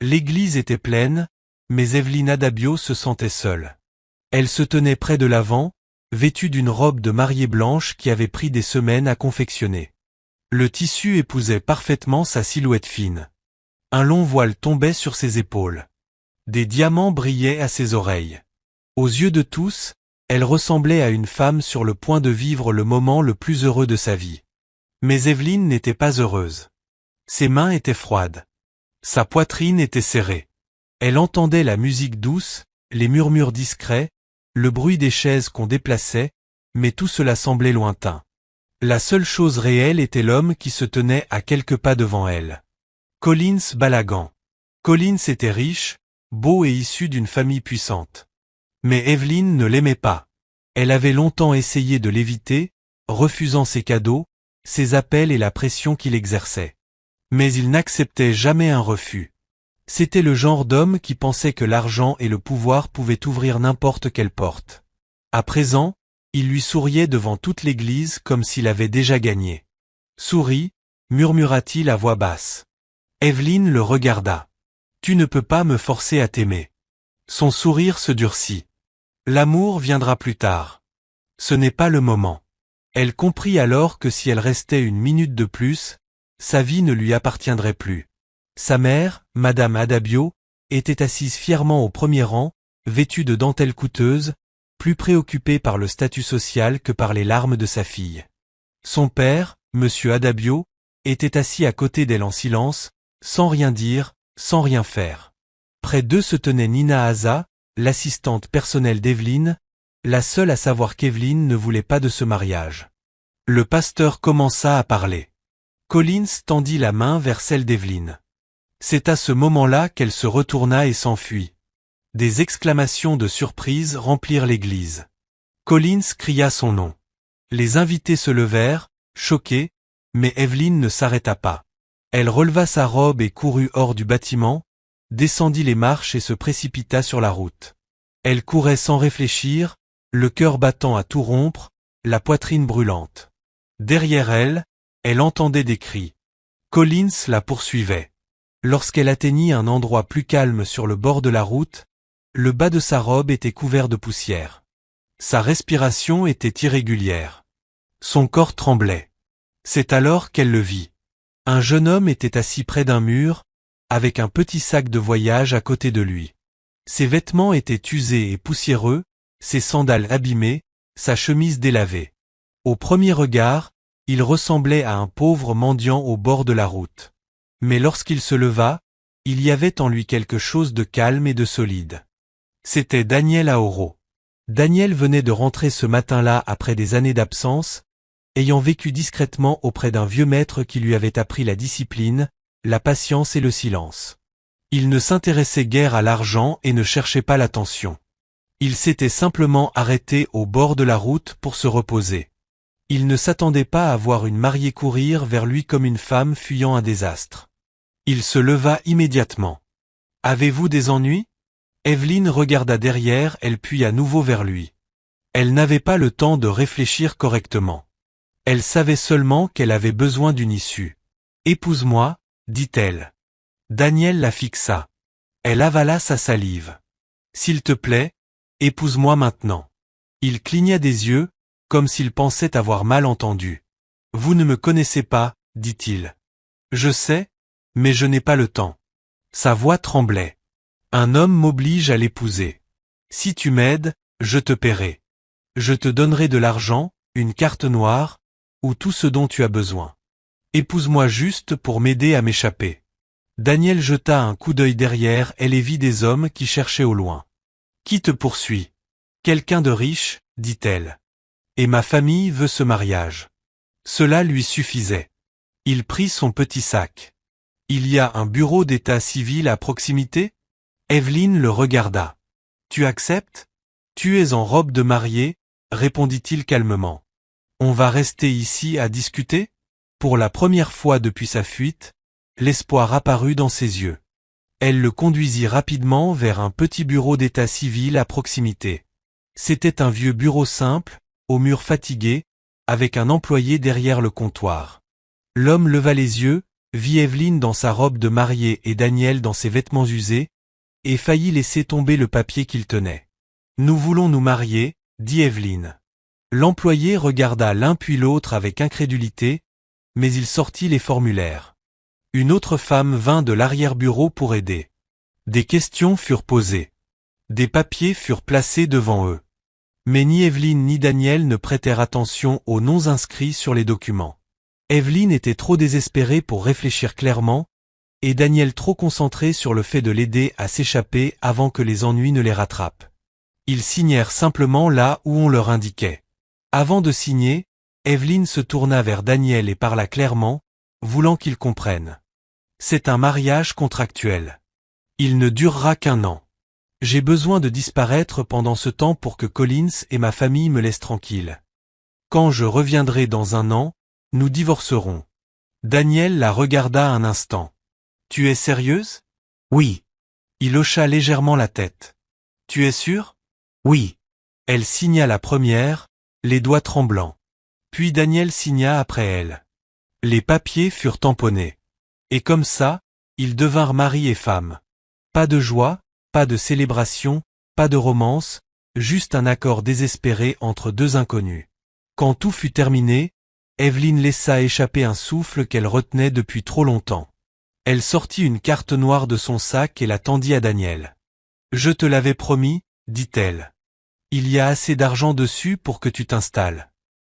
L'église était pleine, mais Evelyne Adabiot se sentait seule. Elle se tenait près de l'avant, vêtue d'une robe de mariée blanche qui avait pris des semaines à confectionner. Le tissu épousait parfaitement sa silhouette fine. Un long voile tombait sur ses épaules. Des diamants brillaient à ses oreilles. Aux yeux de tous, elle ressemblait à une femme sur le point de vivre le moment le plus heureux de sa vie. Mais Evelyne n'était pas heureuse. Ses mains étaient froides. Sa poitrine était serrée. Elle entendait la musique douce, les murmures discrets, le bruit des chaises qu'on déplaçait, mais tout cela semblait lointain. La seule chose réelle était l'homme qui se tenait à quelques pas devant elle. Collins Balagan. Collins était riche, beau et issu d'une famille puissante. Mais Evelyne ne l'aimait pas. Elle avait longtemps essayé de l'éviter, refusant ses cadeaux, ses appels et la pression qu'il exerçait. Mais il n'acceptait jamais un refus. C'était le genre d'homme qui pensait que l'argent et le pouvoir pouvaient ouvrir n'importe quelle porte. À présent, il lui souriait devant toute l'église comme s'il avait déjà gagné. « Souris » murmura-t-il à voix basse. Evelyne le regarda. « Tu ne peux pas me forcer à t'aimer. » Son sourire se durcit. « L'amour viendra plus tard. Ce n'est pas le moment. » Elle comprit alors que si elle restait une minute de plus, sa vie ne lui appartiendrait plus. Sa mère, Madame Adabiot, était assise fièrement au premier rang, vêtue de dentelles coûteuses, plus préoccupée par le statut social que par les larmes de sa fille. Son père, Monsieur Adabiot, était assis à côté d'elle en silence, sans rien dire, sans rien faire. Près d'eux se tenait Nina Haza, l'assistante personnelle d'Evelyne, la seule à savoir qu'Evelyne ne voulait pas de ce mariage. Le pasteur commença à parler. Collins tendit la main vers celle d'Evelyne. C'est à ce moment-là qu'elle se retourna et s'enfuit. Des exclamations de surprise remplirent l'église. Collins cria son nom. Les invités se levèrent, choqués, mais Evelyne ne s'arrêta pas. Elle releva sa robe et courut hors du bâtiment, descendit les marches et se précipita sur la route. Elle courait sans réfléchir, le cœur battant à tout rompre, la poitrine brûlante. Derrière elle, elle entendait des cris. Collins la poursuivait. Lorsqu'elle atteignit un endroit plus calme sur le bord de la route, le bas de sa robe était couvert de poussière. Sa respiration était irrégulière. Son corps tremblait. C'est alors qu'elle le vit. Un jeune homme était assis près d'un mur, avec un petit sac de voyage à côté de lui. Ses vêtements étaient usés et poussiéreux, ses sandales abîmées, sa chemise délavée. Au premier regard, il ressemblait à un pauvre mendiant au bord de la route. Mais lorsqu'il se leva, il y avait en lui quelque chose de calme et de solide. C'était Daniel Aoro. Daniel venait de rentrer ce matin-là après des années d'absence, ayant vécu discrètement auprès d'un vieux maître qui lui avait appris la discipline, la patience et le silence. Il ne s'intéressait guère à l'argent et ne cherchait pas l'attention. Il s'était simplement arrêté au bord de la route pour se reposer. Il ne s'attendait pas à voir une mariée courir vers lui comme une femme fuyant un désastre. Il se leva immédiatement. « Avez-vous des ennuis ?» Evelyne regarda derrière elle puis à nouveau vers lui. Elle n'avait pas le temps de réfléchir correctement. Elle savait seulement qu'elle avait besoin d'une issue. « Épouse-moi » dit-elle. Daniel la fixa. Elle avala sa salive. « S'il te plaît, épouse-moi maintenant. » Il cligna des yeux, comme s'il pensait avoir mal entendu. « Vous ne me connaissez pas, dit-il. Je sais, mais je n'ai pas le temps. » Sa voix tremblait. « Un homme m'oblige à l'épouser. Si tu m'aides, je te paierai. Je te donnerai de l'argent, une carte noire, ou tout ce dont tu as besoin. Épouse-moi juste pour m'aider à m'échapper. » Daniel jeta un coup d'œil derrière elle et vit des hommes qui cherchaient au loin. « Qui te poursuit ? » Quelqu'un de riche, dit-elle. Et ma famille veut ce mariage. Cela lui suffisait. Il prit son petit sac. Il y a un bureau d'état civil à proximité ? Evelyne le regarda. Tu acceptes ? Tu es en robe de mariée, répondit-il calmement. On va rester ici à discuter ? Pour la première fois depuis sa fuite, l'espoir apparut dans ses yeux. Elle le conduisit rapidement vers un petit bureau d'état civil à proximité. C'était un vieux bureau simple, aux murs fatigués, avec un employé derrière le comptoir. L'homme leva les yeux, vit Evelyne dans sa robe de mariée et Daniel dans ses vêtements usés, et faillit laisser tomber le papier qu'il tenait. Nous voulons nous marier, dit Evelyne. L'employé regarda l'un puis l'autre avec incrédulité, mais il sortit les formulaires. Une autre femme vint de l'arrière-bureau pour aider. Des questions furent posées. Des papiers furent placés devant eux. Mais ni Evelyne ni Daniel ne prêtèrent attention aux noms inscrits sur les documents. Evelyne était trop désespérée pour réfléchir clairement, et Daniel trop concentré sur le fait de l'aider à s'échapper avant que les ennuis ne les rattrapent. Ils signèrent simplement là où on leur indiquait. Avant de signer, Evelyne se tourna vers Daniel et parla clairement, voulant qu'il comprenne. C'est un mariage contractuel. Il ne durera qu'1 an. J'ai besoin de disparaître pendant ce temps pour que Collins et ma famille me laissent tranquille. Quand je reviendrai dans 1 an, nous divorcerons. Daniel la regarda un instant. Tu es sérieuse? Oui. Il hocha légèrement la tête. Tu es sûre? Oui. Elle signa la première, les doigts tremblants. Puis Daniel signa après elle. Les papiers furent tamponnés. Et comme ça, ils devinrent mari et femme. Pas de joie, pas de célébration, pas de romance, juste un accord désespéré entre 2 inconnus. Quand tout fut terminé, Evelyne laissa échapper un souffle qu'elle retenait depuis trop longtemps. Elle sortit une carte noire de son sac et la tendit à Daniel. « Je te l'avais promis, dit-elle. Il y a assez d'argent dessus pour que tu t'installes. »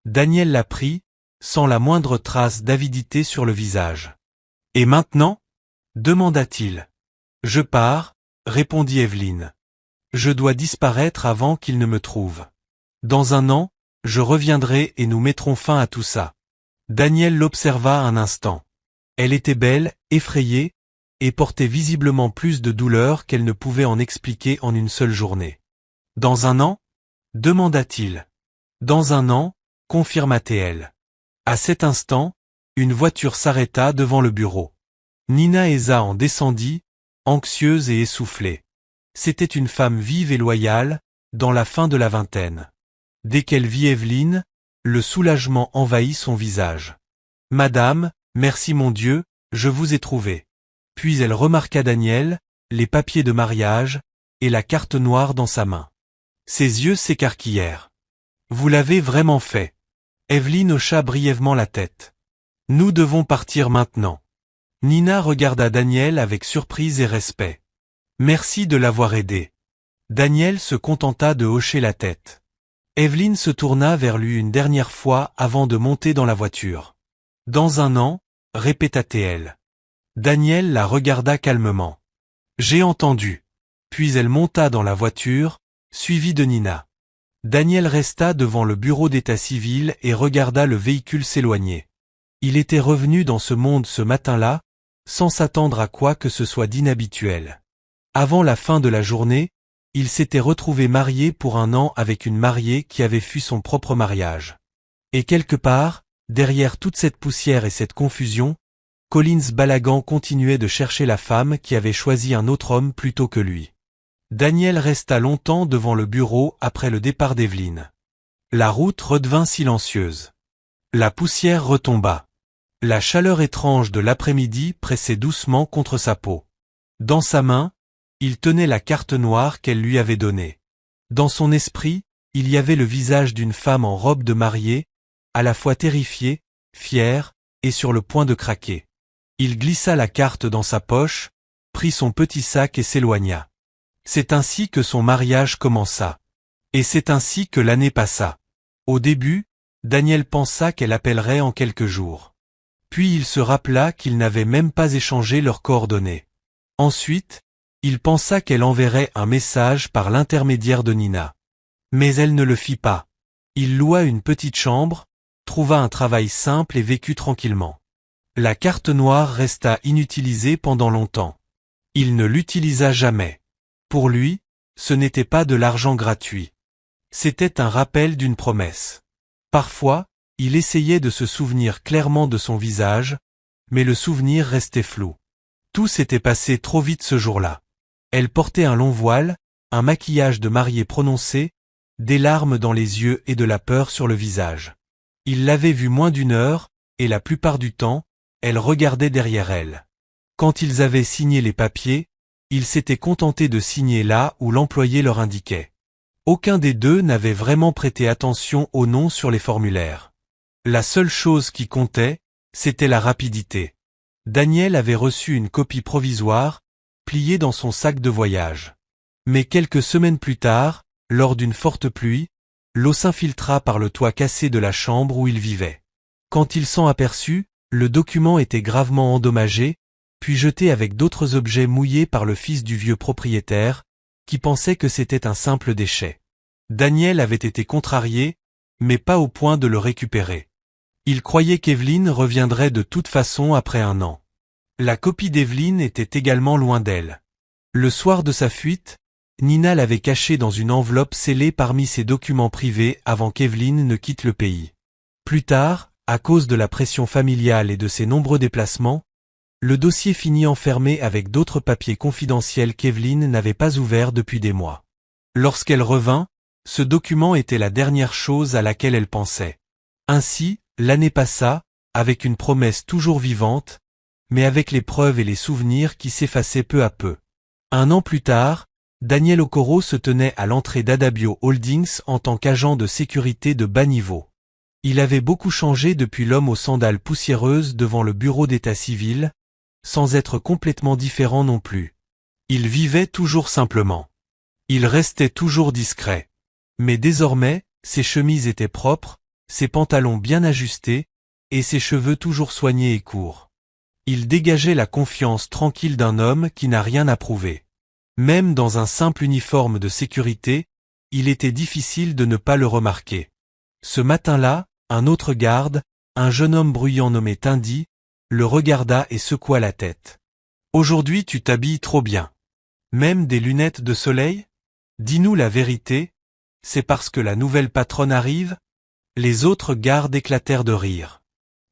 Daniel la prit, sans la moindre trace d'avidité sur le visage. « Et maintenant ?» demanda-t-il. « Je pars, » répondit Evelyne. « Je dois disparaître avant qu'il ne me trouve. Dans 1 an, je reviendrai et nous mettrons fin à tout ça. » Daniel l'observa un instant. Elle était belle, effrayée, et portait visiblement plus de douleur qu'elle ne pouvait en expliquer en une seule journée. « Dans 1 an ?» demanda-t-il. « Dans 1 an, » confirma-t-elle. À cet instant, une voiture s'arrêta devant le bureau. Nina Esa en descendit, anxieuse et essoufflée. C'était une femme vive et loyale, dans la fin de la vingtaine. Dès qu'elle vit Evelyne, le soulagement envahit son visage. « Madame, merci mon Dieu, je vous ai trouvé. » Puis elle remarqua Daniel, les papiers de mariage, et la carte noire dans sa main. Ses yeux s'écarquillèrent. « Vous l'avez vraiment fait. » Evelyne hocha brièvement la tête. « Nous devons partir maintenant. » Nina regarda Daniel avec surprise et respect. « Merci de l'avoir aidé. » Daniel se contenta de hocher la tête. Evelyne se tourna vers lui une dernière fois avant de monter dans la voiture. « Dans 1 an » répéta-t-elle. Daniel la regarda calmement. « J'ai entendu. » Puis elle monta dans la voiture, suivie de Nina. Daniel resta devant le bureau d'état civil et regarda le véhicule s'éloigner. Il était revenu dans ce monde ce matin-là, sans s'attendre à quoi que ce soit d'inhabituel. Avant la fin de la journée, il s'était retrouvé marié pour 1 an avec une mariée qui avait fui son propre mariage. Et quelque part, derrière toute cette poussière et cette confusion, Collins Balagan continuait de chercher la femme qui avait choisi un autre homme plutôt que lui. Daniel resta longtemps devant le bureau après le départ d'Evelyne. La route redevint silencieuse. La poussière retomba. La chaleur étrange de l'après-midi pressait doucement contre sa peau. Dans sa main, il tenait la carte noire qu'elle lui avait donnée. Dans son esprit, il y avait le visage d'une femme en robe de mariée, à la fois terrifiée, fière, et sur le point de craquer. Il glissa la carte dans sa poche, prit son petit sac et s'éloigna. C'est ainsi que son mariage commença. Et c'est ainsi que l'année passa. Au début, Daniel pensa qu'elle appellerait en quelques jours. Puis il se rappela qu'ils n'avaient même pas échangé leurs coordonnées. Ensuite, il pensa qu'elle enverrait un message par l'intermédiaire de Nina. Mais elle ne le fit pas. Il loua une petite chambre, trouva un travail simple et vécut tranquillement. La carte noire resta inutilisée pendant longtemps. Il ne l'utilisa jamais. Pour lui, ce n'était pas de l'argent gratuit. C'était un rappel d'une promesse. Parfois, il essayait de se souvenir clairement de son visage, mais le souvenir restait flou. Tout s'était passé trop vite ce jour-là. Elle portait un long voile, un maquillage de mariée prononcé, des larmes dans les yeux et de la peur sur le visage. Il l'avait vue moins d'1 heure, et la plupart du temps, elle regardait derrière elle. Quand ils avaient signé les papiers, ils s'étaient contentés de signer là où l'employé leur indiquait. Aucun des deux n'avait vraiment prêté attention aux noms sur les formulaires. La seule chose qui comptait, c'était la rapidité. Daniel avait reçu une copie provisoire, pliée dans son sac de voyage. Mais quelques semaines plus tard, lors d'une forte pluie, l'eau s'infiltra par le toit cassé de la chambre où il vivait. Quand il s'en aperçut, le document était gravement endommagé, puis jeté avec d'autres objets mouillés par le fils du vieux propriétaire, qui pensait que c'était un simple déchet. Daniel avait été contrarié, mais pas au point de le récupérer. Il croyait qu'Evelyn reviendrait de toute façon après un an. La copie d'Evelyn était également loin d'elle. Le soir de sa fuite, Nina l'avait cachée dans une enveloppe scellée parmi ses documents privés avant qu'Evelyn ne quitte le pays. Plus tard, à cause de la pression familiale et de ses nombreux déplacements, le dossier finit enfermé avec d'autres papiers confidentiels qu'Evelyn n'avait pas ouverts depuis des mois. Lorsqu'elle revint, ce document était la dernière chose à laquelle elle pensait. Ainsi, l'année passa, avec une promesse toujours vivante, mais avec les preuves et les souvenirs qui s'effaçaient peu à peu. Un an plus tard, Daniel Okoro se tenait à l'entrée d'Adabio Holdings en tant qu'agent de sécurité de bas niveau. Il avait beaucoup changé depuis l'homme aux sandales poussiéreuses devant le bureau d'état civil, sans être complètement différent non plus. Il vivait toujours simplement. Il restait toujours discret. Mais désormais, ses chemises étaient propres, ses pantalons bien ajustés, et ses cheveux toujours soignés et courts. Il dégageait la confiance tranquille d'un homme qui n'a rien à prouver. Même dans un simple uniforme de sécurité, il était difficile de ne pas le remarquer. Ce matin-là, un autre garde, un jeune homme bruyant nommé Tindy, le regarda et secoua la tête. « Aujourd'hui tu t'habilles trop bien. Même des lunettes de soleil ? Dis-nous la vérité, c'est parce que la nouvelle patronne arrive ?» Les autres gardes éclatèrent de rire.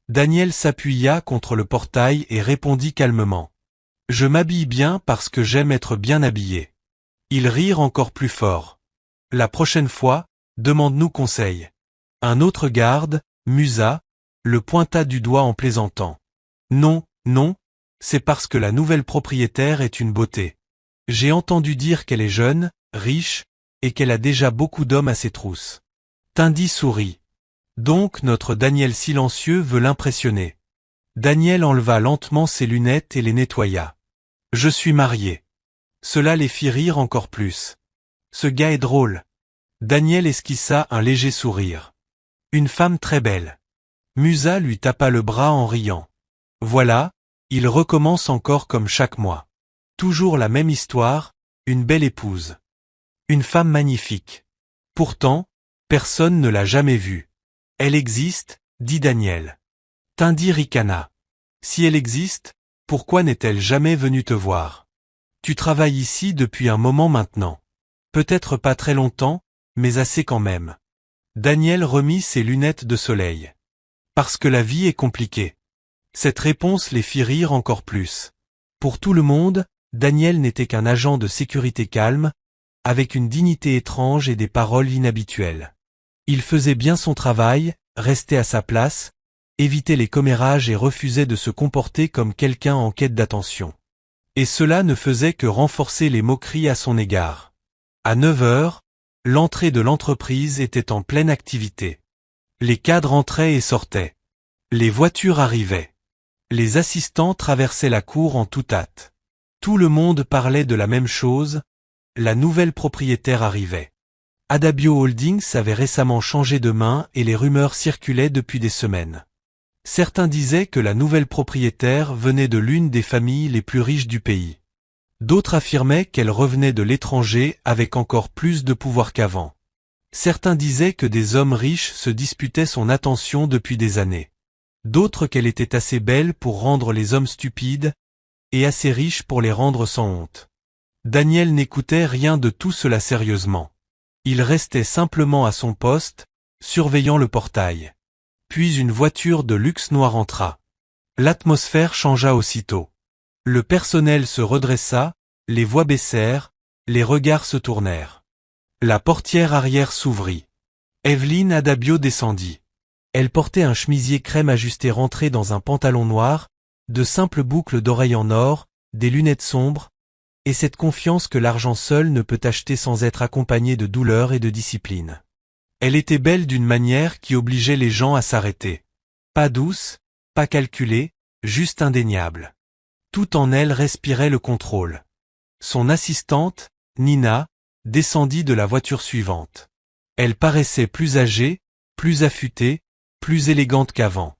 Daniel s'appuya contre le portail et répondit calmement. « Je m'habille bien parce que j'aime être bien habillé. » Ils rirent encore plus fort. « La prochaine fois, demande-nous conseil. » Un autre garde, Musa, le pointa du doigt en plaisantant. « Non, non, c'est parce que la nouvelle propriétaire est une beauté. J'ai entendu dire qu'elle est jeune, riche, et qu'elle a déjà beaucoup d'hommes à ses trousses. » Tindy sourit. Donc notre Daniel silencieux veut l'impressionner. Daniel enleva lentement ses lunettes et les nettoya. « Je suis marié. » Cela les fit rire encore plus. « Ce gars est drôle. » Daniel esquissa un léger sourire. « Une femme très belle. » Musa lui tapa le bras en riant. Voilà, il recommence encore comme chaque mois. Toujours la même histoire, une belle épouse. Une femme magnifique. Pourtant, personne ne l'a jamais vue. Elle existe, dit Daniel. Tindy ricana. Si elle existe, pourquoi n'est-elle jamais venue te voir? Tu travailles ici depuis un moment maintenant. Peut-être pas très longtemps, mais assez quand même. Daniel remit ses lunettes de soleil. Parce que la vie est compliquée. Cette réponse les fit rire encore plus. Pour tout le monde, Daniel n'était qu'un agent de sécurité calme, avec une dignité étrange et des paroles inhabituelles. Il faisait bien son travail, restait à sa place, évitait les commérages et refusait de se comporter comme quelqu'un en quête d'attention. Et cela ne faisait que renforcer les moqueries à son égard. À 9 heures, l'entrée de l'entreprise était en pleine activité. Les cadres entraient et sortaient. Les voitures arrivaient. Les assistants traversaient la cour en toute hâte. Tout le monde parlait de la même chose, la nouvelle propriétaire arrivait. Adabio Holdings avait récemment changé de main et les rumeurs circulaient depuis des semaines. Certains disaient que la nouvelle propriétaire venait de l'une des familles les plus riches du pays. D'autres affirmaient qu'elle revenait de l'étranger avec encore plus de pouvoir qu'avant. Certains disaient que des hommes riches se disputaient son attention depuis des années. D'autres qu'elle était assez belle pour rendre les hommes stupides, et assez riche pour les rendre sans honte. Daniel n'écoutait rien de tout cela sérieusement. Il restait simplement à son poste, surveillant le portail. Puis une voiture de luxe noire entra. L'atmosphère changea aussitôt. Le personnel se redressa, les voix baissèrent, les regards se tournèrent. La portière arrière s'ouvrit. Evelyn Adabio descendit. Elle portait un chemisier crème ajusté rentré dans un pantalon noir, de simples boucles d'oreilles en or, des lunettes sombres, et cette confiance que l'argent seul ne peut acheter sans être accompagné de douleur et de discipline. Elle était belle d'une manière qui obligeait les gens à s'arrêter. Pas douce, pas calculée, juste indéniable. Tout en elle respirait le contrôle. Son assistante, Nina, descendit de la voiture suivante. Elle paraissait plus âgée, plus affûtée, plus élégante qu'avant.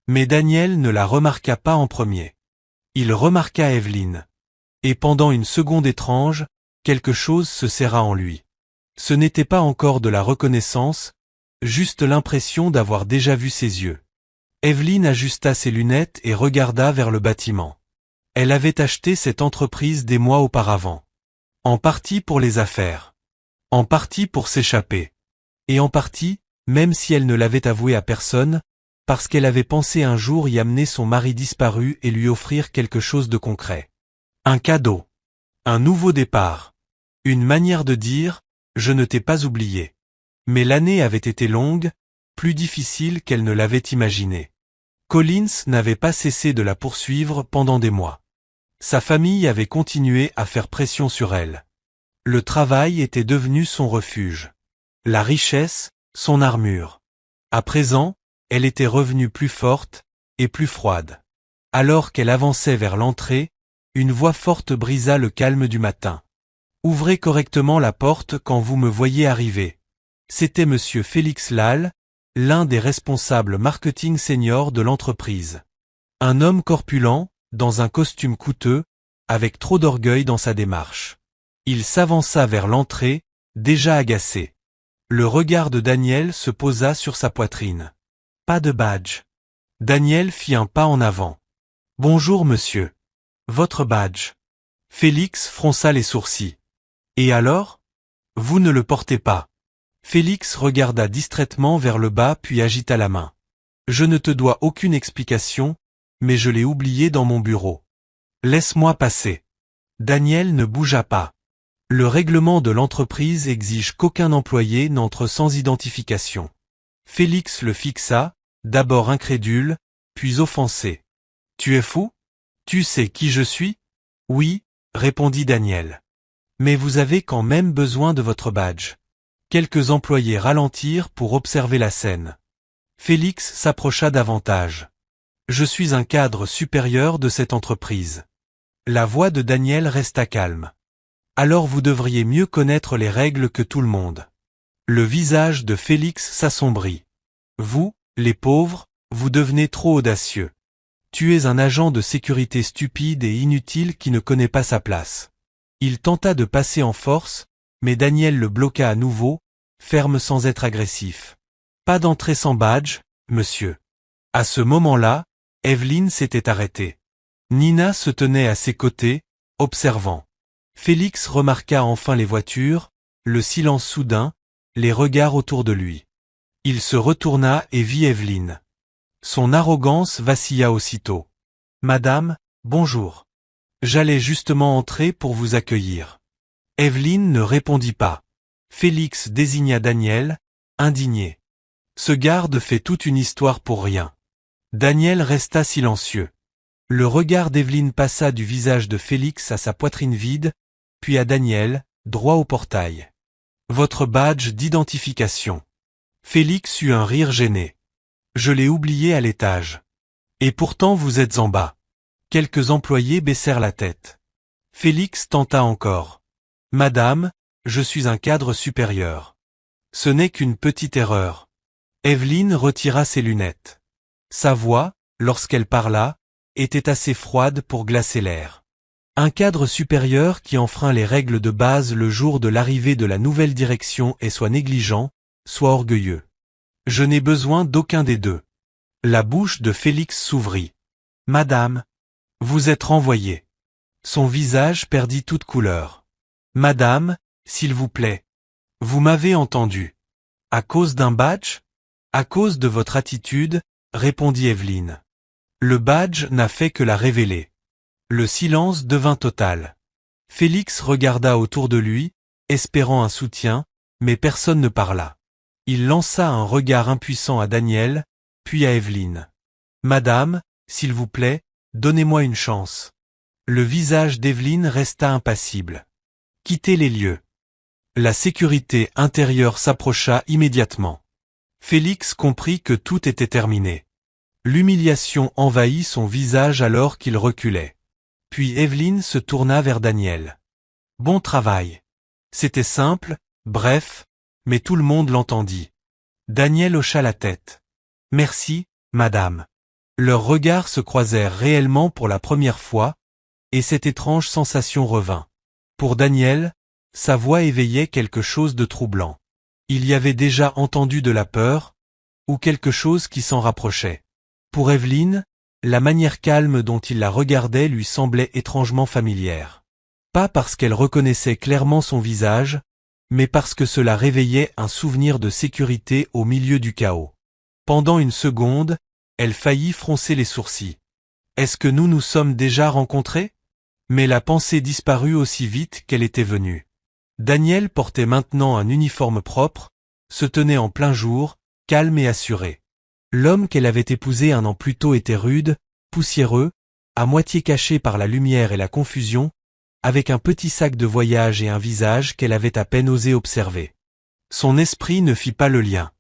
Mais Daniel ne la remarqua pas en premier. Il remarqua Evelyne. Et pendant une seconde étrange, quelque chose se serra en lui. Ce n'était pas encore de la reconnaissance, juste l'impression d'avoir déjà vu ses yeux. Evelyne ajusta ses lunettes et regarda vers le bâtiment. Elle avait acheté cette entreprise des mois auparavant. En partie pour les affaires. En partie pour s'échapper. Et en partie, même si elle ne l'avait avoué à personne, parce qu'elle avait pensé un jour y amener son mari disparu et lui offrir quelque chose de concret. Un cadeau. Un nouveau départ. Une manière de dire « je ne t'ai pas oublié ». Mais l'année avait été longue, plus difficile qu'elle ne l'avait imaginé. Collins n'avait pas cessé de la poursuivre pendant des mois. Sa famille avait continué à faire pression sur elle. Le travail était devenu son refuge. La richesse, son armure. À présent, elle était revenue plus forte et plus froide. Alors qu'elle avançait vers l'entrée, une voix forte brisa le calme du matin. « Ouvrez correctement la porte quand vous me voyez arriver. » C'était monsieur Félix Lal, l'un des responsables marketing seniors de l'entreprise. Un homme corpulent, dans un costume coûteux, avec trop d'orgueil dans sa démarche. Il s'avança vers l'entrée, déjà agacé. Le regard de Daniel se posa sur sa poitrine. Pas de badge. Daniel fit un pas en avant. « Bonjour monsieur. Votre badge. » Félix fronça les sourcils. « Et alors ? Vous ne le portez pas. » Félix regarda distraitement vers le bas puis agita la main. « Je ne te dois aucune explication, mais je l'ai oublié dans mon bureau. Laisse-moi passer. » Daniel ne bougea pas. Le règlement de l'entreprise exige qu'aucun employé n'entre sans identification. Félix le fixa, d'abord incrédule, puis offensé. « Tu es fou ? Tu sais qui je suis ? » « Oui, » répondit Daniel. « Mais vous avez quand même besoin de votre badge. » Quelques employés ralentirent pour observer la scène. Félix s'approcha davantage. « Je suis un cadre supérieur de cette entreprise. » La voix de Daniel resta calme. « Alors vous devriez mieux connaître les règles que tout le monde. » Le visage de Félix s'assombrit. « Vous, les pauvres, vous devenez trop audacieux. Tu es un agent de sécurité stupide et inutile qui ne connaît pas sa place. » Il tenta de passer en force, mais Daniel le bloqua à nouveau, ferme sans être agressif. « Pas d'entrée sans badge, monsieur. » À ce moment-là, Evelyne s'était arrêtée. Nina se tenait à ses côtés, observant. Félix remarqua enfin les voitures, le silence soudain, les regards autour de lui. Il se retourna et vit Evelyne. Son arrogance vacilla aussitôt. « Madame, bonjour. J'allais justement entrer pour vous accueillir. » Evelyne ne répondit pas. Félix désigna Daniel, indigné. Ce garde fait toute une histoire pour rien. Daniel resta silencieux. Le regard d'Evelyne passa du visage de Félix à sa poitrine vide, puis à Daniel, droit au portail. « Votre badge d'identification. » Félix eut un rire gêné. « Je l'ai oublié à l'étage. Et pourtant vous êtes en bas. » Quelques employés baissèrent la tête. Félix tenta encore. « Madame, je suis un cadre supérieur. Ce n'est qu'une petite erreur. » Evelyne retira ses lunettes. Sa voix, lorsqu'elle parla, était assez froide pour glacer l'air. Un cadre supérieur qui enfreint les règles de base le jour de l'arrivée de la nouvelle direction est soit négligent, soit orgueilleux. Je n'ai besoin d'aucun des deux. La bouche de Félix s'ouvrit. « Madame, vous êtes renvoyée. » Son visage perdit toute couleur. « Madame, s'il vous plaît. Vous m'avez entendu. À cause d'un badge ? À cause de votre attitude, répondit Evelyne. Le badge n'a fait que la révéler. Le silence devint total. Félix regarda autour de lui, espérant un soutien, mais personne ne parla. Il lança un regard impuissant à Daniel, puis à Evelyne. « Madame, s'il vous plaît, Donnez-moi une chance. Le visage d'Evelyne resta impassible. Quittez les lieux. La sécurité intérieure s'approcha immédiatement. Félix comprit que tout était terminé. L'humiliation envahit son visage alors qu'il reculait. Puis Evelyne se tourna vers Daniel. Bon travail. C'était simple, bref, mais tout le monde l'entendit. Daniel hocha la tête. Merci, madame. Leurs regards se croisèrent réellement pour la première fois, et cette étrange sensation revint. Pour Daniel, sa voix éveillait quelque chose de troublant. Il y avait déjà entendu de la peur, ou quelque chose qui s'en rapprochait. Pour Evelyne, la manière calme dont il la regardait lui semblait étrangement familière. Pas parce qu'elle reconnaissait clairement son visage, mais parce que cela réveillait un souvenir de sécurité au milieu du chaos. Pendant une seconde, elle faillit froncer les sourcils. Est-ce que nous nous sommes déjà rencontrés? Mais la pensée disparut aussi vite qu'elle était venue. Daniel portait maintenant un uniforme propre, se tenait en plein jour, calme et assuré. L'homme qu'elle avait épousé un an plus tôt était rude, poussiéreux, à moitié caché par la lumière et la confusion, avec un petit sac de voyage et un visage qu'elle avait à peine osé observer. Son esprit ne fit pas le lien.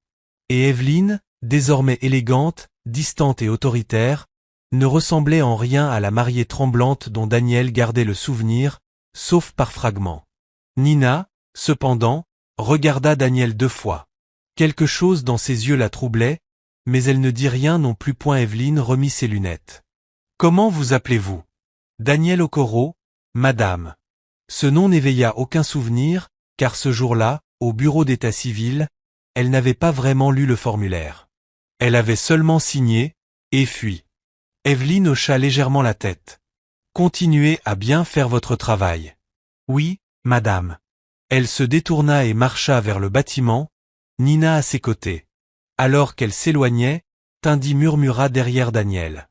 Et Evelyne, désormais élégante, distante et autoritaire, ne ressemblait en rien à la mariée tremblante dont Daniel gardait le souvenir, sauf par fragments. Nina, cependant, regarda Daniel 2 fois. Quelque chose dans ses yeux la troublait, mais elle ne dit rien non plus. Evelyne remit ses lunettes. Comment vous appelez-vous? Daniel Okoro, madame. Ce nom n'éveilla aucun souvenir, car ce jour-là, au bureau d'état civil, elle n'avait pas vraiment lu le formulaire. Elle avait seulement signé, et fui. Evelyne hocha légèrement la tête. Continuez à bien faire votre travail. Oui, madame. Elle se détourna et marcha vers le bâtiment, Nina à ses côtés. Alors qu'elle s'éloignait, Tindy murmura derrière Daniel.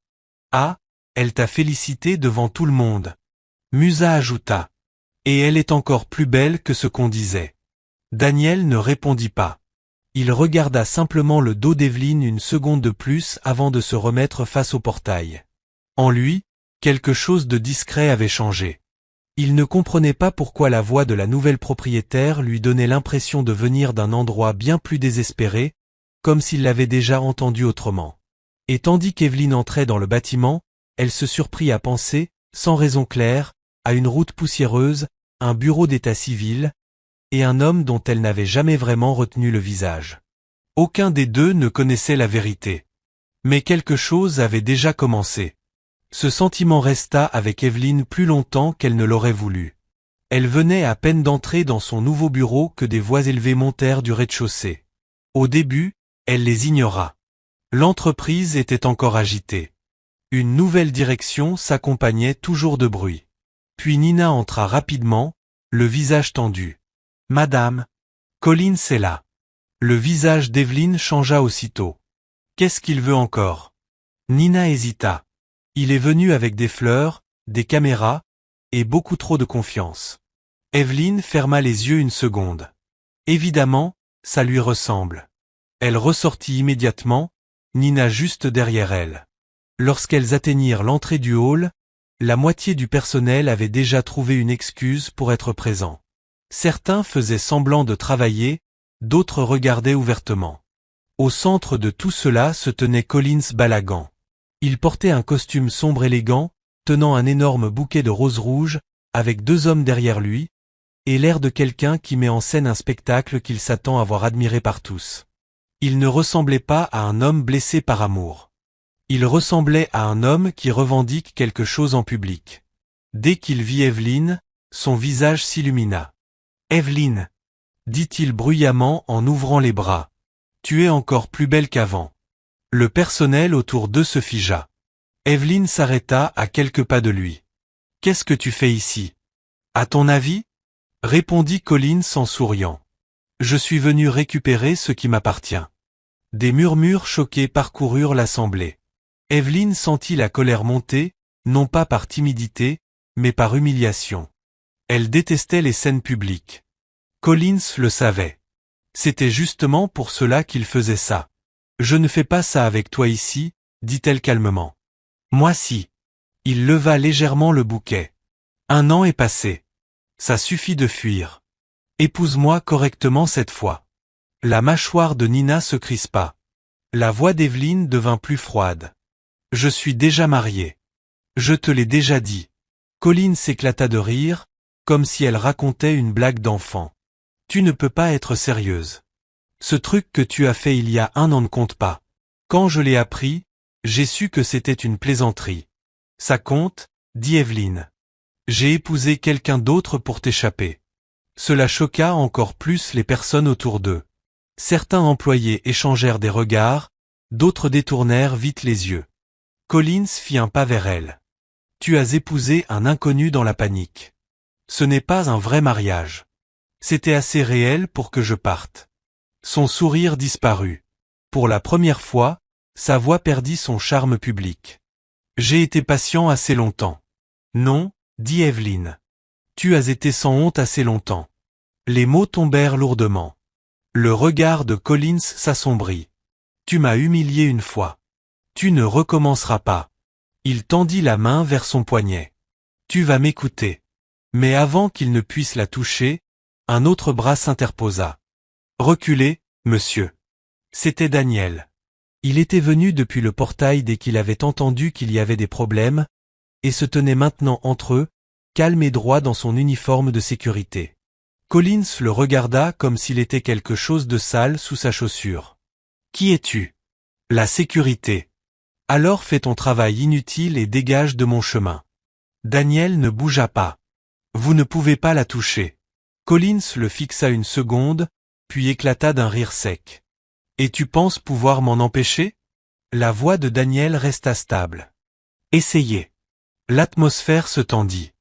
Ah, elle t'a félicité devant tout le monde. Musa ajouta. Et elle est encore plus belle que ce qu'on disait. Daniel ne répondit pas. Il regarda simplement le dos d'Evelyne une seconde de plus avant de se remettre face au portail. En lui, quelque chose de discret avait changé. Il ne comprenait pas pourquoi la voix de la nouvelle propriétaire lui donnait l'impression de venir d'un endroit bien plus désespéré, comme s'il l'avait déjà entendu autrement. Et tandis qu'Evelyne entrait dans le bâtiment, elle se surprit à penser, sans raison claire, à une route poussiéreuse, un bureau d'état civil, et un homme dont elle n'avait jamais vraiment retenu le visage. Aucun des deux ne connaissait la vérité. Mais quelque chose avait déjà commencé. Ce sentiment resta avec Evelyne plus longtemps qu'elle ne l'aurait voulu. Elle venait à peine d'entrer dans son nouveau bureau que des voix élevées montèrent du rez-de-chaussée. Au début, elle les ignora. L'entreprise était encore agitée. Une nouvelle direction s'accompagnait toujours de bruit. Puis Nina entra rapidement, le visage tendu. « Madame, Collins est là. » Le visage d'Evelyne changea aussitôt. « Qu'est-ce qu'il veut encore ?» Nina hésita. Il est venu avec des fleurs, des caméras, et beaucoup trop de confiance. Evelyne ferma les yeux une seconde. Évidemment, ça lui ressemble. Elle ressortit immédiatement, Nina juste derrière elle. Lorsqu'elles atteignirent l'entrée du hall, la moitié du personnel avait déjà trouvé une excuse pour être présent. Certains faisaient semblant de travailler, d'autres regardaient ouvertement. Au centre de tout cela se tenait Collins Balagan. Il portait un costume sombre élégant, tenant un énorme bouquet de roses rouges, avec 2 hommes derrière lui, et l'air de quelqu'un qui met en scène un spectacle qu'il s'attend à voir admiré par tous. Il ne ressemblait pas à un homme blessé par amour. Il ressemblait à un homme qui revendique quelque chose en public. Dès qu'il vit Evelyne, son visage s'illumina. « Evelyne !» dit-il bruyamment en ouvrant les bras. « Tu es encore plus belle qu'avant. » Le personnel autour d'eux se figea. Evelyne s'arrêta à quelques pas de lui. « Qu'est-ce que tu fais ici? À ton avis ?» répondit Collins en souriant. « Je suis venu récupérer ce qui m'appartient. » Des murmures choqués parcoururent l'assemblée. Evelyne sentit la colère monter, non pas par timidité, mais par humiliation. Elle détestait les scènes publiques. Collins le savait. C'était justement pour cela qu'il faisait ça. « Je ne fais pas ça avec toi ici, dit-elle calmement. Moi si. Il leva légèrement le bouquet. 1 an est passé. Ça suffit de fuir. Épouse-moi correctement cette fois. La mâchoire de Nina se crispa. La voix d'Evelyne devint plus froide. Je suis déjà mariée. Je te l'ai déjà dit. Colline s'éclata de rire, comme si elle racontait une blague d'enfant. Tu ne peux pas être sérieuse. Ce truc que tu as fait il y a 1 an ne compte pas. Quand je l'ai appris, j'ai su que c'était une plaisanterie. Ça compte, dit Evelyne. J'ai épousé quelqu'un d'autre pour t'échapper. Cela choqua encore plus les personnes autour d'eux. Certains employés échangèrent des regards, d'autres détournèrent vite les yeux. Collins fit un pas vers elle. Tu as épousé un inconnu dans la panique. Ce n'est pas un vrai mariage. C'était assez réel pour que je parte. Son sourire disparut. Pour la première fois, sa voix perdit son charme public. J'ai été patient assez longtemps. Non, dit Evelyne. Tu as été sans honte assez longtemps. Les mots tombèrent lourdement. Le regard de Collins s'assombrit. Tu m'as humilié une fois. Tu ne recommenceras pas. Il tendit la main vers son poignet. Tu vas m'écouter. Mais avant qu'il ne puisse la toucher, un autre bras s'interposa. Reculez, monsieur. C'était Daniel. Il était venu depuis le portail dès qu'il avait entendu qu'il y avait des problèmes, et se tenait maintenant entre eux, calme et droit dans son uniforme de sécurité. Collins le regarda comme s'il était quelque chose de sale sous sa chaussure. Qui es-tu? La sécurité. Alors fais ton travail inutile et dégage de mon chemin. Daniel ne bougea pas. Vous ne pouvez pas la toucher. Collins le fixa une seconde, puis éclata d'un rire sec. Et tu penses pouvoir m'en empêcher? La voix de Daniel resta stable. Essayez. L'atmosphère se tendit.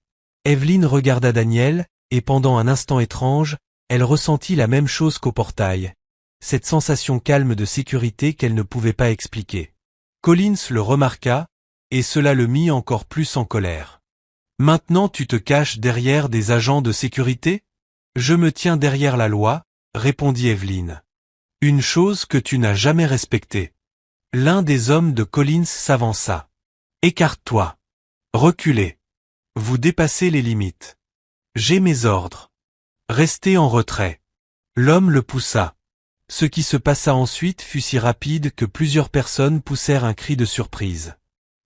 Evelyne regarda Daniel, et pendant un instant étrange, elle ressentit la même chose qu'au portail. Cette sensation calme de sécurité qu'elle ne pouvait pas expliquer. Collins le remarqua, et cela le mit encore plus en colère. Maintenant tu te caches derrière des agents de sécurité? Je me tiens derrière la loi, répondit Evelyne. Une chose que tu n'as jamais respectée. L'un des hommes de Collins s'avança. Écarte-toi. Reculez. Vous dépassez les limites. J'ai mes ordres. Restez en retrait. L'homme le poussa. Ce qui se passa ensuite fut si rapide que plusieurs personnes poussèrent un cri de surprise.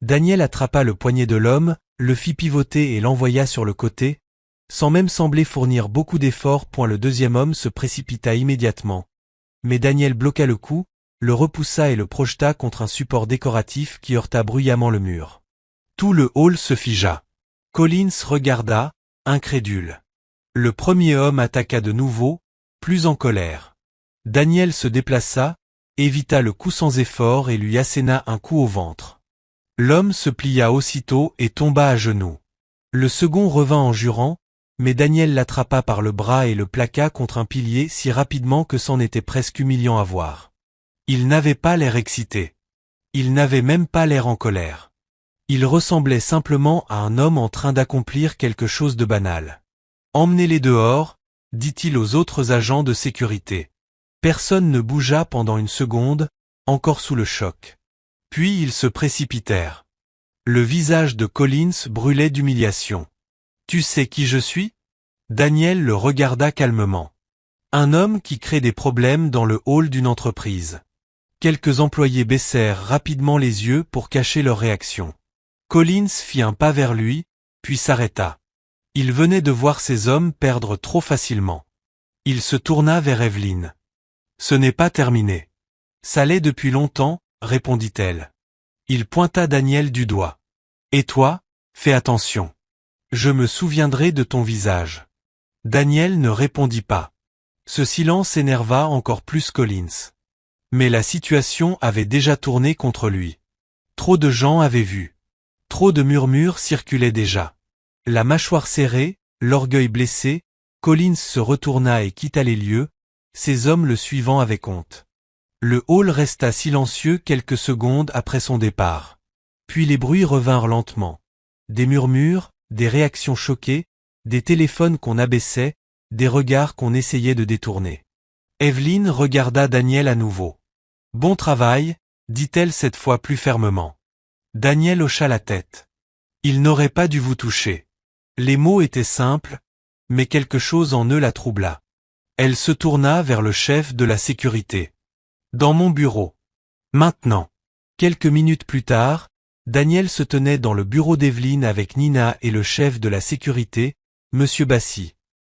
Daniel attrapa le poignet de l'homme, le fit pivoter et l'envoya sur le côté. Sans même sembler fournir beaucoup d'efforts, le deuxième homme se précipita immédiatement. Mais Daniel bloqua le coup, le repoussa et le projeta contre un support décoratif qui heurta bruyamment le mur. Tout le hall se figea. Collins regarda, incrédule. Le premier homme attaqua de nouveau, plus en colère. Daniel se déplaça, évita le coup sans effort et lui asséna un coup au ventre. L'homme se plia aussitôt et tomba à genoux. Le second revint en jurant, mais Daniel l'attrapa par le bras et le plaqua contre un pilier si rapidement que c'en était presque humiliant à voir. Il n'avait pas l'air excité. Il n'avait même pas l'air en colère. Il ressemblait simplement à un homme en train d'accomplir quelque chose de banal. « Emmenez-les dehors », dit-il aux autres agents de sécurité. Personne ne bougea pendant une seconde, encore sous le choc. Puis ils se précipitèrent. Le visage de Collins brûlait d'humiliation. « Tu sais qui je suis ?» Daniel le regarda calmement. Un homme qui crée des problèmes dans le hall d'une entreprise. Quelques employés baissèrent rapidement les yeux pour cacher leur réaction. Collins fit un pas vers lui, puis s'arrêta. Il venait de voir ces hommes perdre trop facilement. Il se tourna vers Evelyne. « Ce n'est pas terminé. »« Ça l'est depuis longtemps, » répondit-elle. Il pointa Daniel du doigt. « Et toi, fais attention. Je me souviendrai de ton visage. » Daniel ne répondit pas. Ce silence énerva encore plus Collins. Mais la situation avait déjà tourné contre lui. Trop de gens avaient vu. Trop de murmures circulaient déjà. La mâchoire serrée, l'orgueil blessé, Collins se retourna et quitta les lieux, ses hommes le suivant avec honte. Le hall resta silencieux quelques secondes après son départ. Puis les bruits revinrent lentement. Des murmures, des réactions choquées, des téléphones qu'on abaissait, des regards qu'on essayait de détourner. Evelyne regarda Daniel à nouveau. « Bon travail », dit-elle cette fois plus fermement. Daniel hocha la tête. « Il n'aurait pas dû vous toucher. Les mots étaient simples, mais quelque chose en eux la troubla. Elle se tourna vers le chef de la sécurité. Dans mon bureau. Maintenant. Quelques minutes plus tard, Daniel se tenait dans le bureau d'Evelyne avec Nina et le chef de la sécurité, Monsieur Bassi.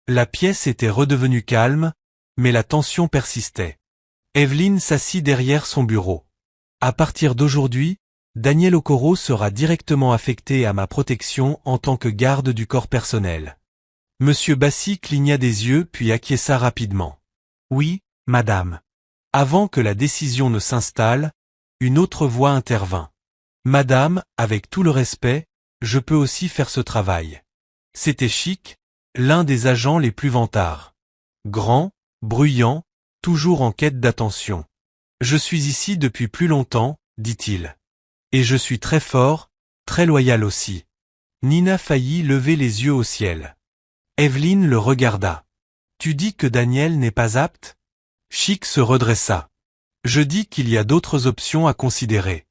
La pièce était redevenue calme, mais la tension persistait. Evelyne s'assit derrière son bureau. À partir d'aujourd'hui, Daniel Okoro sera directement affecté à ma protection en tant que garde du corps personnel. Monsieur Bassi cligna des yeux puis acquiesça rapidement. Oui, madame. Avant que la décision ne s'installe, une autre voix intervint. Madame, avec tout le respect, je peux aussi faire ce travail. C'était Chic, l'un des agents les plus vantards. Grand, bruyant, toujours en quête d'attention. Je suis ici depuis plus longtemps, dit-il. Et je suis très fort, très loyal aussi. Nina faillit lever les yeux au ciel. Evelyne le regarda. Tu dis que Daniel n'est pas apte? Chic se redressa. Je dis qu'il y a d'autres options à considérer.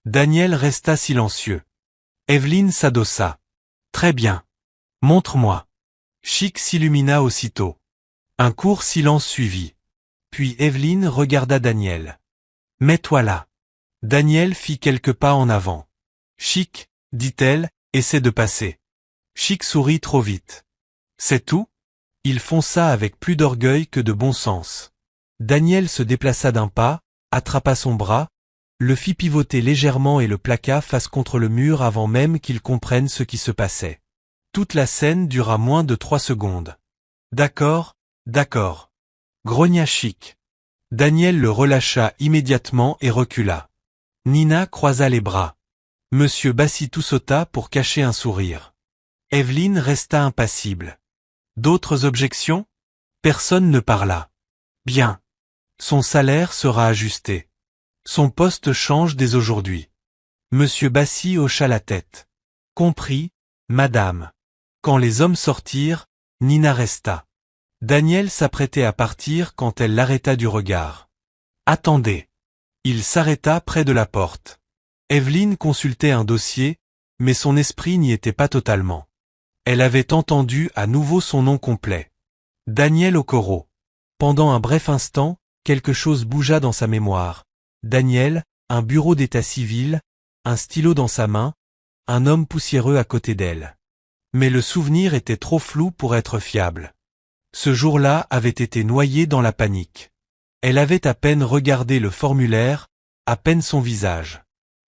Daniel resta silencieux. Evelyne s'adossa. Très bien. Montre-moi. Chic s'illumina aussitôt. Un court silence suivit. Puis Evelyne regarda Daniel. Mets-toi là. Daniel fit quelques pas en avant. Chic, dit-elle, essaie de passer. Chic sourit trop vite. C'est tout? Il fonça avec plus d'orgueil que de bon sens. Daniel se déplaça d'un pas, attrapa son bras, le fit pivoter légèrement et le plaqua face contre le mur avant même qu'il comprenne ce qui se passait. Toute la scène dura moins de 3 secondes. D'accord, d'accord. Grogna Chic. Daniel le relâcha immédiatement et recula. Nina croisa les bras. Monsieur Bassi toussota pour cacher un sourire. Evelyne resta impassible. D'autres objections? Personne ne parla. Bien. Son salaire sera ajusté. Son poste change dès aujourd'hui. Monsieur Bassi hocha la tête. Compris, madame. Quand les hommes sortirent, Nina resta. Daniel s'apprêtait à partir quand elle l'arrêta du regard. Attendez. Il s'arrêta près de la porte. Evelyne consultait un dossier, mais son esprit n'y était pas totalement. Elle avait entendu à nouveau son nom complet. Daniel Okoro. Pendant un bref instant, quelque chose bougea dans sa mémoire. Daniel, un bureau d'état civil, un stylo dans sa main, un homme poussiéreux à côté d'elle. Mais le souvenir était trop flou pour être fiable. Ce jour-là avait été noyé dans la panique. Elle avait à peine regardé le formulaire, à peine son visage.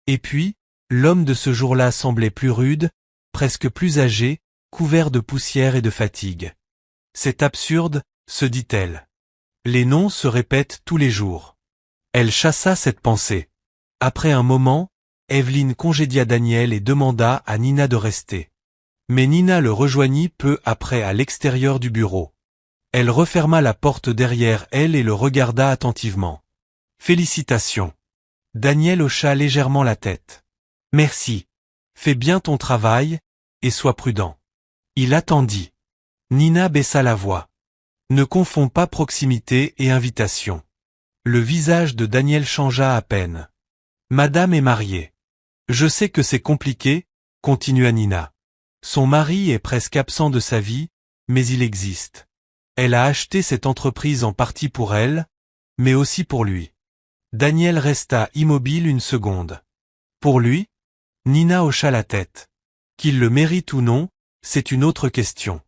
Et puis, l'homme de ce jour-là semblait plus rude, presque plus âgé, couvert de poussière et de fatigue. C'est absurde, se dit-elle. Les noms se répètent tous les jours. Elle chassa cette pensée. Après un moment, Evelyne congédia Daniel et demanda à Nina de rester. Mais Nina le rejoignit peu après à l'extérieur du bureau. Elle referma la porte derrière elle et le regarda attentivement. Félicitations. Daniel hocha légèrement la tête. Merci. Fais bien ton travail, et sois prudent. Il attendit. Nina baissa la voix. Ne confonds pas proximité et invitation. Le visage de Daniel changea à peine. Madame est mariée. Je sais que c'est compliqué, continua Nina. Son mari est presque absent de sa vie, mais il existe. Elle a acheté cette entreprise en partie pour elle, mais aussi pour lui. Daniel resta immobile une seconde. Pour lui? Nina hocha la tête. Qu'il le mérite ou non, c'est une autre question.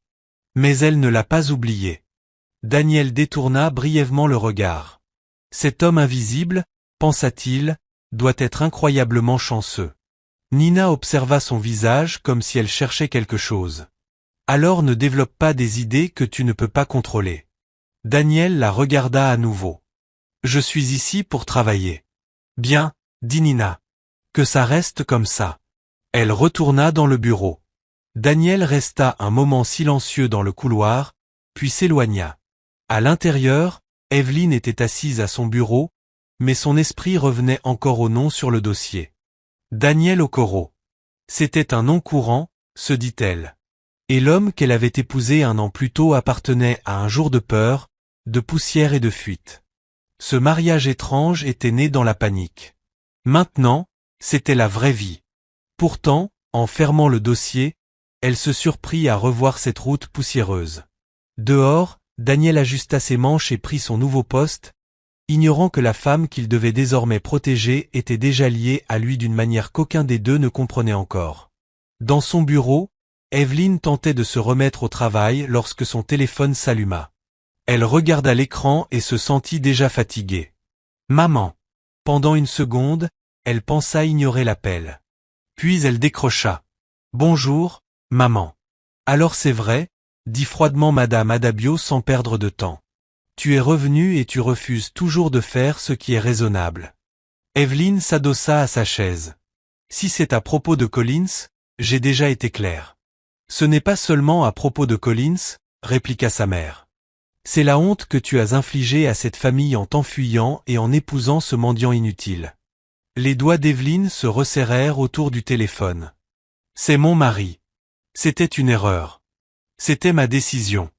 Mais elle ne l'a pas oublié. Daniel détourna brièvement le regard. Cet homme invisible, pensa-t-il, doit être incroyablement chanceux. Nina observa son visage comme si elle cherchait quelque chose. Alors ne développe pas des idées que tu ne peux pas contrôler. Daniel la regarda à nouveau. Je suis ici pour travailler. Bien, dit Nina. Que ça reste comme ça. Elle retourna dans le bureau. Daniel resta un moment silencieux dans le couloir, puis s'éloigna. À l'intérieur, Evelyne était assise à son bureau, mais son esprit revenait encore au nom sur le dossier. Daniel Okoro. C'était un nom courant, se dit-elle. Et l'homme qu'elle avait épousé un an plus tôt appartenait à un jour de peur, de poussière et de fuite. Ce mariage étrange était né dans la panique. Maintenant, c'était la vraie vie. Pourtant, En fermant le dossier, elle se surprit à revoir cette route poussiéreuse. Dehors, Daniel ajusta ses manches et prit son nouveau poste, ignorant que la femme qu'il devait désormais protéger était déjà liée à lui d'une manière qu'aucun des deux ne comprenait encore. Dans son bureau, Evelyn tentait de se remettre au travail lorsque son téléphone s'alluma. Elle regarda l'écran et se sentit déjà fatiguée. « Maman !» Pendant une seconde, elle pensa ignorer l'appel. Puis elle décrocha. « Bonjour, maman. »« Alors c'est vrai ?» dit froidement Madame Adabios sans perdre de temps. « Tu es revenue et tu refuses toujours de faire ce qui est raisonnable. » Evelyn s'adossa à sa chaise. « Si c'est à propos de Collins, j'ai déjà été clair. »« Ce n'est pas seulement à propos de Collins, » répliqua sa mère. C'est la honte que tu as infligée à cette famille en t'enfuyant et en épousant ce mendiant inutile. Les doigts d'Evelyn se resserrèrent autour du téléphone. C'est mon mari. C'était une erreur. C'était ma décision.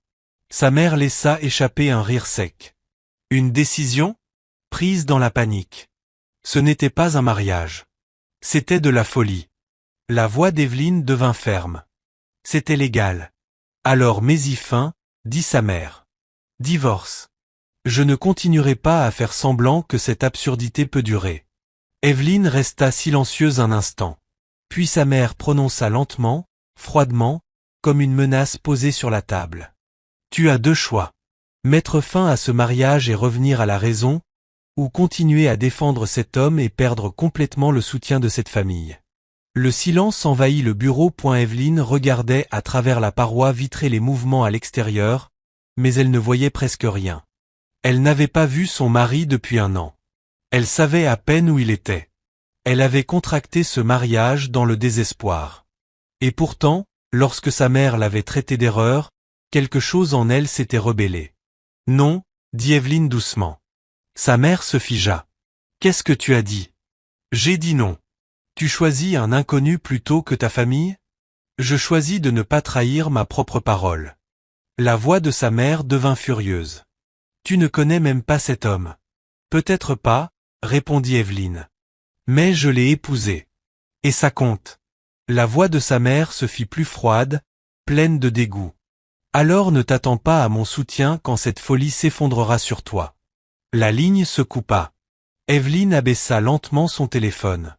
Sa mère laissa échapper un rire sec. Une décision? Prise dans la panique. Ce n'était pas un mariage. C'était de la folie. La voix d'Evelyn devint ferme. C'était légal. Alors mets-y fin, dit sa mère. Divorce. Je ne continuerai pas à faire semblant que cette absurdité peut durer. Evelyn resta silencieuse un instant. Puis sa mère prononça lentement, froidement, comme une menace posée sur la table. Tu as deux choix. Mettre fin à ce mariage et revenir à la raison, ou continuer à défendre cet homme et perdre complètement le soutien de cette famille. Le silence envahit le bureau. Evelyn regardait à travers la paroi vitrée les mouvements à l'extérieur, mais elle ne voyait presque rien. Elle n'avait pas vu son mari depuis 1 an. Elle savait à peine où il était. Elle avait contracté ce mariage dans le désespoir. Et pourtant, lorsque sa mère l'avait traité d'erreur, quelque chose en elle s'était rebellé. Non, dit Evelyn doucement. Sa mère se figea. Qu'est-ce que tu as dit? J'ai dit non. Tu choisis un inconnu plutôt que ta famille? Je choisis de ne pas trahir ma propre parole. La voix de sa mère devint furieuse. Tu ne connais même pas cet homme. Peut-être pas, répondit Evelyn. Mais je l'ai épousé. Et ça compte. La voix de sa mère se fit plus froide, pleine de dégoût. Alors ne t'attends pas à mon soutien quand cette folie s'effondrera sur toi. La ligne se coupa. Evelyn abaissa lentement son téléphone.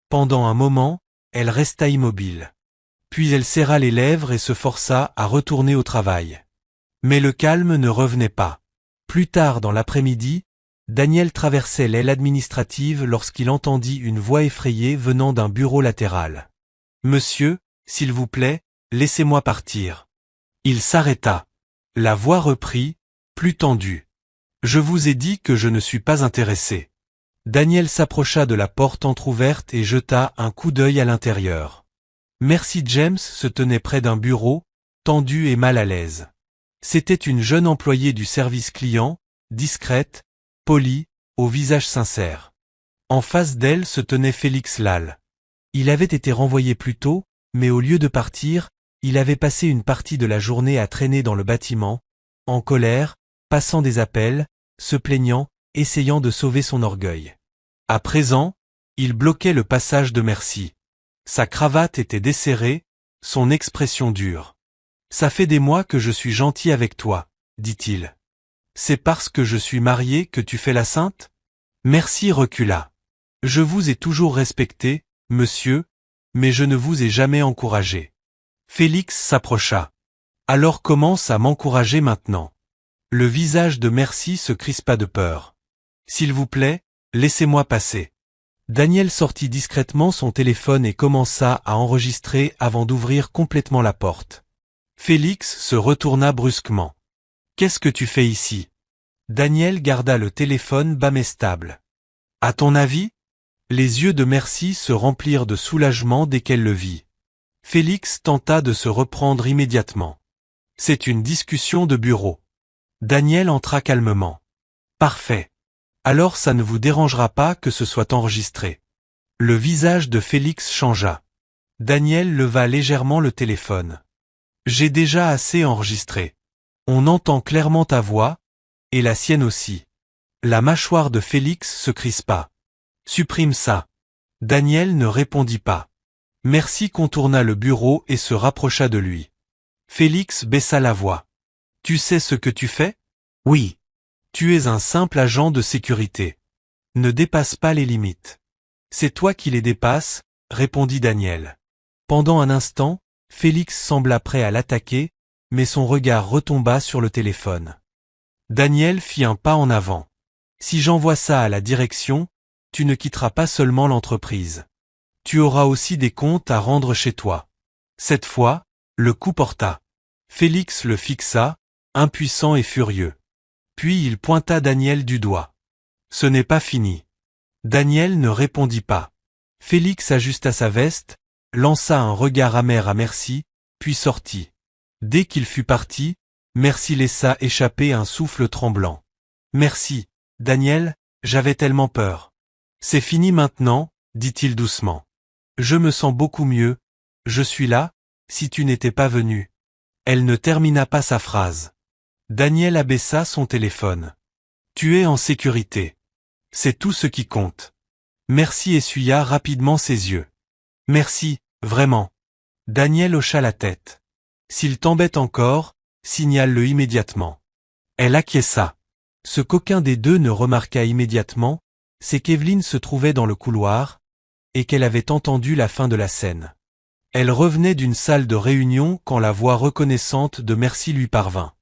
Pendant un moment, elle resta immobile. Puis elle serra les lèvres et se força à retourner au travail. Mais le calme ne revenait pas. Plus tard dans l'après-midi, Daniel traversait l'aile administrative lorsqu'il entendit une voix effrayée venant d'un bureau latéral. « Monsieur, s'il vous plaît, laissez-moi partir. » Il s'arrêta. La voix reprit, plus tendue. « Je vous ai dit que je ne suis pas intéressé. » Daniel s'approcha de la porte entr'ouverte et jeta un coup d'œil à l'intérieur. Mercy James se tenait près d'un bureau, tendue et mal à l'aise. C'était une jeune employée du service client, discrète, polie, au visage sincère. En face d'elle se tenait Félix Lal. Il avait été renvoyé plus tôt, mais au lieu de partir, il avait passé une partie de la journée à traîner dans le bâtiment, en colère, passant des appels, se plaignant, essayant de sauver son orgueil. À présent, il bloquait le passage de Mercy. Sa cravate était desserrée, son expression dure. « Ça fait des mois que je suis gentil avec toi, » dit-il. « C'est parce que je suis marié que tu fais la sainte ?» Mercy recula. « Je vous ai toujours respecté, monsieur, mais je ne vous ai jamais encouragé. » Félix s'approcha. « Alors commence à m'encourager maintenant. » Le visage de Mercy se crispa de peur. « S'il vous plaît, laissez-moi passer. » Daniel sortit discrètement son téléphone et commença à enregistrer avant d'ouvrir complètement la porte. Félix se retourna brusquement. « Qu'est-ce que tu fais ici ?» Daniel garda le téléphone bas mais stable. « À ton avis ?» Les yeux de Mercy se remplirent de soulagement dès qu'elle le vit. Félix tenta de se reprendre immédiatement. « C'est une discussion de bureau. » Daniel entra calmement. « Parfait. Alors ça ne vous dérangera pas que ce soit enregistré. » Le visage de Félix changea. Daniel leva légèrement le téléphone. « J'ai déjà assez enregistré. On entend clairement ta voix, et la sienne aussi. » La mâchoire de Félix se crispa. « Supprime ça. » Daniel ne répondit pas. Merci contourna le bureau et se rapprocha de lui. Félix baissa la voix. Tu sais ce que tu fais? Oui. Tu es un simple agent de sécurité. Ne dépasse pas les limites. C'est toi qui les dépasses, répondit Daniel. Pendant un instant, Félix sembla prêt à l'attaquer, mais son regard retomba sur le téléphone. Daniel fit un pas en avant. Si j'envoie ça à la direction, tu ne quitteras pas seulement l'entreprise. Tu auras aussi des comptes à rendre chez toi. Cette fois, le coup porta. Félix le fixa, impuissant et furieux. Puis il pointa Daniel du doigt. Ce n'est pas fini. Daniel ne répondit pas. Félix ajusta sa veste, lança un regard amer à Merci, puis sortit. Dès qu'il fut parti, Merci laissa échapper un souffle tremblant. Merci, Daniel, j'avais tellement peur. C'est fini maintenant, dit-il doucement. Je me sens beaucoup mieux, je suis là, si tu n'étais pas venu. Elle ne termina pas sa phrase. Daniel abaissa son téléphone. Tu es en sécurité. C'est tout ce qui compte. Merci essuya rapidement ses yeux. Merci, vraiment. Daniel hocha la tête. S'il t'embête encore, signale-le immédiatement. Elle acquiesça. Ce qu'aucun des deux ne remarqua immédiatement, c'est qu'Evelyne se trouvait dans le couloir, et qu'elle avait entendu la fin de la scène. Elle revenait d'une salle de réunion quand la voix reconnaissante de Merci lui parvint.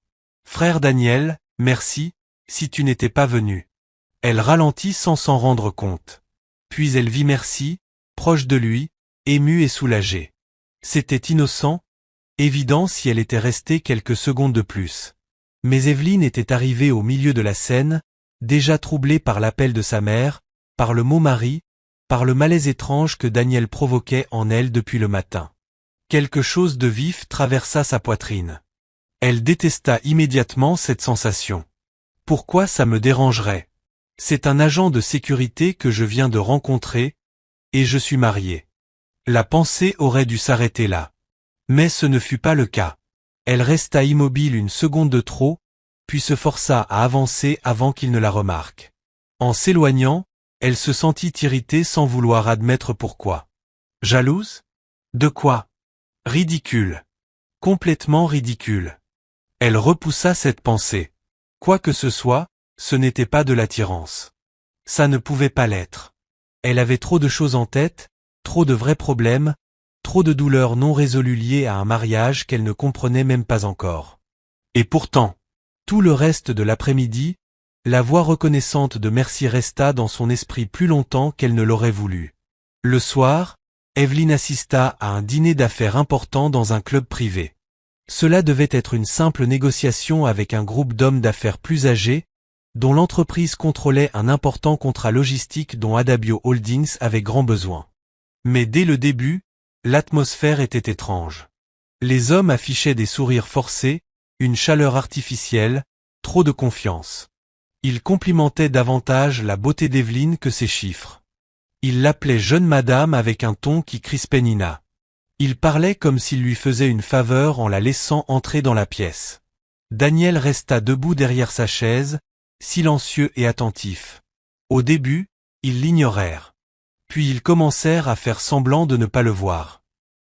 Frère Daniel, merci, si tu n'étais pas venu. Elle ralentit sans s'en rendre compte. Puis elle vit Merci, proche de lui, émue et soulagée. C'était innocent, évident si elle était restée quelques secondes de plus. Mais Evelyne était arrivée au milieu de la scène, déjà troublée par l'appel de sa mère, par le mot mari, par le malaise étrange que Daniel provoquait en elle depuis le matin. Quelque chose de vif traversa sa poitrine. Elle détesta immédiatement cette sensation. Pourquoi ça me dérangerait? C'est un agent de sécurité que je viens de rencontrer, et je suis marié. La pensée aurait dû s'arrêter là. Mais ce ne fut pas le cas. Elle resta immobile une seconde de trop, puis se força à avancer avant qu'il ne la remarque. En s'éloignant, elle se sentit irritée sans vouloir admettre pourquoi. Jalouse? De quoi? Ridicule. Complètement ridicule. Elle repoussa cette pensée. Quoi que ce soit, ce n'était pas de l'attirance. Ça ne pouvait pas l'être. Elle avait trop de choses en tête, trop de vrais problèmes, trop de douleurs non résolues liées à un mariage qu'elle ne comprenait même pas encore. Et pourtant, tout le reste de l'après-midi, la voix reconnaissante de Merci resta dans son esprit plus longtemps qu'elle ne l'aurait voulu. Le soir, Evelyne assista à un dîner d'affaires important dans un club privé. Cela devait être une simple négociation avec un groupe d'hommes d'affaires plus âgés, dont l'entreprise contrôlait un important contrat logistique dont Adabio Holdings avait grand besoin. Mais dès le début, l'atmosphère était étrange. Les hommes affichaient des sourires forcés, une chaleur artificielle, trop de confiance. Ils complimentaient davantage la beauté d'Evelyne que ses chiffres. Ils l'appelaient jeune madame avec un ton qui crispait Nina. Il parlait comme s'il lui faisait une faveur en la laissant entrer dans la pièce. Daniel resta debout derrière sa chaise, silencieux et attentif. Au début, ils l'ignorèrent. Puis ils commencèrent à faire semblant de ne pas le voir.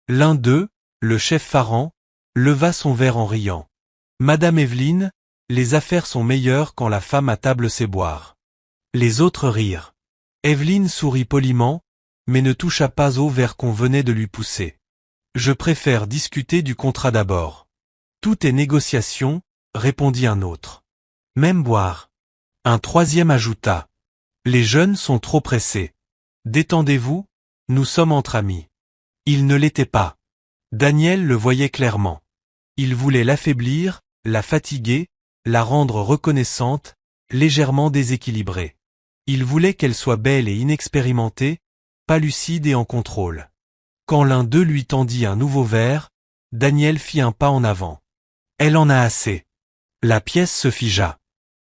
L'un d'eux, le chef Farran, leva son verre en riant. Madame Evelyne, les affaires sont meilleures quand la femme à table sait boire. Les autres rirent. Evelyne sourit poliment, mais ne toucha pas au verre qu'on venait de lui pousser. Je préfère discuter du contrat d'abord. Tout est négociation, répondit un autre. Même boire. Un troisième ajouta. Les jeunes sont trop pressés. Détendez-vous, nous sommes entre amis. Il ne l'était pas. Daniel le voyait clairement. Il voulait l'affaiblir, la fatiguer, la rendre reconnaissante, légèrement déséquilibrée. Il voulait qu'elle soit belle et inexpérimentée, pas lucide et en contrôle. Quand l'un d'eux lui tendit un nouveau verre, Daniel fit un pas en avant. Elle en a assez. La pièce se figea.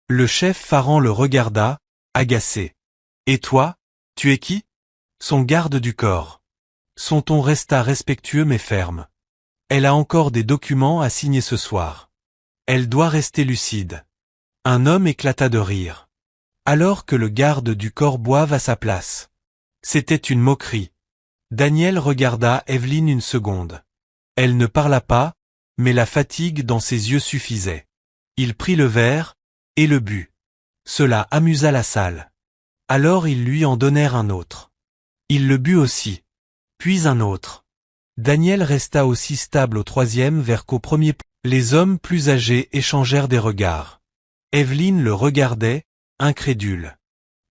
Le chef Farran le regarda, agacé. Et toi, tu es qui? Son garde du corps. Son ton resta respectueux mais ferme. Elle a encore des documents à signer ce soir. Elle doit rester lucide. Un homme éclata de rire. Alors que le garde du corps boive à sa place. C'était une moquerie. Daniel regarda Evelyne une seconde. Elle ne parla pas, mais la fatigue dans ses yeux suffisait. Il prit le verre, et le but. Cela amusa la salle. Alors ils lui en donnèrent un autre. Il le but aussi. Puis un autre. Daniel resta aussi stable au troisième verre qu'au premier. Les hommes plus âgés échangèrent des regards. Evelyne le regardait, incrédule.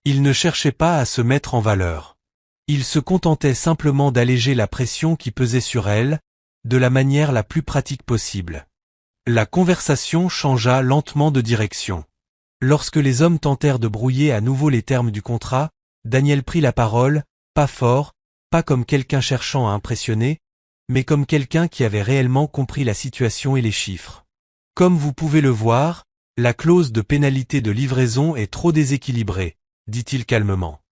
Il ne cherchait pas à se mettre en valeur. Il se contentait simplement d'alléger la pression qui pesait sur elle, de la manière la plus pratique possible. La conversation changea lentement de direction. Lorsque les hommes tentèrent de brouiller à nouveau les termes du contrat, Daniel prit la parole, pas fort, pas comme quelqu'un cherchant à impressionner, mais comme quelqu'un qui avait réellement compris la situation et les chiffres. Comme vous pouvez le voir, la clause de pénalité de livraison est trop déséquilibrée, dit-il calmement.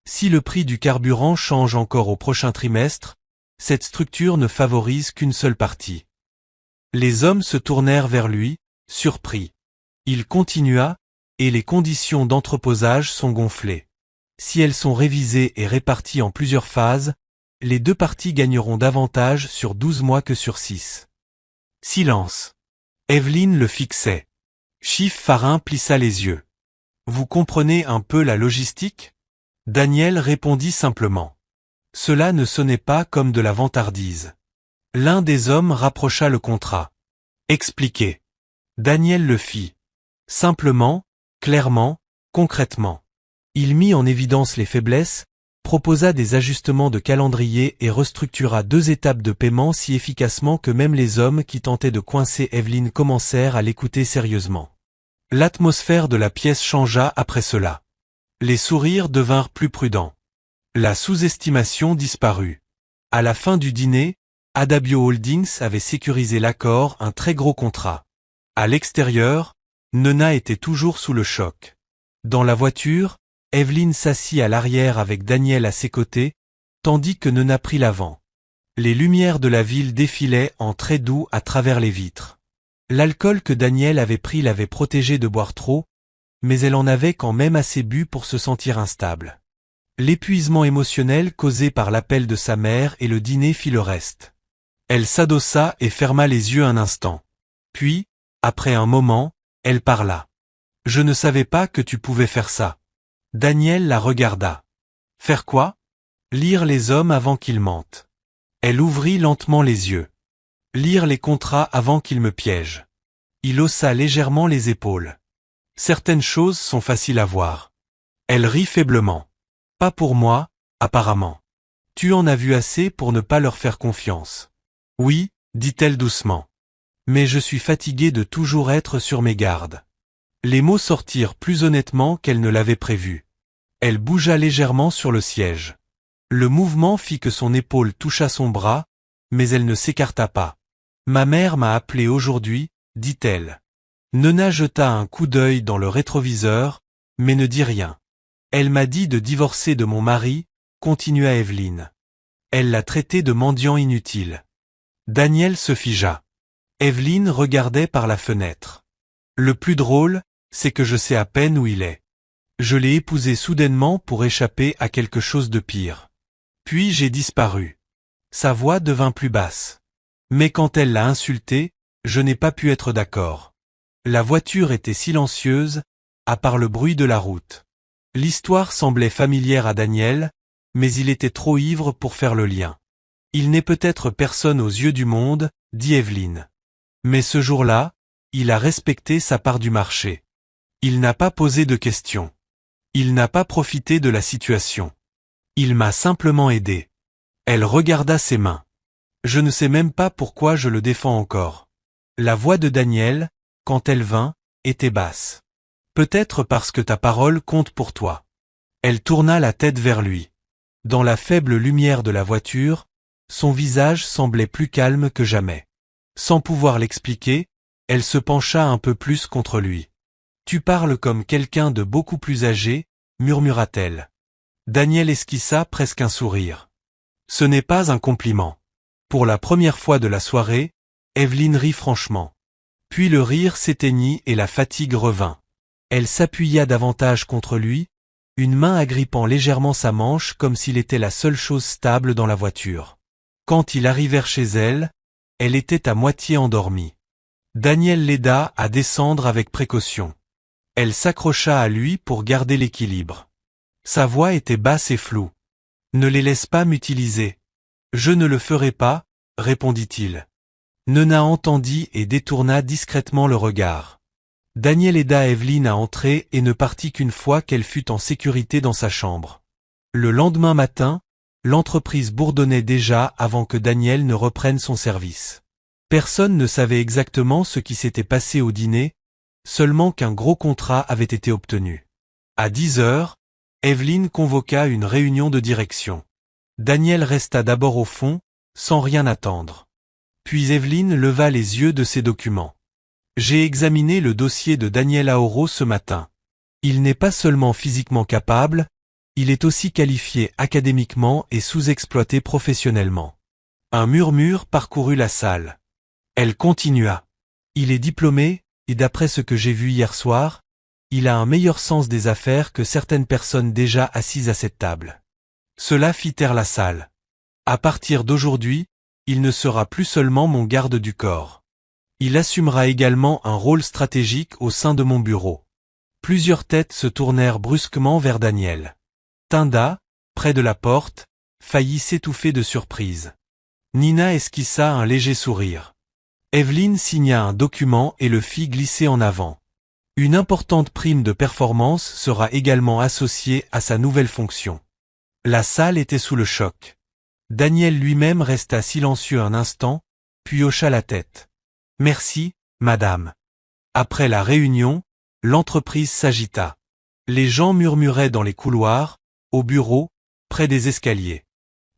Si le prix du carburant change encore au prochain trimestre, cette structure ne favorise qu'une seule partie. Les hommes se tournèrent vers lui, surpris. Il continua, et les conditions d'entreposage sont gonflées. Si elles sont révisées et réparties en plusieurs phases, les deux parties gagneront davantage sur 12 mois que sur 6. Silence. Evelyne le fixait. Chief Farin plissa les yeux. Vous comprenez un peu la logistique? Daniel répondit simplement. Cela ne sonnait pas comme de la vantardise. L'un des hommes rapprocha le contrat. Expliquez. Daniel le fit. Simplement, clairement, concrètement. Il mit en évidence les faiblesses, proposa des ajustements de calendrier et restructura 2 étapes de paiement si efficacement que même les hommes qui tentaient de coincer Evelyne commencèrent à l'écouter sérieusement. L'atmosphère de la pièce changea après cela. Les sourires devinrent plus prudents. La sous-estimation disparut. À la fin du dîner, Adabio Holdings avait sécurisé l'accord, un très gros contrat. À l'extérieur, Nona était toujours sous le choc. Dans la voiture, Evelyne s'assit à l'arrière avec Daniel à ses côtés, tandis que Nona prit l'avant. Les lumières de la ville défilaient en très doux à travers les vitres. L'alcool que Daniel avait pris l'avait protégée de boire trop, mais elle en avait quand même assez bu pour se sentir instable. L'épuisement émotionnel causé par l'appel de sa mère et le dîner fit le reste. Elle s'adossa et ferma les yeux un instant. Puis, après un moment, elle parla. « Je ne savais pas que tu pouvais faire ça. » Daniel la regarda. « Faire quoi ?»« Lire les hommes avant qu'ils mentent. » Elle ouvrit lentement les yeux. « Lire les contrats avant qu'ils me piègent. » Il haussa légèrement les épaules. « Certaines choses sont faciles à voir. » Elle rit faiblement. « Pas pour moi, apparemment. Tu en as vu assez pour ne pas leur faire confiance. »« Oui, dit-elle doucement. Mais je suis fatiguée de toujours être sur mes gardes. » Les mots sortirent plus honnêtement qu'elle ne l'avait prévu. Elle bougea légèrement sur le siège. Le mouvement fit que son épaule toucha son bras, mais elle ne s'écarta pas. « Ma mère m'a appelé aujourd'hui, dit-elle. » Nona jeta un coup d'œil dans le rétroviseur, mais ne dit rien. « Elle m'a dit de divorcer de mon mari, » continua Evelyne. Elle l'a traité de mendiant inutile. Daniel se figea. Evelyne regardait par la fenêtre. Le plus drôle, c'est que je sais à peine où il est. Je l'ai épousé soudainement pour échapper à quelque chose de pire. Puis j'ai disparu. Sa voix devint plus basse. Mais quand elle l'a insulté, je n'ai pas pu être d'accord. La voiture était silencieuse, à part le bruit de la route. L'histoire semblait familière à Daniel, mais il était trop ivre pour faire le lien. Il n'est peut-être personne aux yeux du monde, dit Evelyne. Mais ce jour-là, il a respecté sa part du marché. Il n'a pas posé de questions. Il n'a pas profité de la situation. Il m'a simplement aidé. Elle regarda ses mains. Je ne sais même pas pourquoi je le défends encore. La voix de Daniel, quand elle vint, était basse. Peut-être parce que ta parole compte pour toi. Elle tourna la tête vers lui. Dans la faible lumière de la voiture, son visage semblait plus calme que jamais. Sans pouvoir l'expliquer, elle se pencha un peu plus contre lui. « Tu parles comme quelqu'un de beaucoup plus âgé, » murmura-t-elle. Daniel esquissa presque un sourire. Ce n'est pas un compliment. Pour la première fois de la soirée, Evelyne rit franchement. Puis le rire s'éteignit et la fatigue revint. Elle s'appuya davantage contre lui, une main agrippant légèrement sa manche comme s'il était la seule chose stable dans la voiture. Quand ils arrivèrent chez elle, elle était à moitié endormie. Daniel l'aida à descendre avec précaution. Elle s'accrocha à lui pour garder l'équilibre. Sa voix était basse et floue. « Ne les laisse pas m'utiliser. »« Je ne le ferai pas, » répondit-il. Nona entendit et détourna discrètement le regard. Daniel aida Evelyn à entrer et ne partit qu'une fois qu'elle fut en sécurité dans sa chambre. Le lendemain matin, l'entreprise bourdonnait déjà avant que Daniel ne reprenne son service. Personne ne savait exactement ce qui s'était passé au dîner, seulement qu'un gros contrat avait été obtenu. À 10 heures, Evelyn convoqua une réunion de direction. Daniel resta d'abord au fond, sans rien attendre. Puis Evelyn leva les yeux de ses documents. « J'ai examiné le dossier de Daniel Aoro ce matin. Il n'est pas seulement physiquement capable, il est aussi qualifié académiquement et sous-exploité professionnellement. » Un murmure parcourut la salle. Elle continua. « Il est diplômé, et d'après ce que j'ai vu hier soir, il a un meilleur sens des affaires que certaines personnes déjà assises à cette table. » Cela fit taire la salle. « À partir d'aujourd'hui, il ne sera plus seulement mon garde du corps. Il assumera également un rôle stratégique au sein de mon bureau. » Plusieurs têtes se tournèrent brusquement vers Daniel. Tinda, près de la porte, faillit s'étouffer de surprise. Nina esquissa un léger sourire. Evelyn signa un document et le fit glisser en avant. Une importante prime de performance sera également associée à sa nouvelle fonction. La salle était sous le choc. Daniel lui-même resta silencieux un instant, puis hocha la tête. « Merci, madame. » Après la réunion, l'entreprise s'agita. Les gens murmuraient dans les couloirs, au bureau, près des escaliers.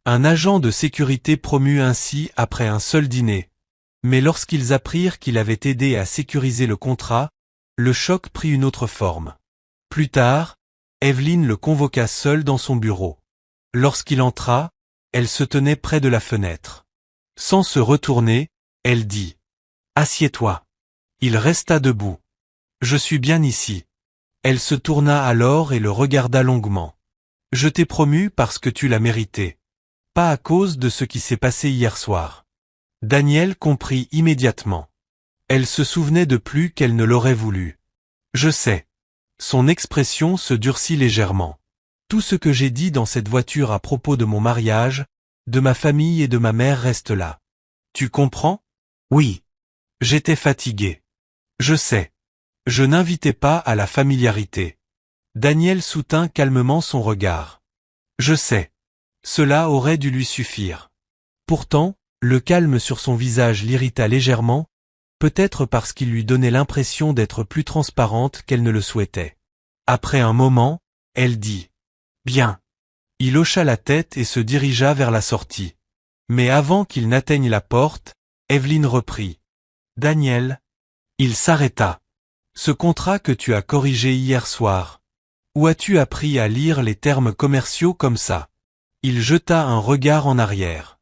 Un agent de sécurité promut ainsi après un seul dîner. Mais lorsqu'ils apprirent qu'il avait aidé à sécuriser le contrat, le choc prit une autre forme. Plus tard, Evelyn le convoqua seul dans son bureau. Lorsqu'il entra, elle se tenait près de la fenêtre. Sans se retourner, elle dit « Assieds-toi ». Il resta debout. « Je suis bien ici. » Elle se tourna alors et le regarda longuement. « Je t'ai promu parce que tu l'as mérité. Pas à cause de ce qui s'est passé hier soir. » Daniel comprit immédiatement. Elle se souvenait de plus qu'elle ne l'aurait voulu. « Je sais. » Son expression se durcit légèrement. « Tout ce que j'ai dit dans cette voiture à propos de mon mariage, de ma famille et de ma mère reste là. Tu comprends? Oui. J'étais fatigué. Je sais. Je n'invitais pas à la familiarité. » Daniel soutint calmement son regard. « Je sais. Cela aurait dû lui suffire. » Pourtant, le calme sur son visage l'irrita légèrement, peut-être parce qu'il lui donnait l'impression d'être plus transparente qu'elle ne le souhaitait. Après un moment, elle dit « Bien. » Il hocha la tête et se dirigea vers la sortie. Mais avant qu'il n'atteigne la porte, Evelyn reprit. « Daniel. » Il s'arrêta. « Ce contrat que tu as corrigé hier soir. Où as-tu appris à lire les termes commerciaux comme ça ?» Il jeta un regard en arrière.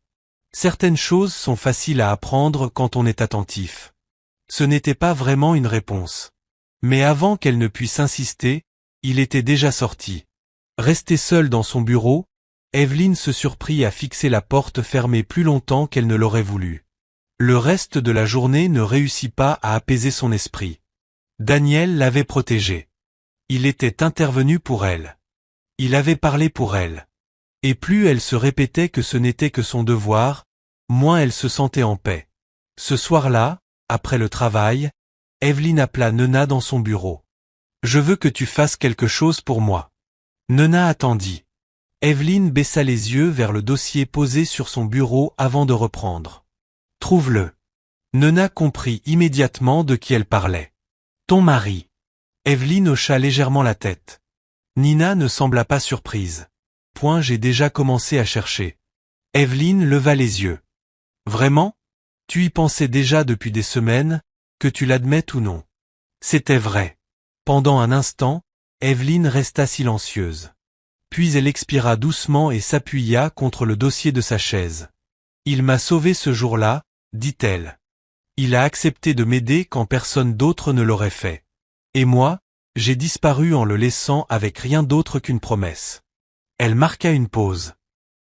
Certaines choses sont faciles à apprendre quand on est attentif. Ce n'était pas vraiment une réponse. Mais avant qu'elle ne puisse insister, il était déjà sorti. Restée seule dans son bureau, Evelyn se surprit à fixer la porte fermée plus longtemps qu'elle ne l'aurait voulu. Le reste de la journée ne réussit pas à apaiser son esprit. Daniel l'avait protégée. Il était intervenu pour elle. Il avait parlé pour elle. Et plus elle se répétait que ce n'était que son devoir, moins elle se sentait en paix. Ce soir-là, après le travail, Evelyn appela Nona dans son bureau. « Je veux que tu fasses quelque chose pour moi. » Nona attendit. Evelyn baissa les yeux vers le dossier posé sur son bureau avant de reprendre. « Trouve-le. » Nona comprit immédiatement de qui elle parlait. « Ton mari. » Evelyn hocha légèrement la tête. Nina ne sembla pas surprise. « J'ai déjà commencé à chercher. » Evelyn leva les yeux. « Vraiment? Tu y pensais déjà depuis des semaines, que tu l'admettes ou non. » C'était vrai. Pendant un instant, Evelyn resta silencieuse. Puis elle expira doucement et s'appuya contre le dossier de sa chaise. « Il m'a sauvée ce jour-là, » dit-elle. « Il a accepté de m'aider quand personne d'autre ne l'aurait fait. Et moi, j'ai disparu en le laissant avec rien d'autre qu'une promesse. Elle marqua une pause.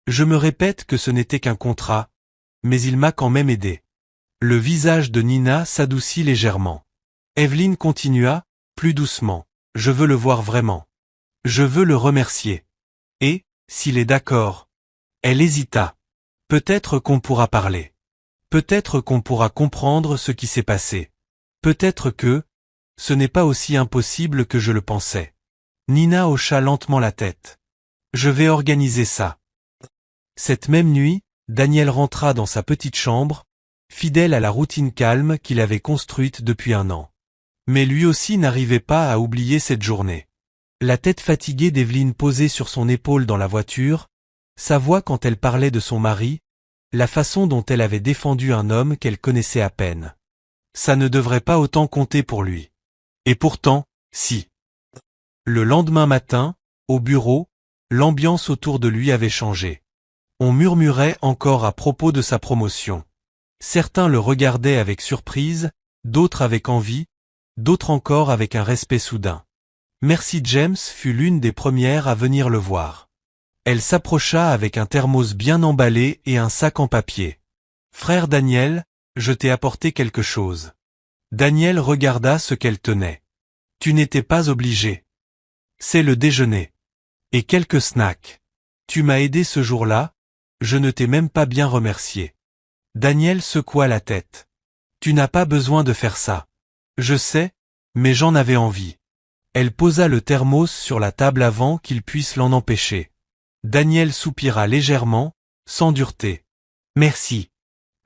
Je me répète que ce n'était qu'un contrat, mais il m'a quand même aidé. Le visage de Nina s'adoucit légèrement. Evelyn continua, plus doucement. Je veux le voir vraiment. Je veux le remercier. Et, s'il est d'accord. Elle hésita. Peut-être qu'on pourra parler. Peut-être qu'on pourra comprendre ce qui s'est passé. Peut-être que, ce n'est pas aussi impossible que je le pensais. Nina hocha lentement la tête. Je vais organiser ça. Cette même nuit, Daniel rentra dans sa petite chambre, fidèle à la routine calme qu'il avait construite depuis un an. Mais lui aussi n'arrivait pas à oublier cette journée. La tête fatiguée d'Evelyn posée sur son épaule dans la voiture, sa voix quand elle parlait de son mari, la façon dont elle avait défendu un homme qu'elle connaissait à peine. Ça ne devrait pas autant compter pour lui. Et pourtant, si. Le lendemain matin, au bureau, l'ambiance autour de lui avait changé. On murmurait encore à propos de sa promotion. Certains le regardaient avec surprise, d'autres avec envie, d'autres encore avec un respect soudain. Mercy James fut l'une des premières à venir le voir. Elle s'approcha avec un thermos bien emballé et un sac en papier. « Frère Daniel, je t'ai apporté quelque chose. » Daniel regarda ce qu'elle tenait. « Tu n'étais pas obligé. C'est le déjeuner. Et quelques snacks. Tu m'as aidé ce jour-là, je ne t'ai même pas bien remercié. » Daniel secoua la tête. « Tu n'as pas besoin de faire ça. Je sais, mais j'en avais envie. » Elle posa le thermos sur la table avant qu'il puisse l'en empêcher. Daniel soupira légèrement, sans dureté. « Merci. »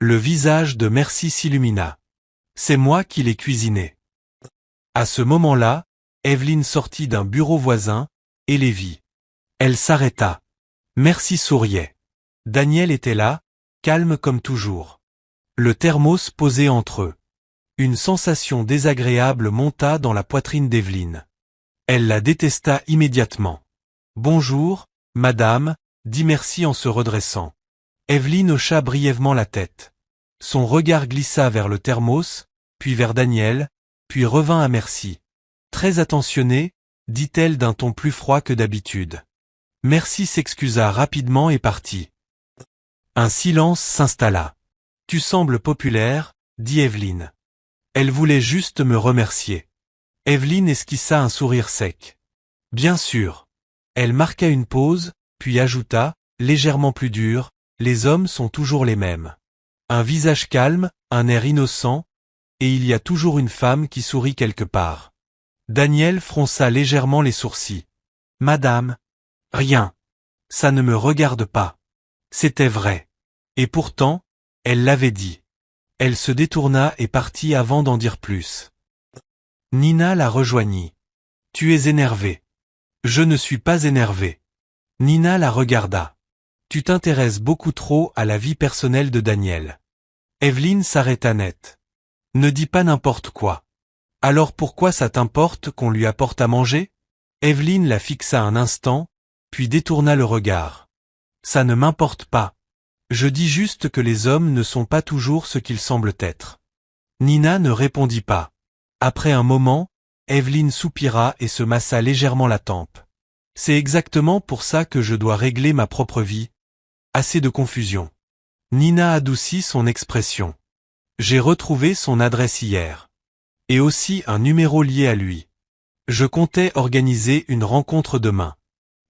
Le visage de Mercy s'illumina. « C'est moi qui l'ai cuisiné. » À ce moment-là, Evelyn sortit d'un bureau voisin, et les vit. Elle s'arrêta. Mercy souriait. Daniel était là, calme comme toujours. Le thermos posé entre eux. Une sensation désagréable monta dans la poitrine d'Evelyn. Elle la détesta immédiatement. « Bonjour, madame » dit Mercy en se redressant. Evelyn hocha brièvement la tête. Son regard glissa vers le thermos, puis vers Daniel, puis revint à Mercy. Très attentionnée, dit-elle d'un ton plus froid que d'habitude. Mercy s'excusa rapidement et partit. Un silence s'installa. « Tu sembles populaire » dit Evelyn. Elle voulait juste me remercier. Evelyn esquissa un sourire sec. « Bien sûr. » Elle marqua une pause, puis ajouta, légèrement plus dur, « Les hommes sont toujours les mêmes. Un visage calme, un air innocent, et il y a toujours une femme qui sourit quelque part. » Daniel fronça légèrement les sourcils. « Madame. » « Rien. Ça ne me regarde pas. » C'était vrai. Et pourtant, elle l'avait dit. Elle se détourna et partit avant d'en dire plus. Nina la rejoignit. « Tu es énervée. » »« Je ne suis pas énervée. » Nina la regarda. « Tu t'intéresses beaucoup trop à la vie personnelle de Daniel. » Evelyn s'arrêta net. « Ne dis pas n'importe quoi. Alors pourquoi ça t'importe qu'on lui apporte à manger ?» Evelyn la fixa un instant, puis détourna le regard. « Ça ne m'importe pas. Je dis juste que les hommes ne sont pas toujours ce qu'ils semblent être. » Nina ne répondit pas. Après un moment, Evelyn soupira et se massa légèrement la tempe. « C'est exactement pour ça que je dois régler ma propre vie. Assez de confusion. » Nina adoucit son expression. « J'ai retrouvé son adresse hier. Et aussi un numéro lié à lui. Je comptais organiser une rencontre demain. »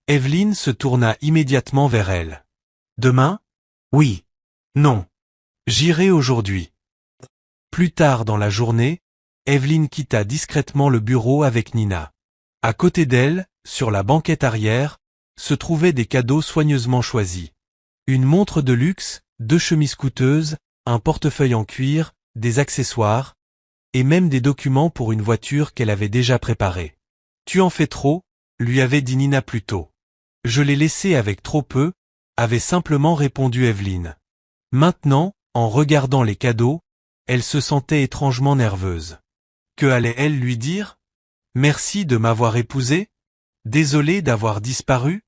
Evelyn se tourna immédiatement vers elle. « Demain ? Oui. Non. J'irai aujourd'hui. » Plus tard dans la journée, Evelyn quitta discrètement le bureau avec Nina. À côté d'elle, sur la banquette arrière, se trouvaient des cadeaux soigneusement choisis. Une montre de luxe, 2 chemises coûteuses, un portefeuille en cuir, des accessoires, et même des documents pour une voiture qu'elle avait déjà préparée. « Tu en fais trop » lui avait dit Nina plus tôt. « Je l'ai laissé avec trop peu » avait simplement répondu Evelyn. Maintenant, en regardant les cadeaux, elle se sentait étrangement nerveuse. Que allait-elle lui dire ? Merci de m'avoir épousée ? Désolée d'avoir disparu ?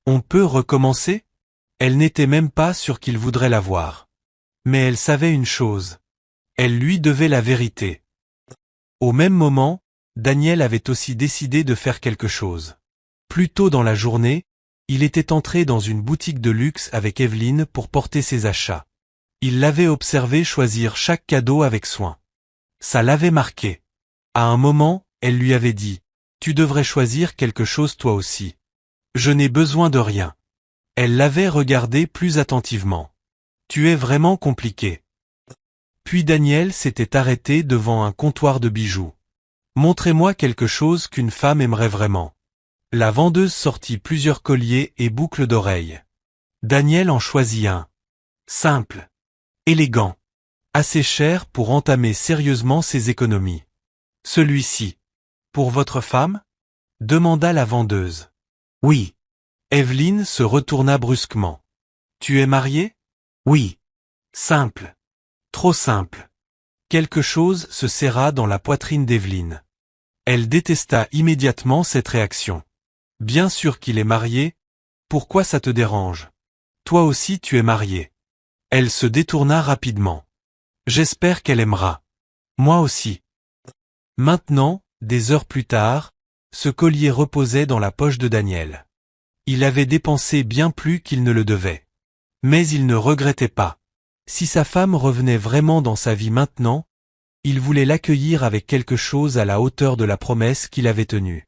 On peut recommencer ? Elle n'était même pas sûre qu'il voudrait la voir. Mais elle savait une chose. Elle lui devait la vérité. Au même moment, Daniel avait aussi décidé de faire quelque chose. Plus tôt dans la journée, il était entré dans une boutique de luxe avec Evelyne pour porter ses achats. Il l'avait observé choisir chaque cadeau avec soin. Ça l'avait marqué. À un moment, elle lui avait dit « Tu devrais choisir quelque chose toi aussi. Je n'ai besoin de rien. » Elle l'avait regardé plus attentivement. « Tu es vraiment compliqué. » Puis Daniel s'était arrêté devant un comptoir de bijoux. « Montrez-moi quelque chose qu'une femme aimerait vraiment. » La vendeuse sortit plusieurs colliers et boucles d'oreilles. Daniel en choisit un. Simple. Élégant. Assez cher pour entamer sérieusement ses économies. Celui-ci. Pour votre femme? Demanda la vendeuse. Oui. Evelyne se retourna brusquement. Tu es marié? Oui. Simple. Trop simple. Quelque chose se serra dans la poitrine d'Evelyne. Elle détesta immédiatement cette réaction. Bien sûr qu'il est marié, pourquoi ça te dérange? Toi aussi tu es marié. Elle se détourna rapidement. J'espère qu'elle aimera. Moi aussi. Maintenant, des heures plus tard, ce collier reposait dans la poche de Daniel. Il avait dépensé bien plus qu'il ne le devait. Mais il ne regrettait pas. Si sa femme revenait vraiment dans sa vie maintenant, il voulait l'accueillir avec quelque chose à la hauteur de la promesse qu'il avait tenue.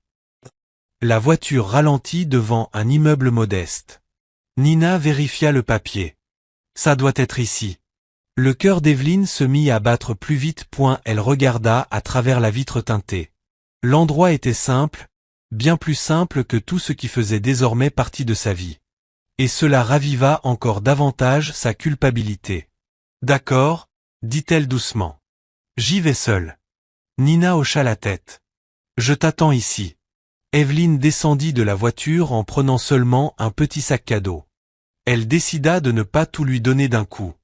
La voiture ralentit devant un immeuble modeste. Nina vérifia le papier. Ça doit être ici. Le cœur d'Evelyne se mit à battre plus vite. Elle regarda à travers la vitre teintée. L'endroit était simple, bien plus simple que tout ce qui faisait désormais partie de sa vie. Et cela raviva encore davantage sa culpabilité. D'accord, dit-elle doucement. J'y vais seule. Nina hocha la tête. Je t'attends ici. Evelyne descendit de la voiture en prenant seulement un petit sac cadeau. Elle décida de ne pas tout lui donner d'un coup.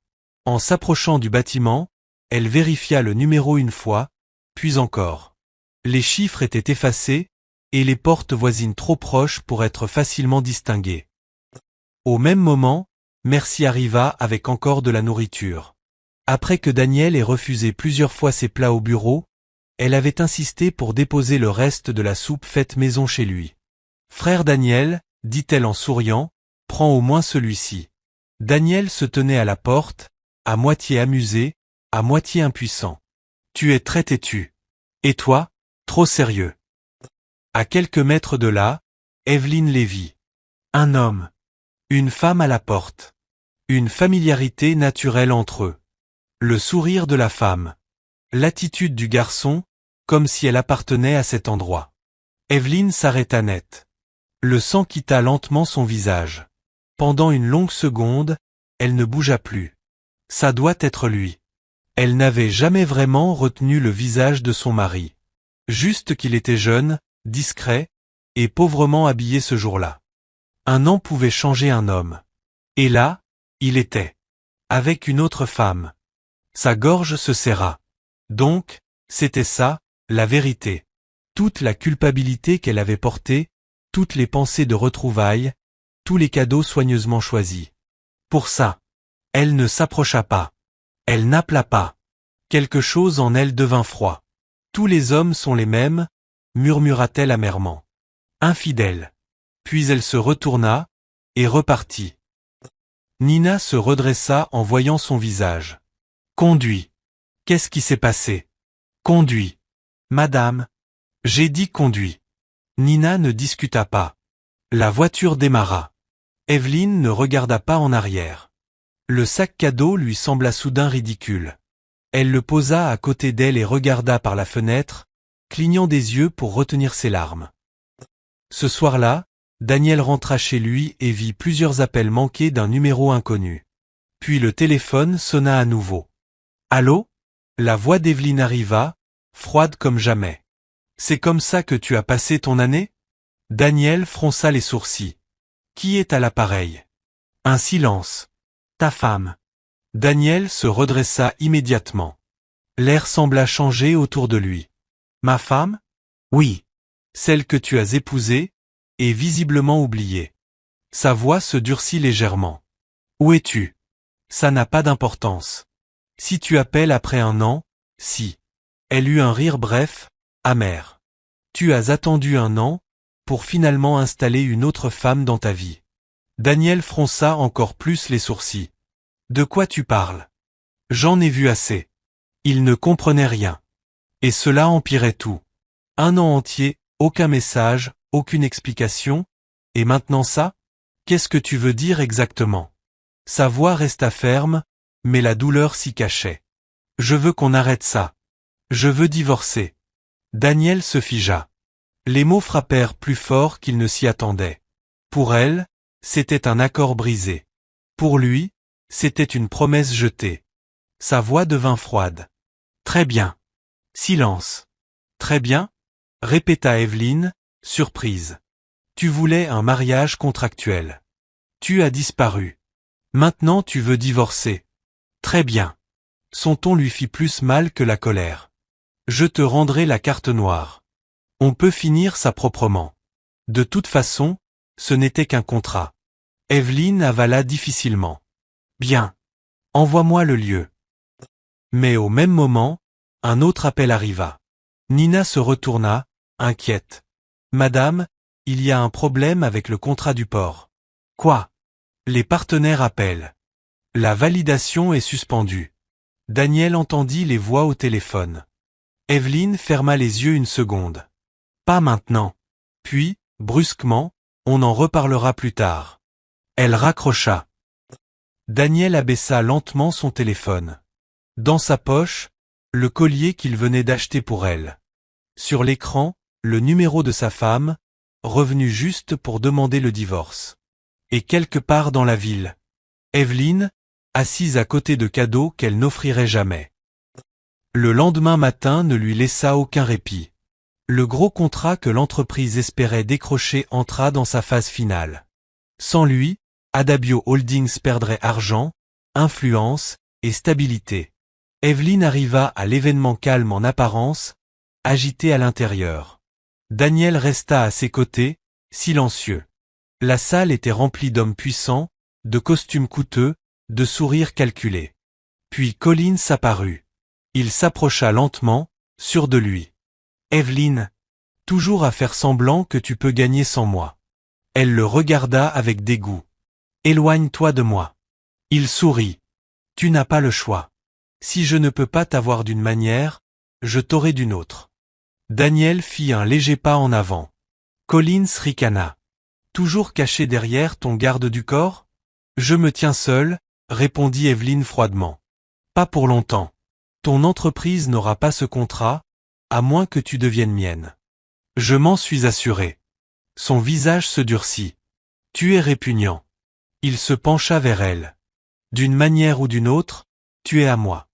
En s'approchant du bâtiment, elle vérifia le numéro une fois, puis encore. Les chiffres étaient effacés, et les portes voisines trop proches pour être facilement distinguées. Au même moment, Merci arriva avec encore de la nourriture. Après que Daniel ait refusé plusieurs fois ses plats au bureau, elle avait insisté pour déposer le reste de la soupe faite maison chez lui. « Frère Daniel, dit-elle en souriant, prends au moins celui-ci. » Daniel se tenait à la porte, à moitié amusé, à moitié impuissant. « Tu es très têtu. Et toi, trop sérieux. » À quelques mètres de là, Evelyne les vit. Un homme. Une femme à la porte. Une familiarité naturelle entre eux. Le sourire de la femme. L'attitude du garçon, comme si elle appartenait à cet endroit. Evelyne s'arrêta net. Le sang quitta lentement son visage. Pendant une longue seconde, elle ne bougea plus. Ça doit être lui. Elle n'avait jamais vraiment retenu le visage de son mari. Juste qu'il était jeune, discret, et pauvrement habillé ce jour-là. Un an pouvait changer un homme. Et là, il était. Avec une autre femme. Sa gorge se serra. Donc, c'était ça, la vérité. Toute la culpabilité qu'elle avait portée, toutes les pensées de retrouvailles, tous les cadeaux soigneusement choisis. Pour ça, elle ne s'approcha pas. Elle n'appela pas. Quelque chose en elle devint froid. Tous les hommes sont les mêmes, murmura-t-elle amèrement. Infidèle. Puis elle se retourna, et repartit. Nina se redressa en voyant son visage. Conduis. Qu'est-ce qui s'est passé? Conduis. Madame. J'ai dit conduis. Nina ne discuta pas. La voiture démarra. Evelyne ne regarda pas en arrière. Le sac cadeau lui sembla soudain ridicule. Elle le posa à côté d'elle et regarda par la fenêtre, clignant des yeux pour retenir ses larmes. Ce soir-là, Daniel rentra chez lui et vit plusieurs appels manqués d'un numéro inconnu. Puis le téléphone sonna à nouveau. Allô? La voix d'Evelyne arriva, froide comme jamais. C'est comme ça que tu as passé ton année? Daniel fronça les sourcils. Qui est à l'appareil? Un silence. Ta femme. Daniel se redressa immédiatement. L'air sembla changer autour de lui. Ma femme? Oui. Celle que tu as épousée, et visiblement oubliée. Sa voix se durcit légèrement. Où es-tu? Ça n'a pas d'importance. Si tu appelles après un an, si. Elle eut un rire bref, amer. Tu as attendu 1 an, pour finalement installer une autre femme dans ta vie. Daniel fronça encore plus les sourcils. De quoi tu parles? J'en ai vu assez. Il ne comprenait rien. Et cela empirait tout. 1 an entier, aucun message, aucune explication, et maintenant ça? Qu'est-ce que tu veux dire exactement? Sa voix resta ferme, mais la douleur s'y cachait. Je veux qu'on arrête ça. Je veux divorcer. Daniel se figea. Les mots frappèrent plus fort qu'il ne s'y attendait. Pour elle, c'était un accord brisé. Pour lui, c'était une promesse jetée. Sa voix devint froide. Très bien. Silence. Très bien, répéta Evelyne, surprise. Tu voulais un mariage contractuel. Tu as disparu. Maintenant tu veux divorcer. Très bien. Son ton lui fit plus mal que la colère. Je te rendrai la carte noire. On peut finir ça proprement. De toute façon, ce n'était qu'un contrat. Evelyne avala difficilement. Bien. Envoie-moi le lieu. Mais au même moment, un autre appel arriva. Nina se retourna, inquiète. Madame, il y a un problème avec le contrat du port. Quoi? Les partenaires appellent. La validation est suspendue. Daniel entendit les voix au téléphone. Evelyne ferma les yeux une seconde. Pas maintenant. Puis, brusquement, on en reparlera plus tard. Elle raccrocha. Daniel abaissa lentement son téléphone. Dans sa poche, le collier qu'il venait d'acheter pour elle. Sur l'écran, le numéro de sa femme, revenu juste pour demander le divorce. Et quelque part dans la ville, Evelyne, assise à côté de cadeaux qu'elle n'offrirait jamais. Le lendemain matin ne lui laissa aucun répit. Le gros contrat que l'entreprise espérait décrocher entra dans sa phase finale. Sans lui, Adabio Holdings perdrait argent, influence et stabilité. Evelyne arriva à l'événement calme en apparence, agité à l'intérieur. Daniel resta à ses côtés, silencieux. La salle était remplie d'hommes puissants, de costumes coûteux, de sourires calculés. Puis Collins apparut. Il s'approcha lentement, sûr de lui. « Evelyne, toujours à faire semblant que tu peux gagner sans moi. » Elle le regarda avec dégoût. « Éloigne-toi de moi. » Il sourit. « Tu n'as pas le choix. Si je ne peux pas t'avoir d'une manière, je t'aurai d'une autre. » Daniel fit un léger pas en avant. Collins ricana. « Toujours caché derrière ton garde du corps? »« Je me tiens seul, » répondit Evelyne froidement. « Pas pour longtemps. Ton entreprise n'aura pas ce contrat, à moins que tu deviennes mienne. Je m'en suis assuré. » Son visage se durcit. « Tu es répugnant. » Il se pencha vers elle. « D'une manière ou d'une autre, tu es à moi. »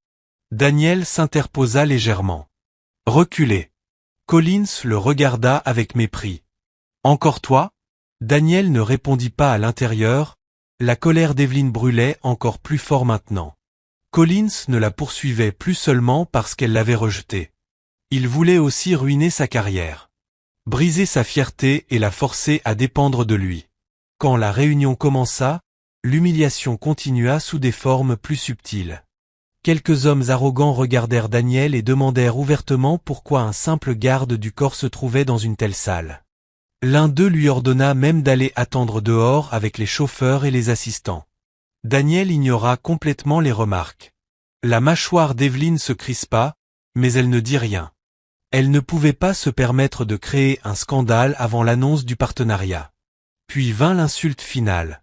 Daniel s'interposa légèrement. « Reculez. » Collins le regarda avec mépris. « Encore toi ?» Daniel ne répondit pas à l'intérieur, la colère d'Evelyne brûlait encore plus fort maintenant. Collins ne la poursuivait plus seulement parce qu'elle l'avait rejeté. Il voulait aussi ruiner sa carrière. Briser sa fierté et la forcer à dépendre de lui. Quand la réunion commença, l'humiliation continua sous des formes plus subtiles. Quelques hommes arrogants regardèrent Daniel et demandèrent ouvertement pourquoi un simple garde du corps se trouvait dans une telle salle. L'un d'eux lui ordonna même d'aller attendre dehors avec les chauffeurs et les assistants. Daniel ignora complètement les remarques. La mâchoire d'Evelyne se crispa, mais elle ne dit rien. Elle ne pouvait pas se permettre de créer un scandale avant l'annonce du partenariat. Puis vint l'insulte finale.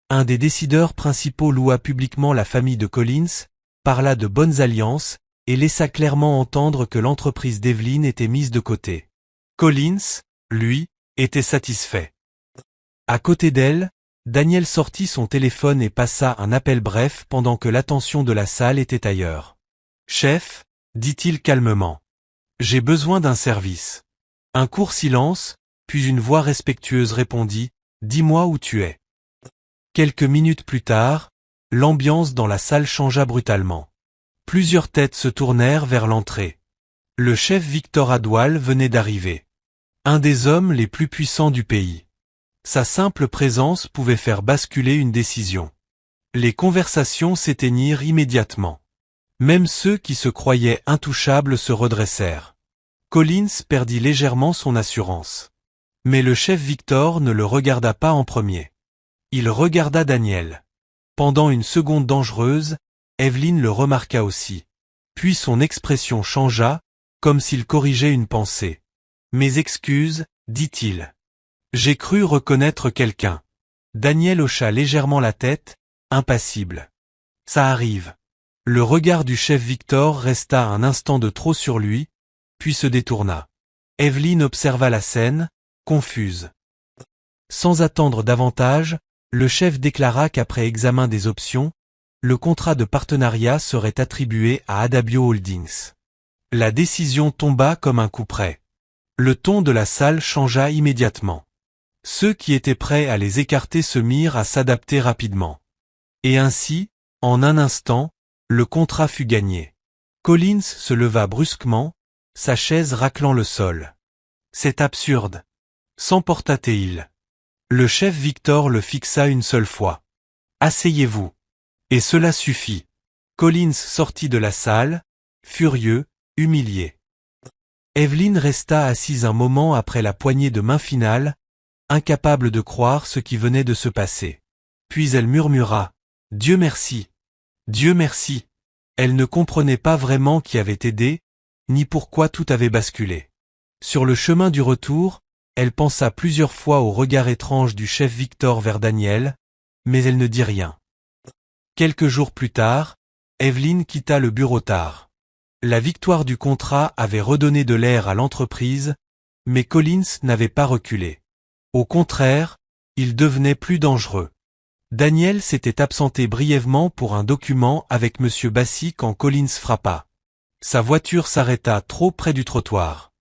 Un des décideurs principaux loua publiquement la famille de Collins, parla de bonnes alliances, et laissa clairement entendre que l'entreprise d'Evelyne était mise de côté. Collins, lui, était satisfait. À côté d'elle, Daniel sortit son téléphone et passa un appel bref pendant que l'attention de la salle était ailleurs. « Chef, » dit-il calmement. « J'ai besoin d'un service. » Un court silence, puis une voix respectueuse répondit « Dis-moi où tu es. » Quelques minutes plus tard, l'ambiance dans la salle changea brutalement. Plusieurs têtes se tournèrent vers l'entrée. Le chef Victor Adwal venait d'arriver. Un des hommes les plus puissants du pays. Sa simple présence pouvait faire basculer une décision. Les conversations s'éteignirent immédiatement. Même ceux qui se croyaient intouchables se redressèrent. Collins perdit légèrement son assurance. Mais le chef Victor ne le regarda pas en premier. Il regarda Daniel. Pendant une seconde dangereuse, Evelyn le remarqua aussi. Puis son expression changea, comme s'il corrigeait une pensée. « Mes excuses, dit-il. J'ai cru reconnaître quelqu'un. » Daniel hocha légèrement la tête, impassible. « Ça arrive. » Le regard du chef Victor resta un instant de trop sur lui, puis se détourna. Evelyn observa la scène, confuse. Sans attendre davantage, le chef déclara qu'après examen des options, le contrat de partenariat serait attribué à Adabio Holdings. La décision tomba comme un coup près. Le ton de la salle changea immédiatement. Ceux qui étaient prêts à les écarter se mirent à s'adapter rapidement. Et ainsi, en un instant, le contrat fut gagné. Collins se leva brusquement, sa chaise raclant le sol. « C'est absurde !» s'emporta-t-il. Le chef Victor le fixa une seule fois. « Asseyez-vous. » Et cela suffit. Collins sortit de la salle, furieux, humilié. Evelyn resta assise un moment après la poignée de main finale, incapable de croire ce qui venait de se passer. Puis elle murmura « Dieu merci. Dieu merci !» Elle ne comprenait pas vraiment qui avait aidé, ni pourquoi tout avait basculé. Sur le chemin du retour, elle pensa plusieurs fois au regard étrange du chef Victor vers Daniel, mais elle ne dit rien. Quelques jours plus tard, Evelyn quitta le bureau tard. La victoire du contrat avait redonné de l'air à l'entreprise, mais Collins n'avait pas reculé. Au contraire, il devenait plus dangereux. Daniel s'était absenté brièvement pour un document avec M. Bassi quand Collins frappa. Sa voiture s'arrêta trop près du trottoir.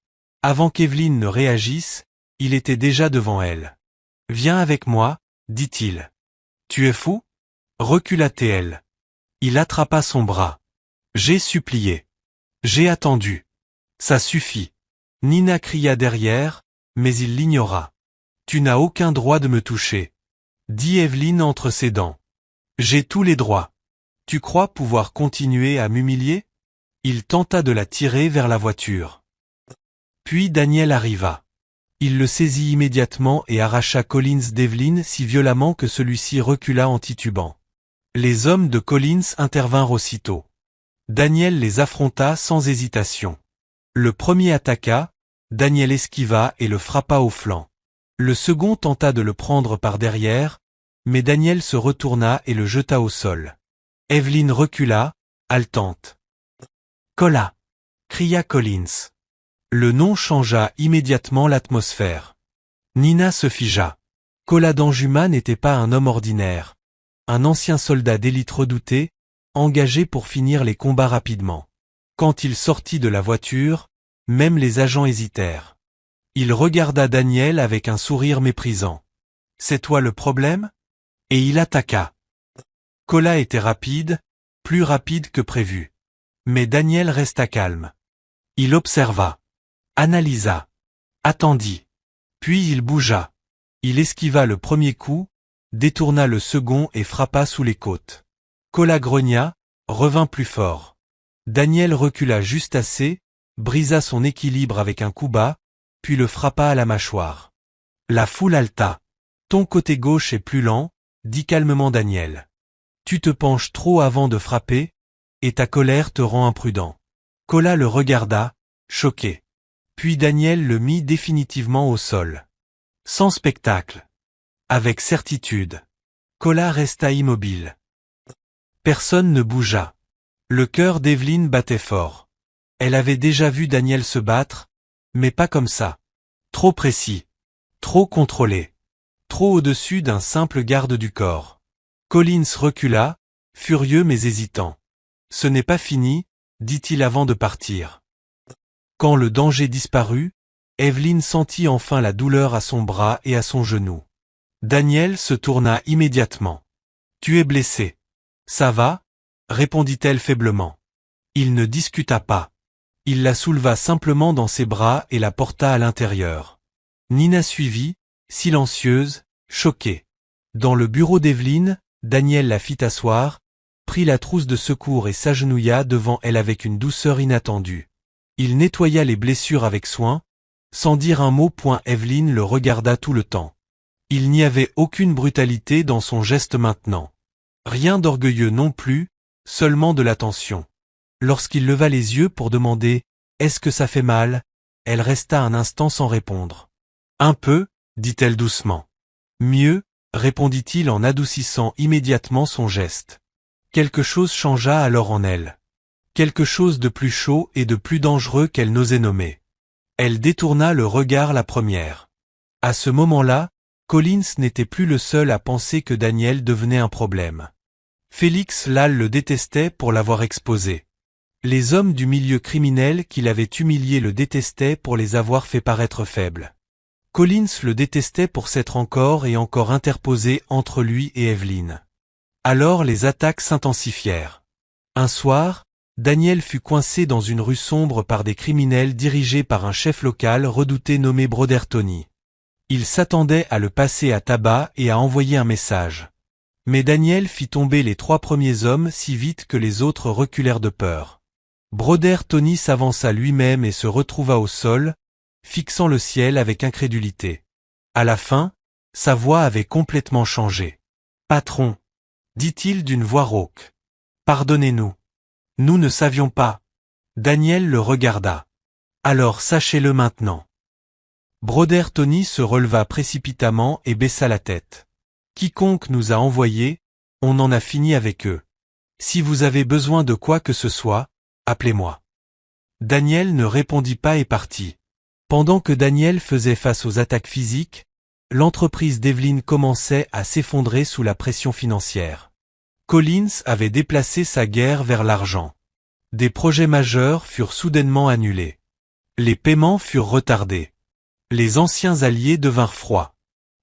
Avant qu'Evelyn ne réagisse, il était déjà devant elle. « Viens avec moi, » dit-il. « Tu es fou ? » Recula-t-elle. Il attrapa son bras. « J'ai supplié. J'ai attendu. Ça suffit. » Nina cria derrière, mais il l'ignora. « Tu n'as aucun droit de me toucher. » dit Evelyn entre ses dents. « J'ai tous les droits. Tu crois pouvoir continuer à m'humilier ?» Il tenta de la tirer vers la voiture. Puis Daniel arriva. Il le saisit immédiatement et arracha Collins d'Evelyn si violemment que celui-ci recula en titubant. Les hommes de Collins intervinrent aussitôt. Daniel les affronta sans hésitation. Le premier attaqua, Daniel esquiva et le frappa au flanc. Le second tenta de le prendre par derrière, mais Daniel se retourna et le jeta au sol. Evelyn recula, haletante. « Cola !» cria Collins. Le nom changea immédiatement l'atmosphère. Nina se figea. Cola Danjuma n'était pas un homme ordinaire. Un ancien soldat d'élite redouté, engagé pour finir les combats rapidement. Quand il sortit de la voiture, même les agents hésitèrent. Il regarda Daniel avec un sourire méprisant. « C'est toi le problème ?» Et il attaqua. Cola était rapide, plus rapide que prévu. Mais Daniel resta calme. Il observa. Analysa. Attendit. Puis il bougea. Il esquiva le premier coup, détourna le second et frappa sous les côtes. Cola grogna, revint plus fort. Daniel recula juste assez, brisa son équilibre avec un coup bas, puis le frappa à la mâchoire. La foule haleta. « Ton côté gauche est plus lent, » dit calmement Daniel. « Tu te penches trop avant de frapper, et ta colère te rend imprudent. » Cola le regarda, choqué. Puis Daniel le mit définitivement au sol. Sans spectacle. Avec certitude. Cola resta immobile. Personne ne bougea. Le cœur d'Evelyn battait fort. Elle avait déjà vu Daniel se battre, mais pas comme ça. Trop précis. Trop contrôlé. Trop au-dessus d'un simple garde du corps. Collins recula, furieux mais hésitant. « Ce n'est pas fini, » dit-il avant de partir. Quand le danger disparut, Evelyn sentit enfin la douleur à son bras et à son genou. Daniel se tourna immédiatement. « Tu es blessé. Ça va ?» répondit-elle faiblement. Il ne discuta pas. Il la souleva simplement dans ses bras et la porta à l'intérieur. Nina suivit, silencieuse, choquée. Dans le bureau d'Evelyn, Daniel la fit asseoir, prit la trousse de secours et s'agenouilla devant elle avec une douceur inattendue. Il nettoya les blessures avec soin, sans dire un mot. Evelyn le regarda tout le temps. Il n'y avait aucune brutalité dans son geste maintenant. Rien d'orgueilleux non plus, seulement de l'attention. Lorsqu'il leva les yeux pour demander « Est-ce que ça fait mal ?», elle resta un instant sans répondre. « Un peu », dit-elle doucement. « Mieux », répondit-il en adoucissant immédiatement son geste. Quelque chose changea alors en elle. Quelque chose de plus chaud et de plus dangereux qu'elle n'osait nommer. Elle détourna le regard la première. À ce moment-là, Collins n'était plus le seul à penser que Daniel devenait un problème. Félix Lal le détestait pour l'avoir exposé. Les hommes du milieu criminel qui l'avaient humilié le détestaient pour les avoir fait paraître faibles. Collins le détestait pour s'être encore et encore interposé entre lui et Evelyn. Alors les attaques s'intensifièrent. Un soir, Daniel fut coincé dans une rue sombre par des criminels dirigés par un chef local redouté nommé Broder Tony. Il s'attendait à le passer à tabac et à envoyer un message. Mais Daniel fit tomber les 3 premiers hommes si vite que les autres reculèrent de peur. Broder Tony s'avança lui-même et se retrouva au sol, fixant le ciel avec incrédulité. À la fin, sa voix avait complètement changé. « Patron », dit-il d'une voix rauque. « Pardonnez-nous. Nous ne savions pas. » Daniel le regarda. « Alors sachez-le maintenant. » Broder Tony se releva précipitamment et baissa la tête. « Quiconque nous a envoyés, on en a fini avec eux. Si vous avez besoin de quoi que ce soit, appelez-moi. » Daniel ne répondit pas et partit. Pendant que Daniel faisait face aux attaques physiques, l'entreprise d'Evelyn commençait à s'effondrer sous la pression financière. Collins avait déplacé sa guerre vers l'argent. Des projets majeurs furent soudainement annulés. Les paiements furent retardés. Les anciens alliés devinrent froids.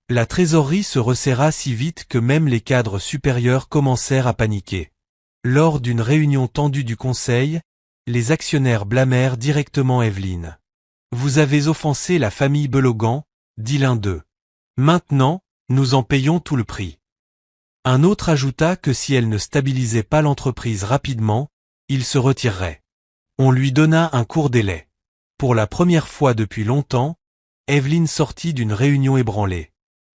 La trésorerie se resserra si vite que même les cadres supérieurs commencèrent à paniquer. Lors d'une réunion tendue du conseil, les actionnaires blâmèrent directement Evelyn. « Vous avez offensé la famille Belogan », dit l'un d'eux. « Maintenant, nous en payons tout le prix. » Un autre ajouta que si elle ne stabilisait pas l'entreprise rapidement, il se retirerait. On lui donna un court délai. Pour la première fois depuis longtemps, Evelyn sortit d'une réunion ébranlée.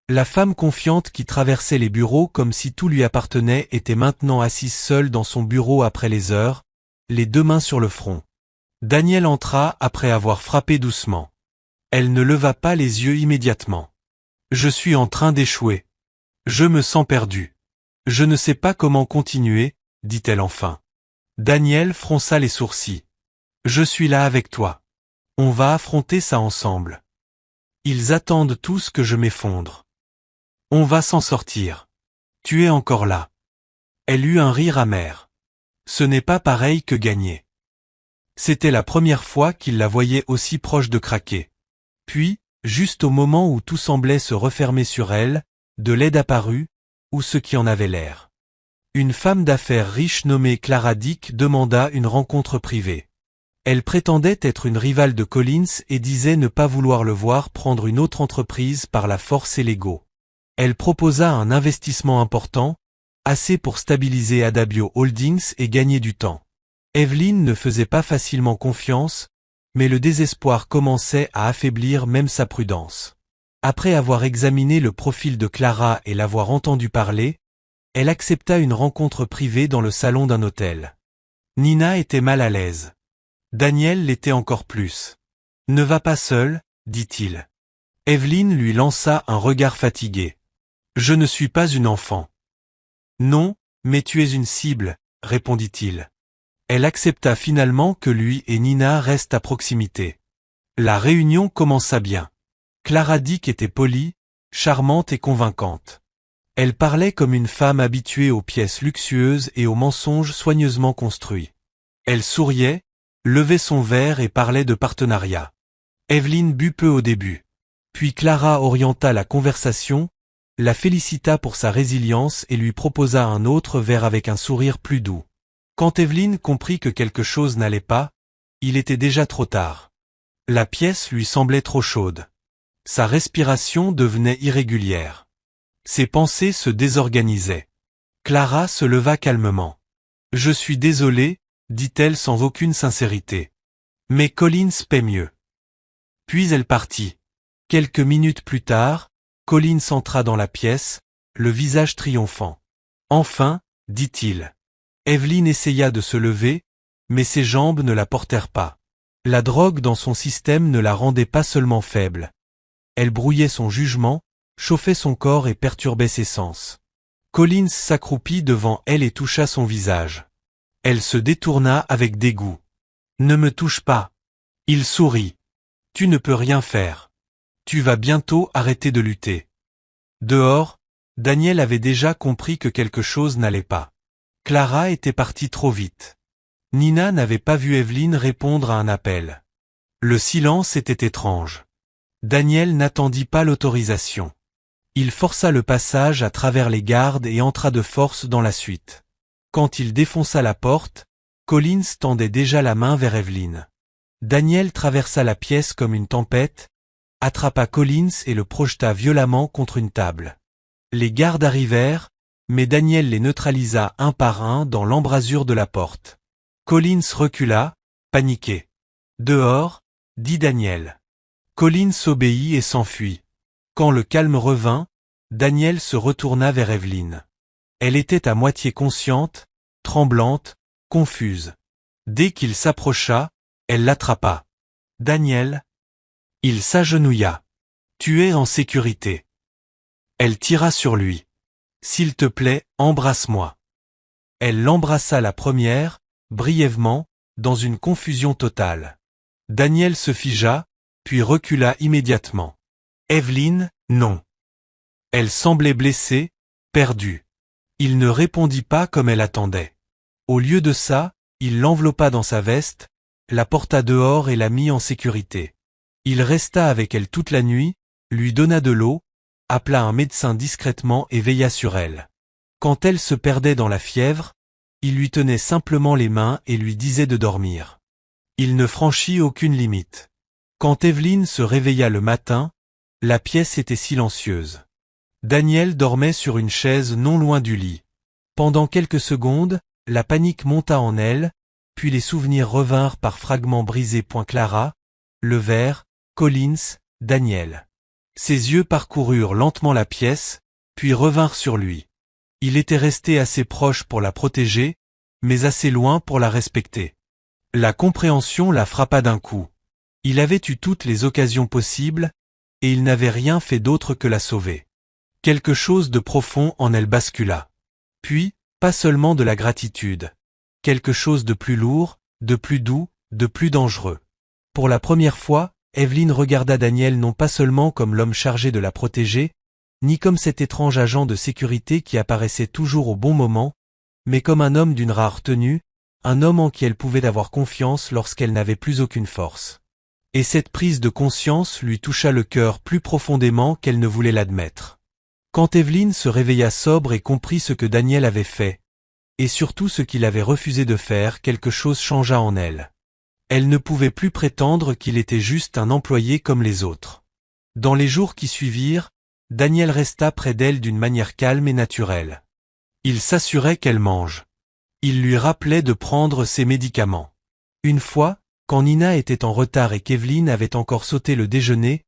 La femme confiante qui traversait les bureaux comme si tout lui appartenait était maintenant assise seule dans son bureau après les heures, les 2 mains sur le front. Daniel entra après avoir frappé doucement. Elle ne leva pas les yeux immédiatement. « Je suis en train d'échouer. Je me sens perdue. Je ne sais pas comment continuer, » dit-elle enfin. Daniel fronça les sourcils. « Je suis là avec toi. On va affronter ça ensemble. Ils attendent tous que je m'effondre. On va s'en sortir. Tu es encore là. » Elle eut un rire amer. Ce n'est pas pareil que gagner. C'était la première fois qu'il la voyait aussi proche de craquer. Puis, juste au moment où tout semblait se refermer sur elle, de l'aide apparut, ou ce qui en avait l'air. Une femme d'affaires riche nommée Clara Dick demanda une rencontre privée. Elle prétendait être une rivale de Collins et disait ne pas vouloir le voir prendre une autre entreprise par la force et l'ego. Elle proposa un investissement important, assez pour stabiliser Adabio Holdings et gagner du temps. Evelyn ne faisait pas facilement confiance, mais le désespoir commençait à affaiblir même sa prudence. Après avoir examiné le profil de Clara et l'avoir entendu parler, elle accepta une rencontre privée dans le salon d'un hôtel. Nina était mal à l'aise. Daniel l'était encore plus. « Ne va pas seul, dit-il. Evelyn lui lança un regard fatigué. « Je ne suis pas une enfant. »« Non, mais tu es une cible, » répondit-il. Elle accepta finalement que lui et Nina restent à proximité. La réunion commença bien. Clara Dick était polie, charmante et convaincante. Elle parlait comme une femme habituée aux pièces luxueuses et aux mensonges soigneusement construits. Elle souriait, levait son verre et parlait de partenariat. Evelyn but peu au début. Puis Clara orienta la conversation, la félicita pour sa résilience et lui proposa un autre verre avec un sourire plus doux. Quand Evelyn comprit que quelque chose n'allait pas, il était déjà trop tard. La pièce lui semblait trop chaude. Sa respiration devenait irrégulière. Ses pensées se désorganisaient. Clara se leva calmement. « Je suis désolée, dit-elle sans aucune sincérité. Mais Collins paie mieux. Puis elle partit. Quelques minutes plus tard, Collins entra dans la pièce, le visage triomphant. Enfin, dit-il. Evelyn essaya de se lever, mais ses jambes ne la portèrent pas. La drogue dans son système ne la rendait pas seulement faible. Elle brouillait son jugement, chauffait son corps et perturbait ses sens. Collins s'accroupit devant elle et toucha son visage. Elle se détourna avec dégoût. « Ne me touche pas. » Il sourit. « Tu ne peux rien faire. Tu vas bientôt arrêter de lutter. » Dehors, Daniel avait déjà compris que quelque chose n'allait pas. Clara était partie trop vite. Nina n'avait pas vu Evelyn répondre à un appel. Le silence était étrange. Daniel n'attendit pas l'autorisation. Il força le passage à travers les gardes et entra de force dans la suite. Quand il défonça la porte, Collins tendait déjà la main vers Evelyn. Daniel traversa la pièce comme une tempête, attrapa Collins et le projeta violemment contre une table. Les gardes arrivèrent, mais Daniel les neutralisa un par un dans l'embrasure de la porte. Collins recula, paniqué. « Dehors » dit Daniel. Collins obéit et s'enfuit. Quand le calme revint, Daniel se retourna vers Evelyn. Elle était à moitié consciente, tremblante, confuse. Dès qu'il s'approcha, elle l'attrapa. « Daniel !» Il s'agenouilla. « Tu es en sécurité. » Elle tira sur lui. « S'il te plaît, embrasse-moi. » Elle l'embrassa la première, brièvement, dans une confusion totale. Daniel se figea, puis recula immédiatement. Evelyn, non. Elle semblait blessée, perdue. Il ne répondit pas comme elle attendait. Au lieu de ça, il l'enveloppa dans sa veste, la porta dehors et la mit en sécurité. Il resta avec elle toute la nuit, lui donna de l'eau, appela un médecin discrètement et veilla sur elle. Quand elle se perdait dans la fièvre, il lui tenait simplement les mains et lui disait de dormir. Il ne franchit aucune limite. Quand Evelyn se réveilla le matin, la pièce était silencieuse. Daniel dormait sur une chaise non loin du lit. Pendant quelques secondes, la panique monta en elle, puis les souvenirs revinrent par fragments brisés. Clara, le verre, Collins, Daniel. Ses yeux parcoururent lentement la pièce, puis revinrent sur lui. Il était resté assez proche pour la protéger, mais assez loin pour la respecter. La compréhension la frappa d'un coup. Il avait eu toutes les occasions possibles, et il n'avait rien fait d'autre que la sauver. Quelque chose de profond en elle bascula. Puis, pas seulement de la gratitude. Quelque chose de plus lourd, de plus doux, de plus dangereux. Pour la première fois, Evelyn regarda Daniel non pas seulement comme l'homme chargé de la protéger, ni comme cet étrange agent de sécurité qui apparaissait toujours au bon moment, mais comme un homme d'une rare tenue, un homme en qui elle pouvait avoir confiance lorsqu'elle n'avait plus aucune force. Et cette prise de conscience lui toucha le cœur plus profondément qu'elle ne voulait l'admettre. Quand Evelyn se réveilla sobre et comprit ce que Daniel avait fait, et surtout ce qu'il avait refusé de faire, quelque chose changea en elle. Elle ne pouvait plus prétendre qu'il était juste un employé comme les autres. Dans les jours qui suivirent, Daniel resta près d'elle d'une manière calme et naturelle. Il s'assurait qu'elle mange. Il lui rappelait de prendre ses médicaments. Une fois, quand Nina était en retard et qu'Evelyn avait encore sauté le déjeuner,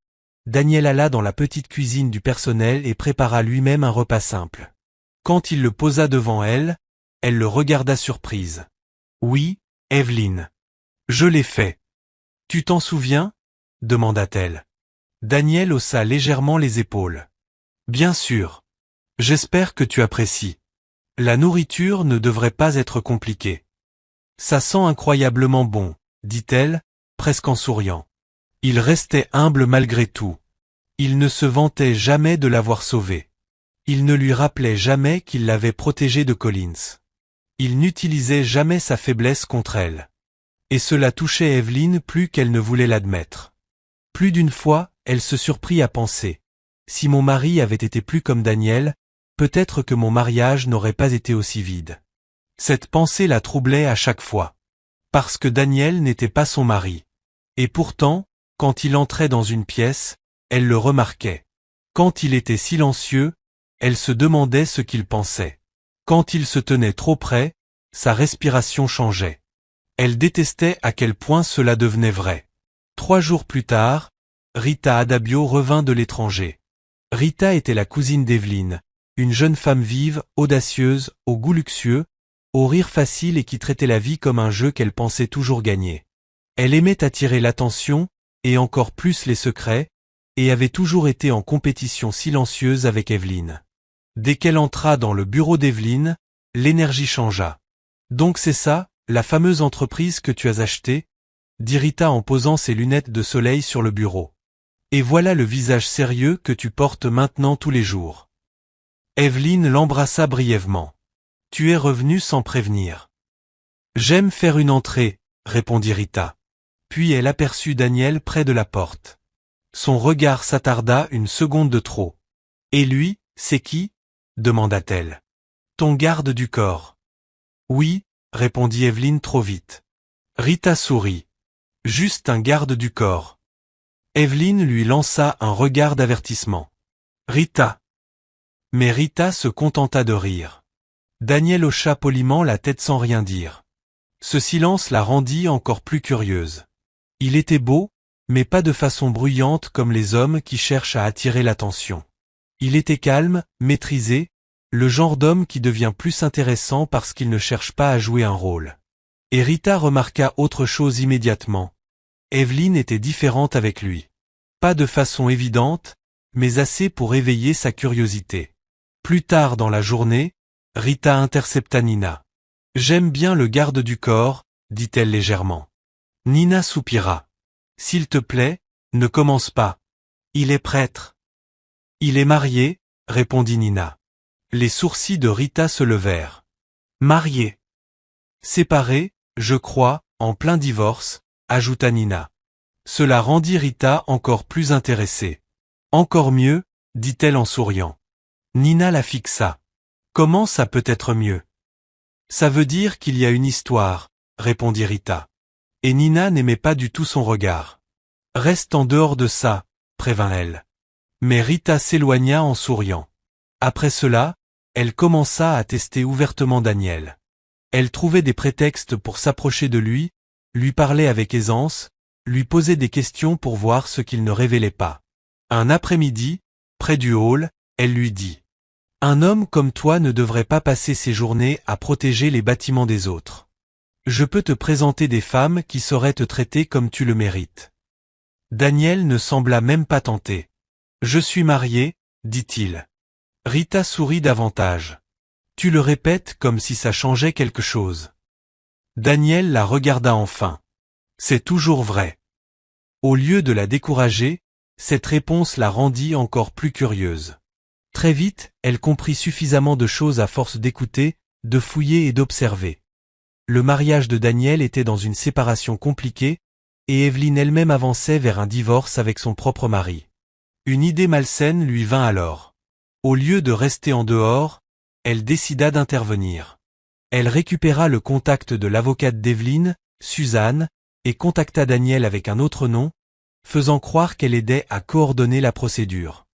Daniel alla dans la petite cuisine du personnel et prépara lui-même un repas simple. Quand il le posa devant elle, elle le regarda surprise. « Oui, Evelyn. Je l'ai fait. »« Tu t'en souviens ?» demanda-t-elle. Daniel haussa légèrement les épaules. « Bien sûr. J'espère que tu apprécies. La nourriture ne devrait pas être compliquée. »« Ça sent incroyablement bon, » dit-elle, presque en souriant. Il restait humble malgré tout. Il ne se vantait jamais de l'avoir sauvée. Il ne lui rappelait jamais qu'il l'avait protégée de Collins. Il n'utilisait jamais sa faiblesse contre elle. Et cela touchait Evelyn plus qu'elle ne voulait l'admettre. Plus d'une fois, elle se surprit à penser. Si mon mari avait été plus comme Daniel, peut-être que mon mariage n'aurait pas été aussi vide. Cette pensée la troublait à chaque fois. Parce que Daniel n'était pas son mari. Et pourtant, quand il entrait dans une pièce, elle le remarquait. Quand il était silencieux, elle se demandait ce qu'il pensait. Quand il se tenait trop près, sa respiration changeait. Elle détestait à quel point cela devenait vrai. 3 jours plus tard, Rita Adabbio revint de l'étranger. Rita était la cousine d'Evelyne, une jeune femme vive, audacieuse, au goût luxueux, au rire facile et qui traitait la vie comme un jeu qu'elle pensait toujours gagner. Elle aimait attirer l'attention, et encore plus les secrets, et avait toujours été en compétition silencieuse avec Evelyne. Dès qu'elle entra dans le bureau d'Evelyne, l'énergie changea. Donc c'est ça, la fameuse entreprise que tu as achetée, dit Rita en posant ses lunettes de soleil sur le bureau. Et voilà le visage sérieux que tu portes maintenant tous les jours. Evelyne l'embrassa brièvement. Tu es revenu sans prévenir. J'aime faire une entrée, répondit Rita. Puis elle aperçut Daniel près de la porte. Son regard s'attarda une seconde de trop. Et lui, c'est qui? Demanda-t-elle. Ton garde du corps. Oui, répondit Evelyne trop vite. Rita sourit. Juste un garde du corps. Evelyne lui lança un regard d'avertissement. Rita. Mais Rita se contenta de rire. Daniel hocha poliment la tête sans rien dire. Ce silence la rendit encore plus curieuse. Il était beau, mais pas de façon bruyante comme les hommes qui cherchent à attirer l'attention. Il était calme, maîtrisé, le genre d'homme qui devient plus intéressant parce qu'il ne cherche pas à jouer un rôle. Et Rita remarqua autre chose immédiatement. Evelyne était différente avec lui. Pas de façon évidente, mais assez pour éveiller sa curiosité. Plus tard dans la journée, Rita intercepta Nina. « J'aime bien le garde du corps, dit-elle légèrement. Nina soupira. « S'il te plaît, ne commence pas. Il est prêtre. » « Il est marié, » répondit Nina. Les sourcils de Rita se levèrent. « Marié. »« Séparé, je crois, en plein divorce, » ajouta Nina. Cela rendit Rita encore plus intéressée. « Encore mieux, » dit-elle en souriant. Nina la fixa. « Comment ça peut être mieux ? » « Ça veut dire qu'il y a une histoire, » répondit Rita. Et Nina n'aimait pas du tout son regard. « Reste en dehors de ça, » prévint-elle. Mais Rita s'éloigna en souriant. Après cela, elle commença à tester ouvertement Daniel. Elle trouvait des prétextes pour s'approcher de lui parlait avec aisance, lui posait des questions pour voir ce qu'il ne révélait pas. Un après-midi, près du hall, elle lui dit « Un homme comme toi ne devrait pas passer ses journées à protéger les bâtiments des autres. Je peux te présenter des femmes qui sauraient te traiter comme tu le mérites. » Daniel ne sembla même pas tenté. « Je suis marié, » dit-il. Rita sourit davantage. « Tu le répètes comme si ça changeait quelque chose. » Daniel la regarda enfin. « C'est toujours vrai. » Au lieu de la décourager, cette réponse la rendit encore plus curieuse. Très vite, elle comprit suffisamment de choses à force d'écouter, de fouiller et d'observer. Le mariage de Daniel était dans une séparation compliquée, et Evelyne elle-même avançait vers un divorce avec son propre mari. Une idée malsaine lui vint alors. Au lieu de rester en dehors, elle décida d'intervenir. Elle récupéra le contact de l'avocate d'Evelyne, Suzanne, et contacta Daniel avec un autre nom, faisant croire qu'elle aidait à coordonner la procédure.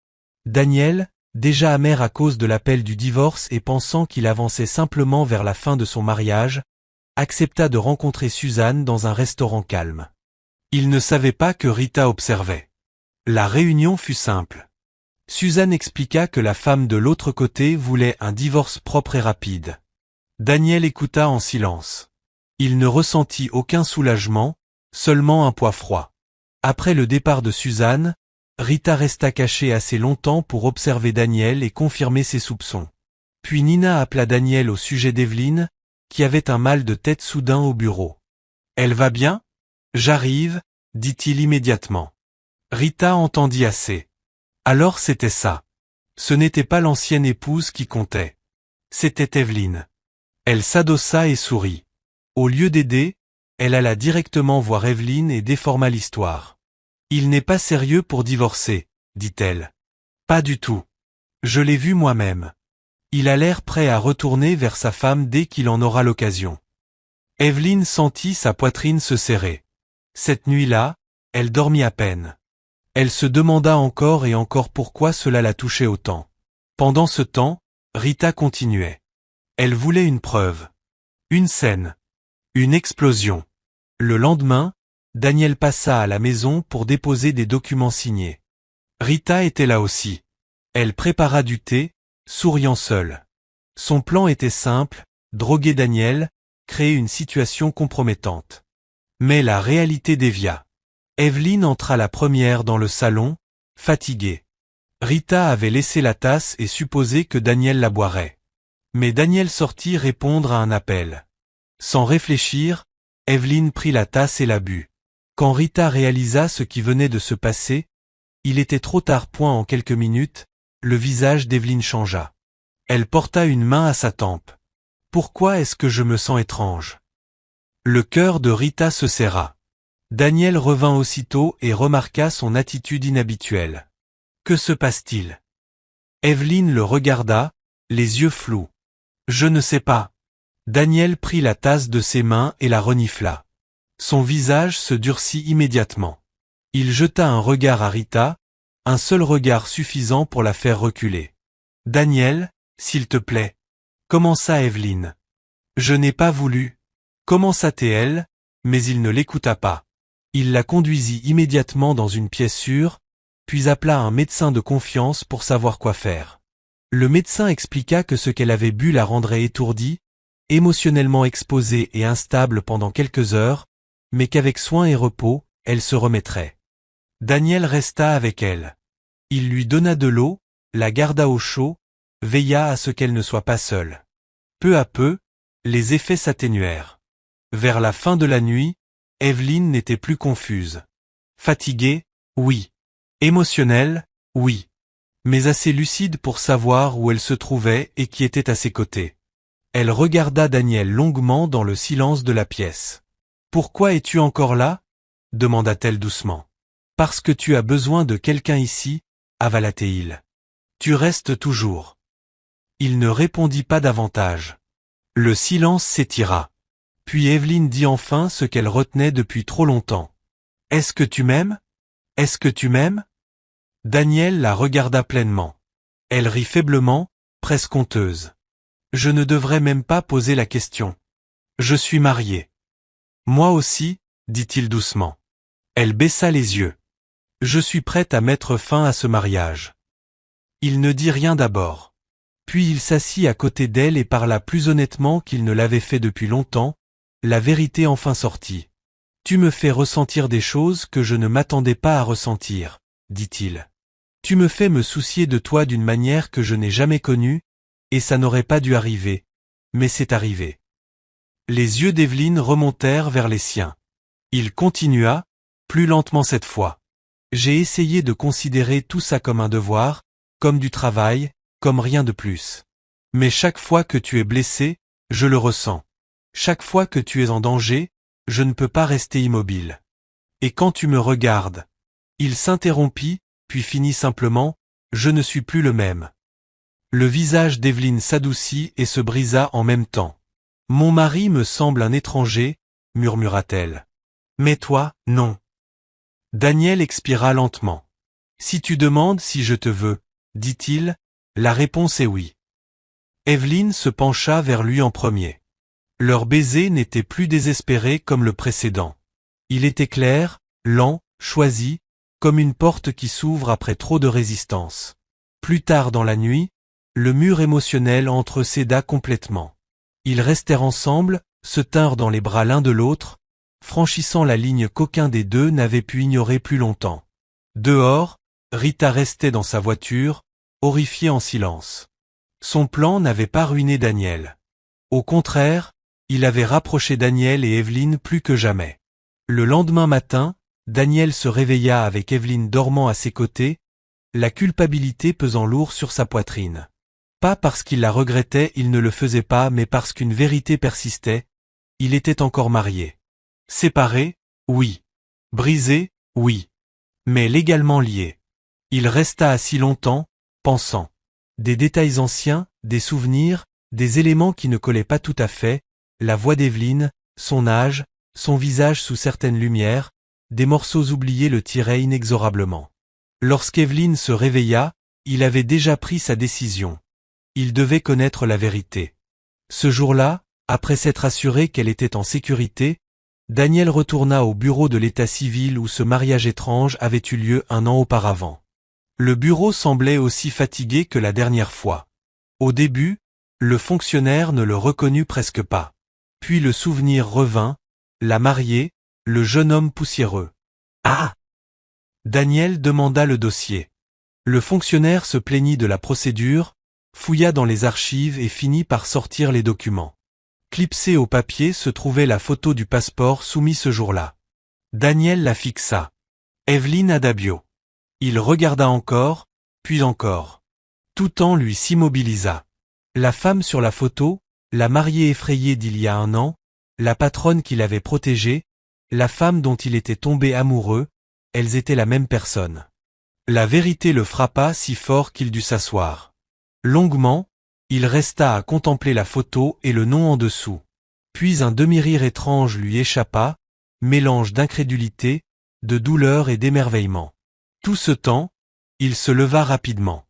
Daniel, déjà amer à cause de l'appel du divorce et pensant qu'il avançait simplement vers la fin de son mariage, accepta de rencontrer Suzanne dans un restaurant calme. Il ne savait pas que Rita observait. La réunion fut simple. Suzanne expliqua que la femme de l'autre côté voulait un divorce propre et rapide. Daniel écouta en silence. Il ne ressentit aucun soulagement, seulement un poids froid. Après le départ de Suzanne, Rita resta cachée assez longtemps pour observer Daniel et confirmer ses soupçons. Puis Nina appela Daniel au sujet d'Evelyne, qui avait un mal de tête soudain au bureau. « Elle va bien ? » « J'arrive, » dit-il immédiatement. Rita entendit assez. Alors c'était ça. Ce n'était pas l'ancienne épouse qui comptait. C'était Evelyne. Elle s'adossa et sourit. Au lieu d'aider, elle alla directement voir Evelyne et déforma l'histoire. « Il n'est pas sérieux pour divorcer, » dit-elle. « Pas du tout. Je l'ai vu moi-même. Il a l'air prêt à retourner vers sa femme dès qu'il en aura l'occasion. » Evelyne sentit sa poitrine se serrer. Cette nuit-là, elle dormit à peine. Elle se demanda encore et encore pourquoi cela la touchait autant. Pendant ce temps, Rita continuait. Elle voulait une preuve. Une scène. Une explosion. Le lendemain, Daniel passa à la maison pour déposer des documents signés. Rita était là aussi. Elle prépara du thé, souriant seule. Son plan était simple, droguer Daniel, créer une situation compromettante. Mais la réalité dévia. Evelyne entra la première dans le salon, fatiguée. Rita avait laissé la tasse et supposé que Daniel la boirait. Mais Daniel sortit répondre à un appel. Sans réfléchir, Evelyne prit la tasse et la but. Quand Rita réalisa ce qui venait de se passer, il était trop tard. En quelques minutes, le visage d'Evelyne changea. Elle porta une main à sa tempe. « Pourquoi est-ce que je me sens étrange ?» Le cœur de Rita se serra. Daniel revint aussitôt et remarqua son attitude inhabituelle. « Que se passe-t-il » Evelyne le regarda, les yeux flous. « Je ne sais pas. » Daniel prit la tasse de ses mains et la renifla. Son visage se durcit immédiatement. Il jeta un regard à Rita, un seul regard suffisant pour la faire reculer. « Daniel, s'il te plaît. » Commença Evelyne. « Je n'ai pas voulu. » Commença-t-elle, mais il ne l'écouta pas. Il la conduisit immédiatement dans une pièce sûre, puis appela un médecin de confiance pour savoir quoi faire. Le médecin expliqua que ce qu'elle avait bu la rendrait étourdie, émotionnellement exposée et instable pendant quelques heures, mais qu'avec soin et repos, elle se remettrait. Daniel resta avec elle. Il lui donna de l'eau, la garda au chaud, veilla à ce qu'elle ne soit pas seule. Peu à peu, les effets s'atténuèrent. Vers la fin de la nuit, Evelyne n'était plus confuse. Fatiguée, oui. Émotionnelle, oui. Mais assez lucide pour savoir où elle se trouvait et qui était à ses côtés. Elle regarda Daniel longuement dans le silence de la pièce. « Pourquoi es-tu encore là ?» demanda-t-elle doucement. « Parce que tu as besoin de quelqu'un ici, » avala-t-il. « Tu restes toujours. » Il ne répondit pas davantage. Le silence s'étira. Puis Evelyne dit enfin ce qu'elle retenait depuis trop longtemps. « Est-ce que tu m'aimes ? Est-ce que tu m'aimes ?» Daniel la regarda pleinement. Elle rit faiblement, presque honteuse. « Je ne devrais même pas poser la question. Je suis mariée. »« Moi aussi, » dit-il doucement. Elle baissa les yeux. « Je suis prête à mettre fin à ce mariage. » Il ne dit rien d'abord. Puis il s'assit à côté d'elle et parla plus honnêtement qu'il ne l'avait fait depuis longtemps. La vérité enfin sortit. « Tu me fais ressentir des choses que je ne m'attendais pas à ressentir, » dit-il. « Tu me fais me soucier de toi d'une manière que je n'ai jamais connue, et ça n'aurait pas dû arriver, mais c'est arrivé. » Les yeux d'Evelyne remontèrent vers les siens. Il continua, plus lentement cette fois. « J'ai essayé de considérer tout ça comme un devoir, comme du travail, comme rien de plus. Mais chaque fois que tu es blessé, je le ressens. Chaque fois que tu es en danger, je ne peux pas rester immobile. Et quand tu me regardes... » Il s'interrompit, puis finit simplement, « Je ne suis plus le même. » Le visage d'Evelyne s'adoucit et se brisa en même temps. « Mon mari me semble un étranger, » murmura-t-elle. « Mais toi, non. » Daniel expira lentement. « Si tu demandes si je te veux, » dit-il, « la réponse est oui. » Evelyne se pencha vers lui en premier. Leur baiser n'était plus désespéré comme le précédent. Il était clair, lent, choisi, comme une porte qui s'ouvre après trop de résistance. Plus tard dans la nuit, le mur émotionnel entre céda complètement. Ils restèrent ensemble, se tinrent dans les bras l'un de l'autre, franchissant la ligne qu'aucun des deux n'avait pu ignorer plus longtemps. Dehors, Rita restait dans sa voiture, horrifiée en silence. Son plan n'avait pas ruiné Daniel. Au contraire, il avait rapproché Daniel et Evelyne plus que jamais. Le lendemain matin, Daniel se réveilla avec Evelyne dormant à ses côtés, la culpabilité pesant lourd sur sa poitrine. Pas parce qu'il la regrettait, il ne le faisait pas, mais parce qu'une vérité persistait, il était encore marié. Séparé, oui. Brisé, oui. Mais légalement lié. Il resta assis longtemps, pensant. Des détails anciens, des souvenirs, des éléments qui ne collaient pas tout à fait, la voix d'Evelyne, son âge, son visage sous certaines lumières, des morceaux oubliés le tiraient inexorablement. Lorsqu'Evelyne se réveilla, il avait déjà pris sa décision. Il devait connaître la vérité. Ce jour-là, après s'être assuré qu'elle était en sécurité, Daniel retourna au bureau de l'état civil où ce mariage étrange avait eu lieu un an auparavant. Le bureau semblait aussi fatigué que la dernière fois. Au début, le fonctionnaire ne le reconnut presque pas. Puis le souvenir revint, la mariée, le jeune homme poussiéreux. Ah! Daniel demanda le dossier. Le fonctionnaire se plaignit de la procédure, fouilla dans les archives et finit par sortir les documents. Clipsée au papier se trouvait la photo du passeport soumis ce jour-là. Daniel la fixa. Evelyne Adabio. Il regarda encore, puis encore. Tout en lui s'immobilisa. La femme sur la photo, la mariée effrayée d'il y a un an, la patronne qui l'avait protégée, la femme dont il était tombé amoureux, elles étaient la même personne. La vérité le frappa si fort qu'il dut s'asseoir. Longuement, il resta à contempler la photo et le nom en dessous. Puis un demi-rire étrange lui échappa, mélange d'incrédulité, de douleur et d'émerveillement. Tout ce temps, il se leva rapidement.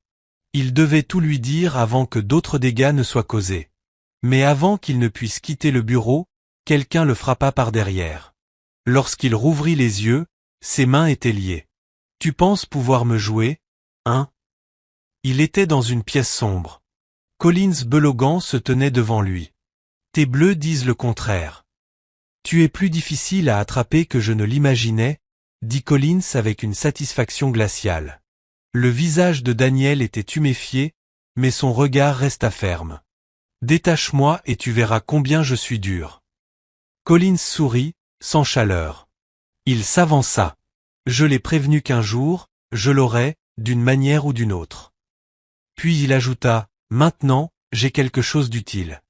Il devait tout lui dire avant que d'autres dégâts ne soient causés. Mais avant qu'il ne puisse quitter le bureau, quelqu'un le frappa par derrière. Lorsqu'il rouvrit les yeux, ses mains étaient liées. « Tu penses pouvoir me jouer, hein ?» Il était dans une pièce sombre. Collins Belogan se tenait devant lui. « Tes bleus disent le contraire. »« Tu es plus difficile à attraper que je ne l'imaginais, » dit Collins avec une satisfaction glaciale. Le visage de Daniel était tuméfié, mais son regard resta ferme. « Détache-moi et tu verras combien je suis dur. » Collins sourit, sans chaleur. Il s'avança. « Je l'ai prévenu qu'un jour, je l'aurai, d'une manière ou d'une autre. » Puis il ajouta, « Maintenant, j'ai quelque chose d'utile. »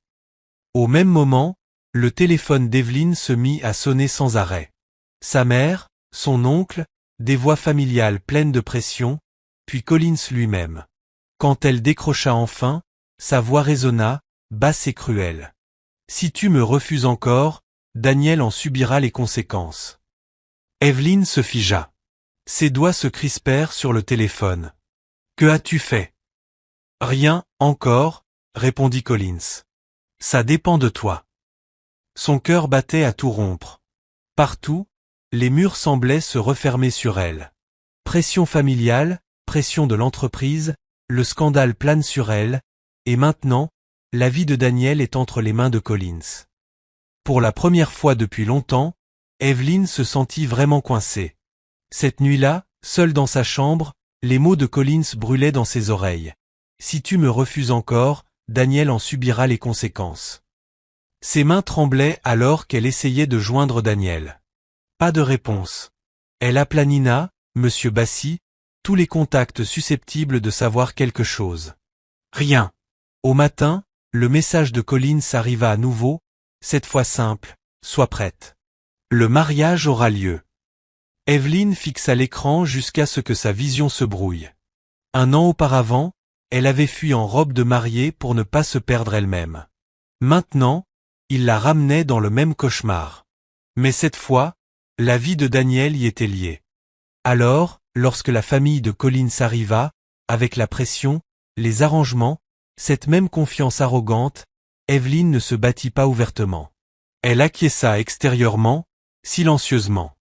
Au même moment, le téléphone d'Evelyne se mit à sonner sans arrêt. Sa mère, son oncle, des voix familiales pleines de pression, puis Collins lui-même. Quand elle décrocha enfin, sa voix résonna, basse et cruelle. « Si tu me refuses encore, Daniel en subira les conséquences. » Evelyne se figea. Ses doigts se crispèrent sur le téléphone. « Que as-tu fait ?»« Rien, encore, » répondit Collins. « Ça dépend de toi. » Son cœur battait à tout rompre. Partout, les murs semblaient se refermer sur elle. Pression familiale, pression de l'entreprise, le scandale plane sur elle, et maintenant, la vie de Daniel est entre les mains de Collins. Pour la première fois depuis longtemps, Evelyne se sentit vraiment coincée. Cette nuit-là, seule dans sa chambre, les mots de Collins brûlaient dans ses oreilles. « Si tu me refuses encore, Daniel en subira les conséquences. » Ses mains tremblaient alors qu'elle essayait de joindre Daniel. Pas de réponse. Elle appela Nina, Monsieur Bassi, tous les contacts susceptibles de savoir quelque chose. Rien. Au matin, le message de Collins arriva à nouveau, cette fois simple, « Sois prête. Le mariage aura lieu. » Evelyne fixa l'écran jusqu'à ce que sa vision se brouille. Un an auparavant, elle avait fui en robe de mariée pour ne pas se perdre elle-même. Maintenant, il la ramenait dans le même cauchemar. Mais cette fois, la vie de Daniel y était liée. Alors, lorsque la famille de Collins arriva, avec la pression, les arrangements, cette même confiance arrogante, Evelyne ne se battit pas ouvertement. Elle acquiesça extérieurement, silencieusement.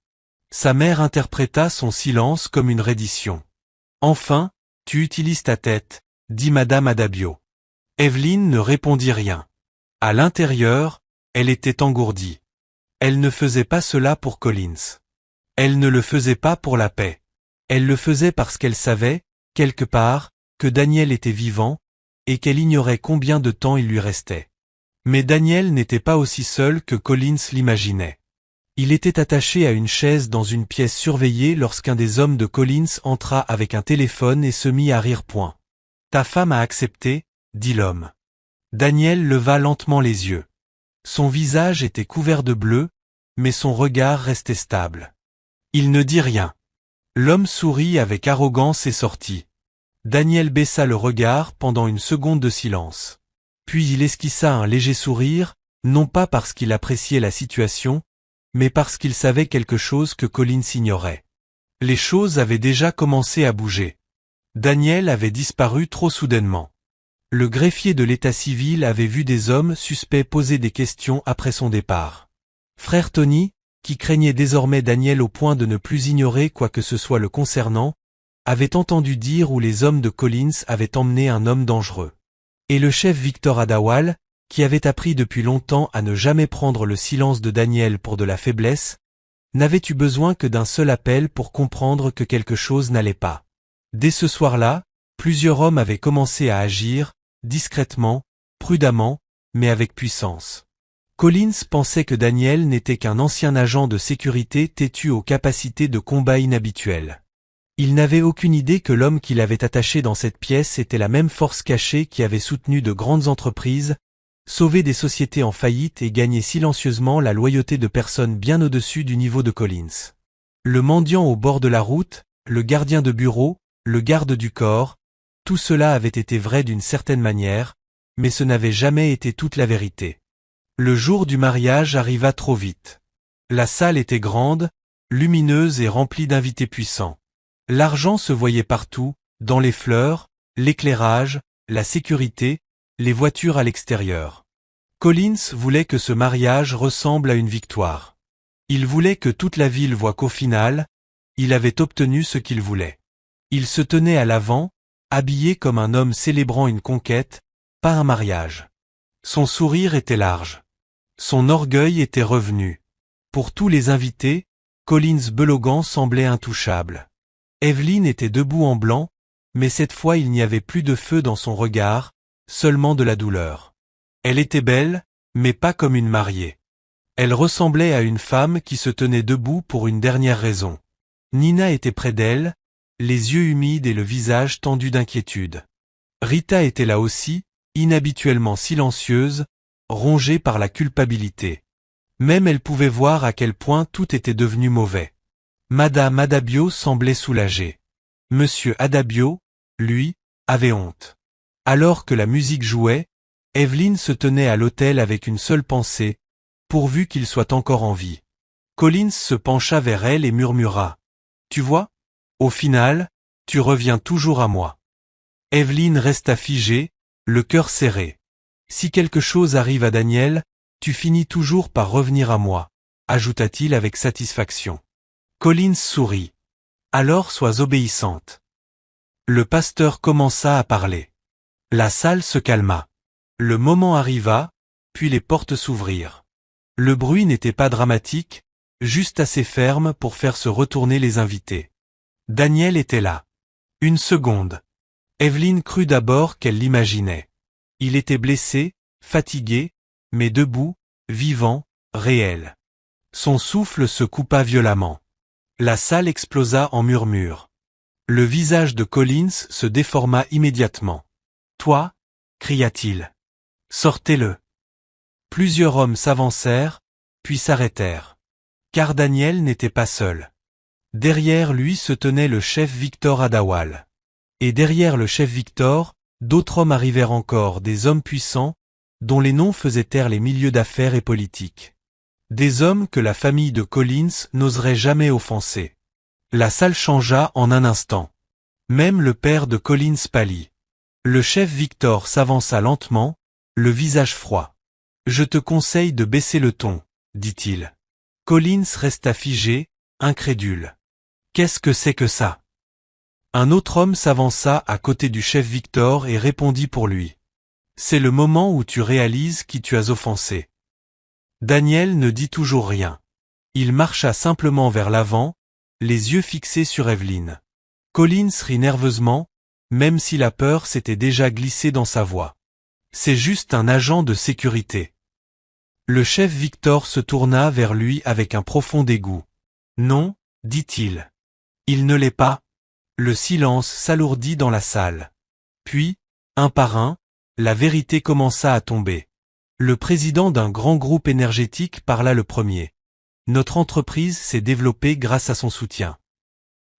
Sa mère interpréta son silence comme une reddition. « Enfin, tu utilises ta tête, » dit Madame Adabio. Evelyne ne répondit rien. À l'intérieur, elle était engourdie. Elle ne faisait pas cela pour Collins. Elle ne le faisait pas pour la paix. Elle le faisait parce qu'elle savait, quelque part, que Daniel était vivant, et qu'elle ignorait combien de temps il lui restait. Mais Daniel n'était pas aussi seul que Collins l'imaginait. Il était attaché à une chaise dans une pièce surveillée lorsqu'un des hommes de Collins entra avec un téléphone et se mit à rire. « Ta femme a accepté, » dit l'homme. Daniel leva lentement les yeux. Son visage était couvert de bleu, mais son regard restait stable. Il ne dit rien. L'homme sourit avec arrogance et sortit. Daniel baissa le regard pendant une seconde de silence. Puis il esquissa un léger sourire, non pas parce qu'il appréciait la situation, mais parce qu'il savait quelque chose que Collins ignorait. Les choses avaient déjà commencé à bouger. Daniel avait disparu trop soudainement. Le greffier de l'état civil avait vu des hommes suspects poser des questions après son départ. « Frère Tony, qui craignait désormais Daniel au point de ne plus ignorer quoi que ce soit le concernant, avait entendu dire où les hommes de Collins avaient emmené un homme dangereux. Et le chef Victor Adawal, qui avait appris depuis longtemps à ne jamais prendre le silence de Daniel pour de la faiblesse, n'avait eu besoin que d'un seul appel pour comprendre que quelque chose n'allait pas. Dès ce soir-là, plusieurs hommes avaient commencé à agir, discrètement, prudemment, mais avec puissance. Collins pensait que Daniel n'était qu'un ancien agent de sécurité têtu aux capacités de combat inhabituelles. Il n'avait aucune idée que l'homme qu'il avait attaché dans cette pièce était la même force cachée qui avait soutenu de grandes entreprises, sauvé des sociétés en faillite et gagné silencieusement la loyauté de personnes bien au-dessus du niveau de Collins. Le mendiant au bord de la route, le gardien de bureau, le garde du corps, tout cela avait été vrai d'une certaine manière, mais ce n'avait jamais été toute la vérité. Le jour du mariage arriva trop vite. La salle était grande, lumineuse et remplie d'invités puissants. L'argent se voyait partout, dans les fleurs, l'éclairage, la sécurité, les voitures à l'extérieur. Collins voulait que ce mariage ressemble à une victoire. Il voulait que toute la ville voie qu'au final, il avait obtenu ce qu'il voulait. Il se tenait à l'avant, habillé comme un homme célébrant une conquête, pas un mariage. Son sourire était large. Son orgueil était revenu. Pour tous les invités, Collins Belogan semblait intouchable. Evelyn était debout en blanc, mais cette fois il n'y avait plus de feu dans son regard, seulement de la douleur. Elle était belle, mais pas comme une mariée. Elle ressemblait à une femme qui se tenait debout pour une dernière raison. Nina était près d'elle, les yeux humides et le visage tendu d'inquiétude. Rita était là aussi, inhabituellement silencieuse, rongée par la culpabilité. Même elle pouvait voir à quel point tout était devenu mauvais. Madame Adabio semblait soulagée. Monsieur Adabio, lui, avait honte. Alors que la musique jouait, Evelyn se tenait à l'autel avec une seule pensée, pourvu qu'il soit encore en vie. Collins se pencha vers elle et murmura. « Tu vois ? Au final, tu reviens toujours à moi. » Evelyn resta figée, le cœur serré. « Si quelque chose arrive à Daniel, tu finis toujours par revenir à moi, » ajouta-t-il avec satisfaction. Collins sourit. « Alors sois obéissante. » Le pasteur commença à parler. La salle se calma. Le moment arriva, puis les portes s'ouvrirent. Le bruit n'était pas dramatique, juste assez ferme pour faire se retourner les invités. Daniel était là. Une seconde. Evelyn crut d'abord qu'elle l'imaginait. Il était blessé, fatigué, mais debout, vivant, réel. Son souffle se coupa violemment. La salle explosa en murmures. Le visage de Collins se déforma immédiatement. « Toi » cria-t-il. « Sortez-le » Plusieurs hommes s'avancèrent, puis s'arrêtèrent. Car Daniel n'était pas seul. Derrière lui se tenait le chef Victor Adawal. Et derrière le chef Victor, d'autres hommes arrivèrent encore, des hommes puissants, dont les noms faisaient taire les milieux d'affaires et politiques. Des hommes que la famille de Collins n'oserait jamais offenser. La salle changea en un instant. Même le père de Collins pâlit. Le chef Victor s'avança lentement, le visage froid. « Je te conseille de baisser le ton, » dit-il. Collins resta figé, incrédule. « Qu'est-ce que c'est que ça ?» Un autre homme s'avança à côté du chef Victor et répondit pour lui. « C'est le moment où tu réalises qui tu as offensé. » Daniel ne dit toujours rien. Il marcha simplement vers l'avant, les yeux fixés sur Evelyn. Collins rit nerveusement, même si la peur s'était déjà glissée dans sa voix. C'est juste un agent de sécurité. Le chef Victor se tourna vers lui avec un profond dégoût. Non, dit-il. Il ne l'est pas. Le silence s'alourdit dans la salle. Puis, un par un, la vérité commença à tomber. Le président d'un grand groupe énergétique parla le premier. Notre entreprise s'est développée grâce à son soutien.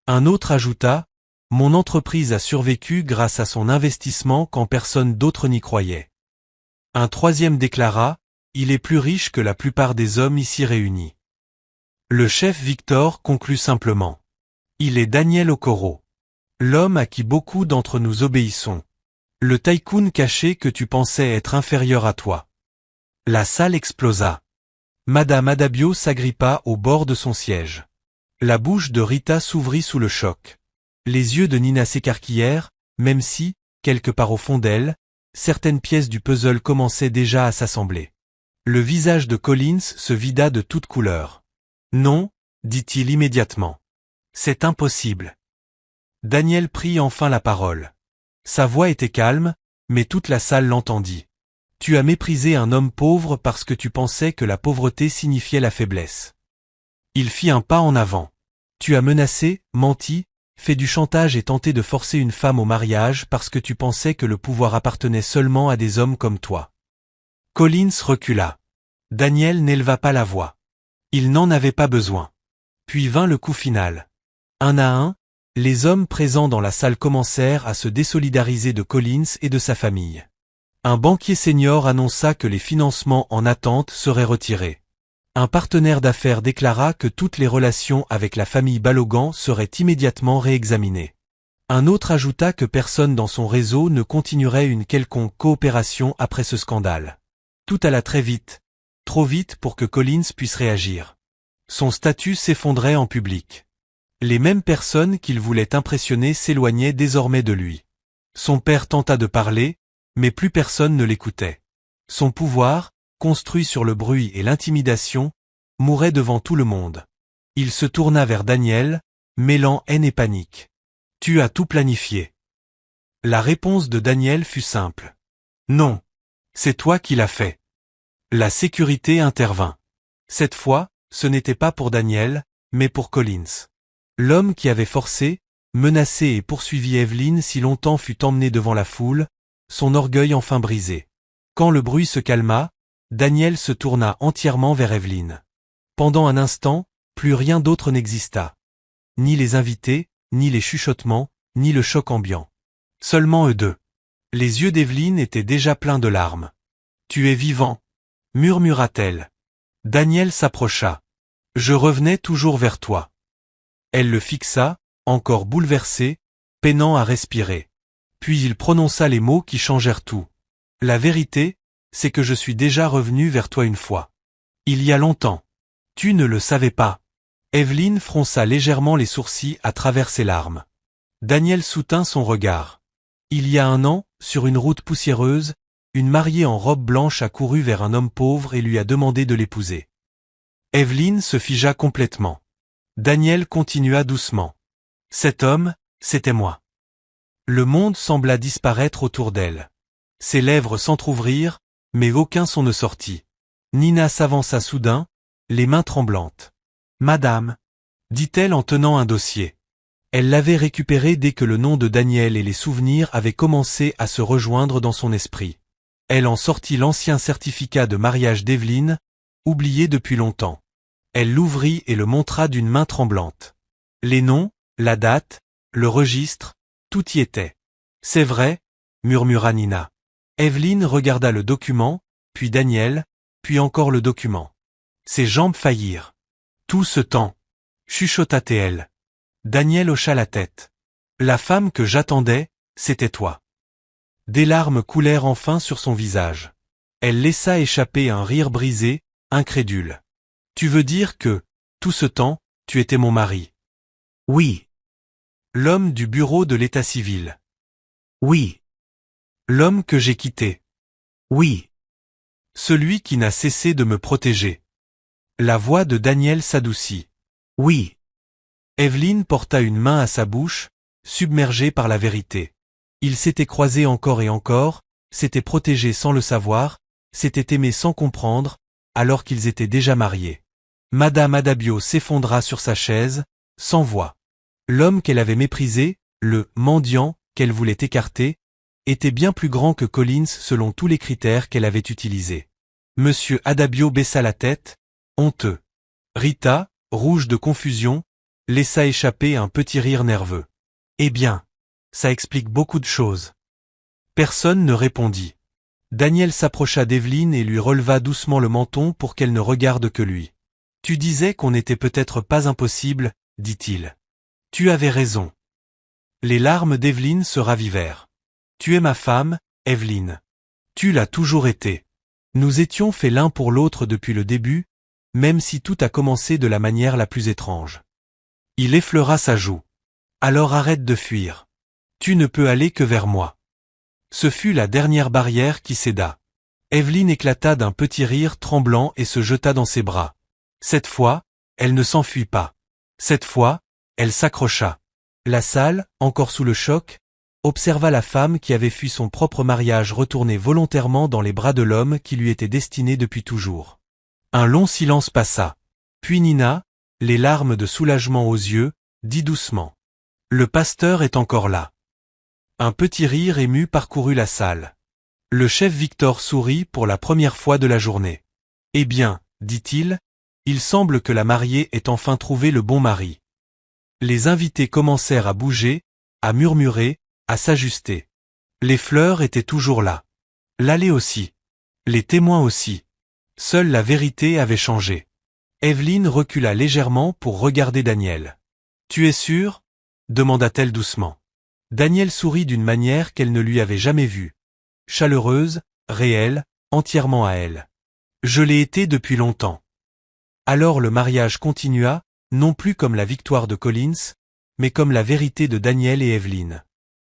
Un autre ajouta, mon entreprise a survécu grâce à son investissement quand personne d'autre n'y croyait. Un troisième déclara, il est plus riche que la plupart des hommes ici réunis. Le chef Victor conclut simplement. Il est Daniel Okoro. L'homme à qui beaucoup d'entre nous obéissons. Le tycoon caché que tu pensais être inférieur à toi. La salle explosa. Madame Adabio s'agrippa au bord de son siège. La bouche de Rita s'ouvrit sous le choc. Les yeux de Nina s'écarquillèrent, même si, quelque part au fond d'elle, certaines pièces du puzzle commençaient déjà à s'assembler. Le visage de Collins se vida de toute couleur. Non, dit-il immédiatement. C'est impossible. Daniel prit enfin la parole. Sa voix était calme, mais toute la salle l'entendit. Tu as méprisé un homme pauvre parce que tu pensais que la pauvreté signifiait la faiblesse. Il fit un pas en avant. Tu as menacé, menti, fait du chantage et tenté de forcer une femme au mariage parce que tu pensais que le pouvoir appartenait seulement à des hommes comme toi. Collins recula. Daniel n'éleva pas la voix. Il n'en avait pas besoin. Puis vint le coup final. Un à un, les hommes présents dans la salle commencèrent à se désolidariser de Collins et de sa famille. Un banquier senior annonça que les financements en attente seraient retirés. Un partenaire d'affaires déclara que toutes les relations avec la famille Balogan seraient immédiatement réexaminées. Un autre ajouta que personne dans son réseau ne continuerait une quelconque coopération après ce scandale. Tout alla très vite, trop vite pour que Collins puisse réagir. Son statut s'effondrait en public. Les mêmes personnes qu'il voulait impressionner s'éloignaient désormais de lui. Son père tenta de parler, mais plus personne ne l'écoutait. Son pouvoir, construit sur le bruit et l'intimidation, mourait devant tout le monde. Il se tourna vers Daniel, mêlant haine et panique. « Tu as tout planifié. » La réponse de Daniel fut simple. « Non. C'est toi qui l'as fait. » La sécurité intervint. Cette fois, ce n'était pas pour Daniel, mais pour Collins. L'homme qui avait forcé, menacé et poursuivi Evelyn si longtemps fut emmené devant la foule, son orgueil enfin brisé. Quand le bruit se calma, Daniel se tourna entièrement vers Evelyn. Pendant un instant, plus rien d'autre n'exista. Ni les invités, ni les chuchotements, ni le choc ambiant. Seulement eux deux. Les yeux d'Evelyn étaient déjà pleins de larmes. « Tu es vivant » murmura-t-elle. Daniel s'approcha. « Je revenais toujours vers toi. » Elle le fixa, encore bouleversée, peinant à respirer. Puis il prononça les mots qui changèrent tout. « La vérité, c'est que je suis déjà revenu vers toi une fois. Il y a longtemps. Tu ne le savais pas. » Evelyn fronça légèrement les sourcils à travers ses larmes. Daniel soutint son regard. Il y a un an, sur une route poussiéreuse, une mariée en robe blanche a couru vers un homme pauvre et lui a demandé de l'épouser. Evelyn se figea complètement. Daniel continua doucement. Cet homme, c'était moi. Le monde sembla disparaître autour d'elle. Ses lèvres s'entr'ouvrirent, mais aucun son ne sortit. Nina s'avança soudain, les mains tremblantes. « Madame » dit-elle en tenant un dossier. Elle l'avait récupéré dès que le nom de Daniel et les souvenirs avaient commencé à se rejoindre dans son esprit. Elle en sortit l'ancien certificat de mariage d'Evelyn, oublié depuis longtemps. Elle l'ouvrit et le montra d'une main tremblante. Les noms, la date, le registre, tout y était. « C'est vrai » murmura Nina. Evelyn regarda le document, puis Daniel, puis encore le document. Ses jambes faillirent. « Tout ce temps » chuchota-t-elle. Daniel hocha la tête. « La femme que j'attendais, c'était toi. » Des larmes coulèrent enfin sur son visage. Elle laissa échapper un rire brisé, incrédule. « Tu veux dire que, tout ce temps, tu étais mon mari? » « Oui. » « L'homme du bureau de l'état civil? » « Oui. » « L'homme que j'ai quitté? » « Oui. » « Celui qui n'a cessé de me protéger. » La voix de Daniel s'adoucit. « Oui. » Evelyn porta une main à sa bouche, submergée par la vérité. Ils s'étaient croisés encore et encore, s'étaient protégés sans le savoir, s'étaient aimés sans comprendre, alors qu'ils étaient déjà mariés. Madame Adabio s'effondra sur sa chaise, sans voix. L'homme qu'elle avait méprisé, le mendiant qu'elle voulait écarter, était bien plus grand que Collins selon tous les critères qu'elle avait utilisés. Monsieur Adabio baissa la tête, honteux. Rita, rouge de confusion, laissa échapper un petit rire nerveux. Eh bien, ça explique beaucoup de choses. Personne ne répondit. Daniel s'approcha d'Evelyn et lui releva doucement le menton pour qu'elle ne regarde que lui. « Tu disais qu'on n'était peut-être pas impossible, » dit-il. « Tu avais raison. » Les larmes d'Evelyn se ravivèrent. « Tu es ma femme, Evelyn. Tu l'as toujours été. Nous étions faits l'un pour l'autre depuis le début, même si tout a commencé de la manière la plus étrange. Il effleura sa joue. Alors arrête de fuir. Tu ne peux aller que vers moi. Ce fut la dernière barrière qui céda. Evelyne éclata d'un petit rire tremblant et se jeta dans ses bras. Cette fois, elle ne s'enfuit pas. Cette fois, elle s'accrocha. La salle, encore sous le choc, observa la femme qui avait fui son propre mariage retourner volontairement dans les bras de l'homme qui lui était destiné depuis toujours. Un long silence passa. Puis Nina, les larmes de soulagement aux yeux, dit doucement. Le pasteur est encore là. Un petit rire ému parcourut la salle. Le chef Victor sourit pour la première fois de la journée. Eh bien, dit-il, il semble que la mariée ait enfin trouvé le bon mari. Les invités commencèrent à bouger, à murmurer, à s'ajuster. Les fleurs étaient toujours là. L'allée aussi. Les témoins aussi. Seule la vérité avait changé. Evelyne recula légèrement pour regarder Daniel. « Tu es sûr ?» demanda-t-elle doucement. Daniel sourit d'une manière qu'elle ne lui avait jamais vue. Chaleureuse, réelle, entièrement à elle. « Je l'ai été depuis longtemps. » Alors le mariage continua, non plus comme la victoire de Collins, mais comme la vérité de Daniel et Evelyne.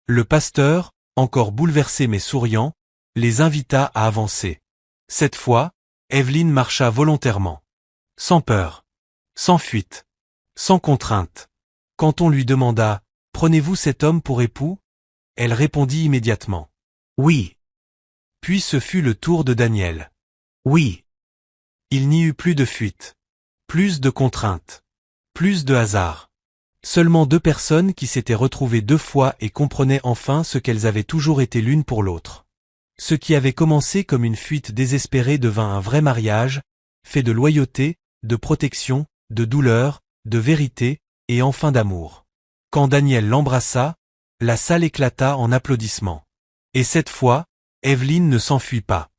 Le pasteur, encore bouleversé mais souriant, les invita à avancer. Cette fois, Evelyne marcha volontairement. Sans peur. Sans fuite. Sans contrainte. Quand on lui demanda « Prenez-vous cet homme pour époux ?» elle répondit immédiatement « Oui ». Puis ce fut le tour de Daniel. « Oui ». Il n'y eut plus de fuite. Plus de contraintes. Plus de hasard. Seulement deux personnes qui s'étaient retrouvées deux fois et comprenaient enfin ce qu'elles avaient toujours été l'une pour l'autre. Ce qui avait commencé comme une fuite désespérée devint un vrai mariage, fait de loyauté, de protection, de douleur, de vérité, et enfin d'amour. Quand Daniel l'embrassa, la salle éclata en applaudissements. Et cette fois, Evelyne ne s'enfuit pas.